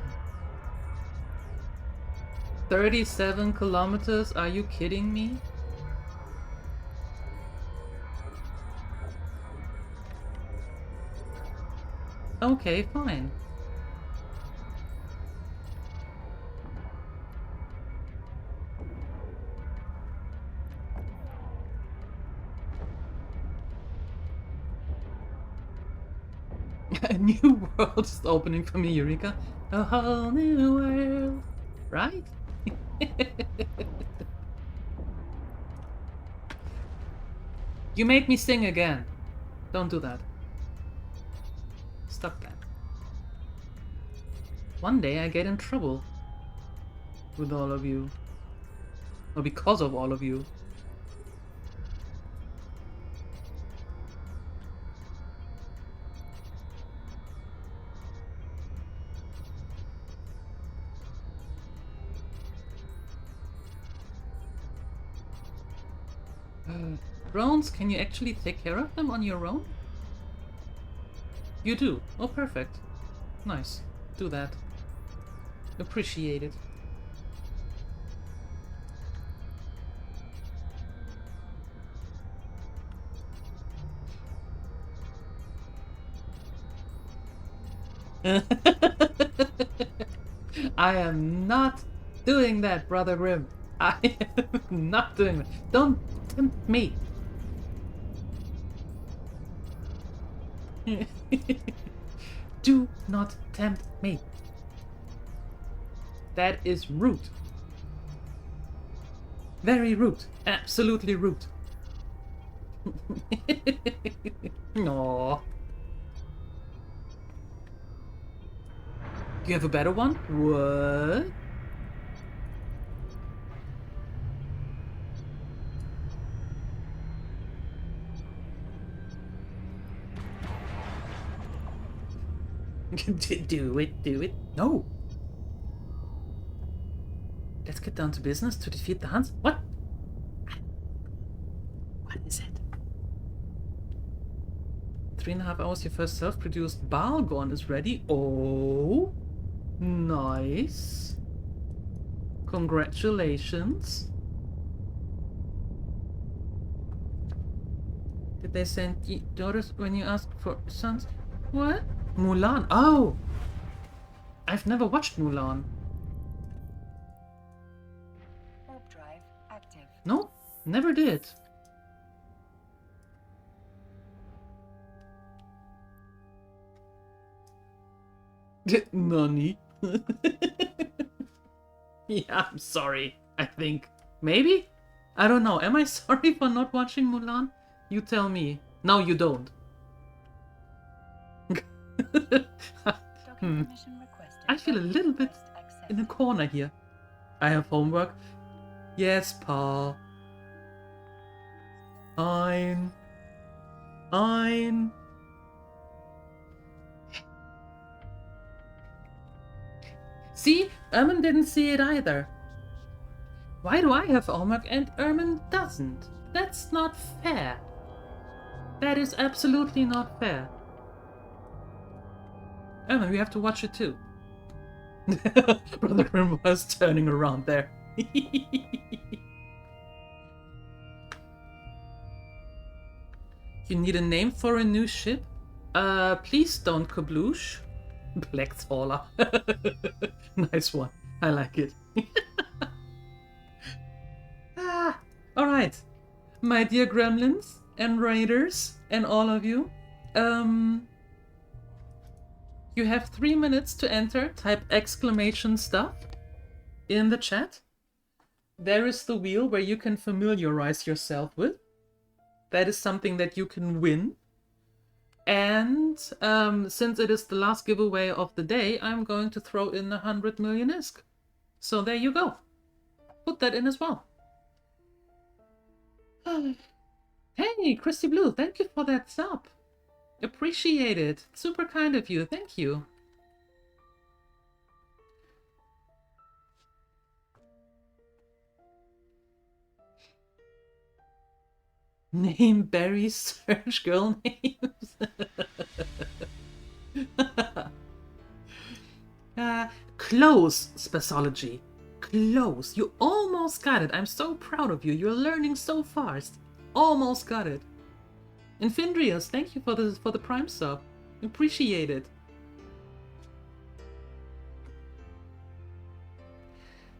[SPEAKER 1] 37 kilometers? Are you kidding me? Okay, fine. A new world is opening for me, Eureka. A whole new world. Right? You made me sing again. Don't do that. Stop that. One day I get in trouble with all of you. Or because of all of you. Drones, can you actually take care of them on your own? You do? Oh, perfect. Nice. Do that. Appreciate it. I am not doing that, Brother Grimm. I am not doing that. Don't tempt me. Do not tempt me. That is rude. Very rude. Absolutely rude. No. You have a better one? What? Do it, do it. No. Let's get down to business to defeat the Huns. What? What is it? 3.5 hours, your first self-produced Balgon is ready. Oh, nice. Congratulations. Did they send daughters when you asked for sons? What? Mulan. Oh! I've never watched Mulan.
[SPEAKER 2] Warp drive active.
[SPEAKER 1] No, never did. Nani? Yeah, I'm sorry. I think. Maybe? I don't know. Am I sorry for not watching Mulan? You tell me. No, you don't. I feel a little bit in a corner here. I have homework. Yes, Pa. Ein. See? Ermin didn't see it either. Why do I have homework and Ermin doesn't? That's not fair. That is absolutely not fair. Ermin, we have to watch it too. Brother Grim was turning around there. You need a name for a new ship? Please don't kabloosh. Black Trawler. Nice one. I like it. Alright. My dear gremlins and raiders and all of you. You have 3 minutes to enter. Type exclamation stuff in the chat. There is the wheel where you can familiarize yourself with. That is something that you can win. And since it is the last giveaway of the day, I'm going to throw in 100 million ISK. So there you go. Put that in as well. Hey, Christy Blue, thank you for that sub. Appreciate it. Super kind of you. Thank you. Name Barry, search girl names. Close, Spaceology. Close. You almost got it. I'm so proud of you. You're learning so fast. Almost got it. Infindrius, thank you for the Prime sub. Appreciate it.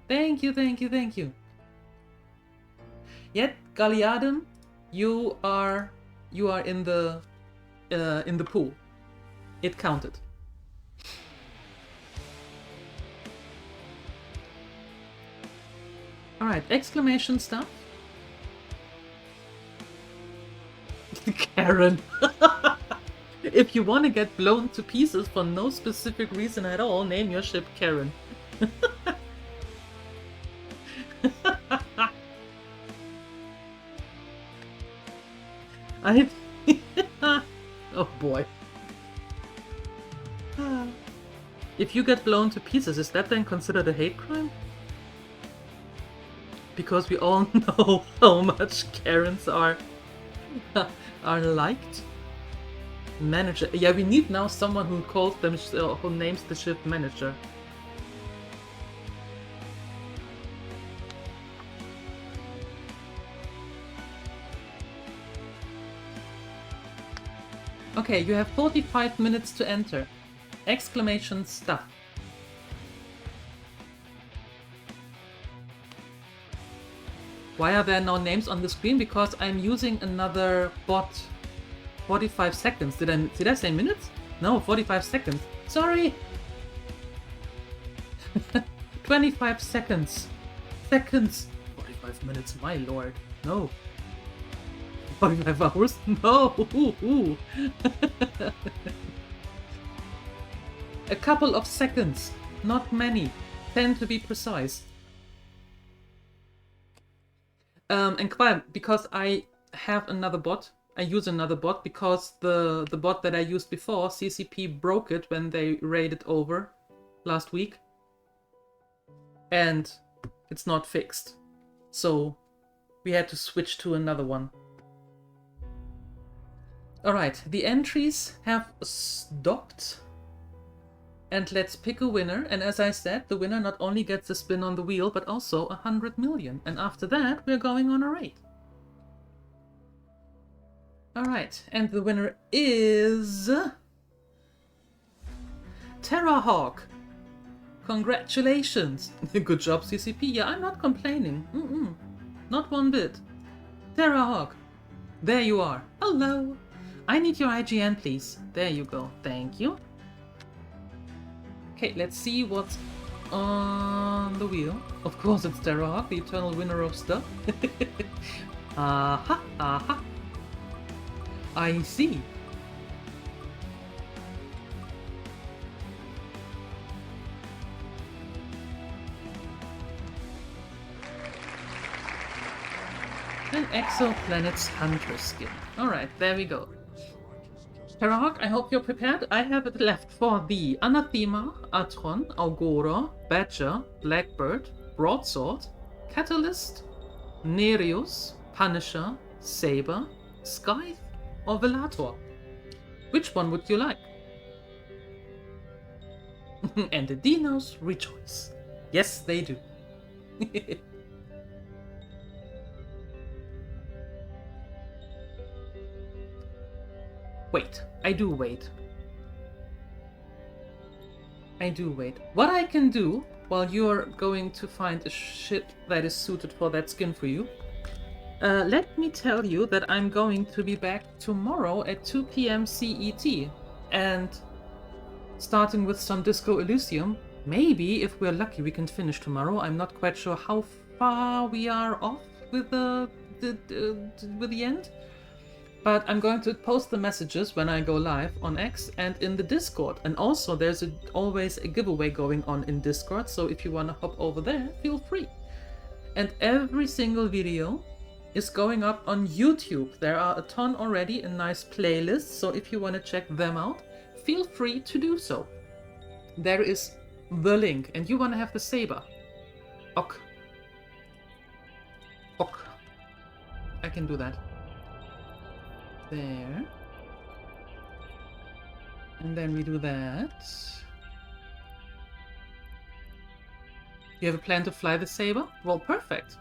[SPEAKER 1] Thank you, thank you, thank you. Yet, Galliardum, you are in the pool. It counted. All right, exclamation stuff. Karen. If you want to get blown to pieces for no specific reason at all, name your ship Karen. Oh boy. If you get blown to pieces, is that then considered a hate crime? Because we all know how much Karens are liked. Manager. Yeah, we need now someone who calls them, who names the ship manager. Okay, you have 45 minutes to enter. Exclamation stuff. Why are there no names on the screen? Because I'm using another bot. 45 seconds. Did I say minutes? No, 45 seconds. Sorry! 25 seconds. Seconds. 45 minutes, my lord. No. 45 hours? No! A couple of seconds. Not many. 10 to be precise. And quiet, because I have another bot. I use another bot because the bot that I used before, CCP, broke it when they raided over last week. And it's not fixed. So we had to switch to another one. Alright, the entries have stopped. And let's pick a winner. And as I said, the winner not only gets a spin on the wheel, but also 100 million. And after that, we're going on a raid. Alright, and the winner is... Terrahawk. Congratulations. Good job, CCP. Yeah, I'm not complaining. Not one bit. Terrahawk. There you are. Hello. I need your IGN, please. There you go. Thank you. Okay, let's see what's on the wheel. Of course it's Terrahawk, the eternal winner of stuff. Aha, aha. I see. An Exoplanet's Hunter skin. Alright, there we go. Terrahawk, I hope you're prepared. I have it left for the Anathema, Atron, Augora, Badger, Blackbird, Broadsword, Catalyst, Nereus, Punisher, Saber, Scythe, or Velator. Which one would you like? And the dinos rejoice. Yes, they do. Wait, I do wait. I do wait. What I can do, while you're going to find a ship that is suited for that skin for you, let me tell you that I'm going to be back tomorrow at 2 PM CET. And starting with some Disco Elysium, maybe if we're lucky we can finish tomorrow. I'm not quite sure how far we are off with the end. But I'm going to post the messages when I go live on X and in the Discord. And also there's always a giveaway going on in Discord, so if you want to hop over there, feel free. And every single video is going up on YouTube. There are a ton already in nice playlists, so if you want to check them out, feel free to do so. There is the link, and you want to have the saber. Ok. Ok. I can do that. There. And then we do that. You have a plan to fly the saber? Well, perfect.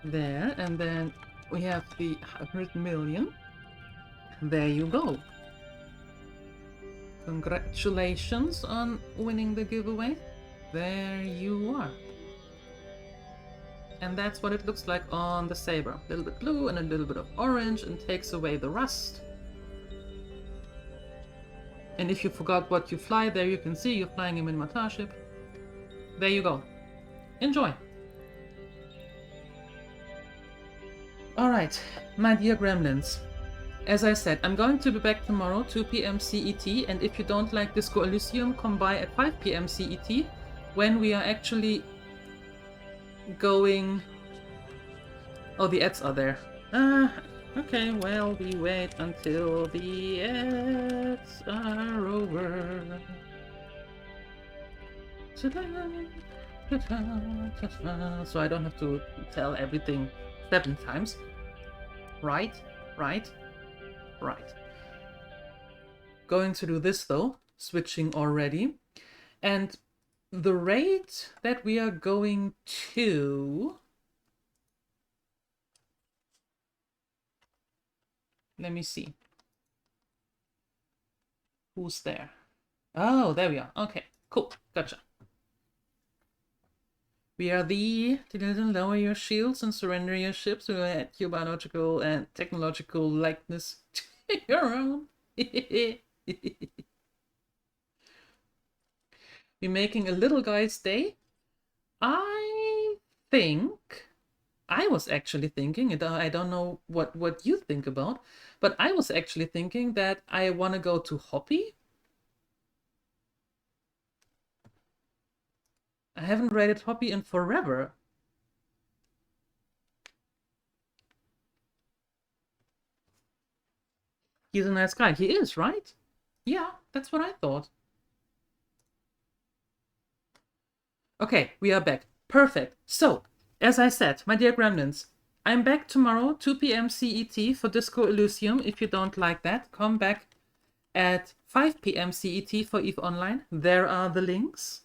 [SPEAKER 1] There, and then we have the 100 million. There you go. Congratulations on winning the giveaway. There you are. And that's what it looks like on the saber. A little bit blue and a little bit of orange, and takes away the rust. And if you forgot what you fly, there you can see you're flying a Minmatar ship. There you go. Enjoy! Alright, my dear gremlins. As I said, I'm going to be back tomorrow, 2 PM CET, and if you don't like Disco Elysium, come by at 5 PM CET, when we are actually going... Oh, the ads are there. Okay, well, we wait until the ads are over. So I don't have to tell everything 7 times. Right, right, right. Going to do this though, switching already. And the rate that we are going to... Let me see. Who's there? Oh, there we are. Okay, cool. Gotcha. We are the... Lower your shields and surrender your ships to add your biological and technological likeness to your own. We're making a little guy's day. I think... I was actually thinking, and I don't know what you think about, but I was actually thinking that I want to go to Hoppy. I haven't rated Hoppy in forever. He's a nice guy. He is, right? Yeah, that's what I thought. Okay, we are back. Perfect. So, as I said, my dear gremlins, I'm back tomorrow, 2 PM CET for Disco Elysium. If you don't like that, come back at 5 PM CET for EVE Online. There are the links.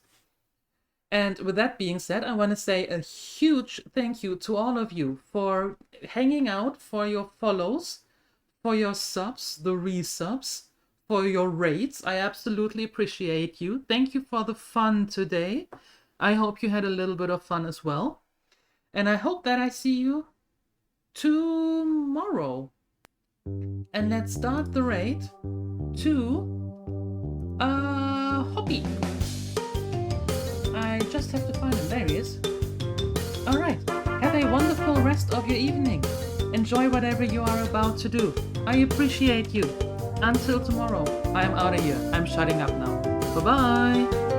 [SPEAKER 1] And with that being said, I want to say a huge thank you to all of you for hanging out, for your follows, for your subs, the resubs, for your rates. I absolutely appreciate you. Thank you for the fun today. I hope you had a little bit of fun as well. And I hope that I see you tomorrow. And let's start the raid to Hoppy. I just have to find him. There he is. Alright, have a wonderful rest of your evening. Enjoy whatever you are about to do. I appreciate you. Until tomorrow, I am out of here. I'm shutting up now. Bye-bye.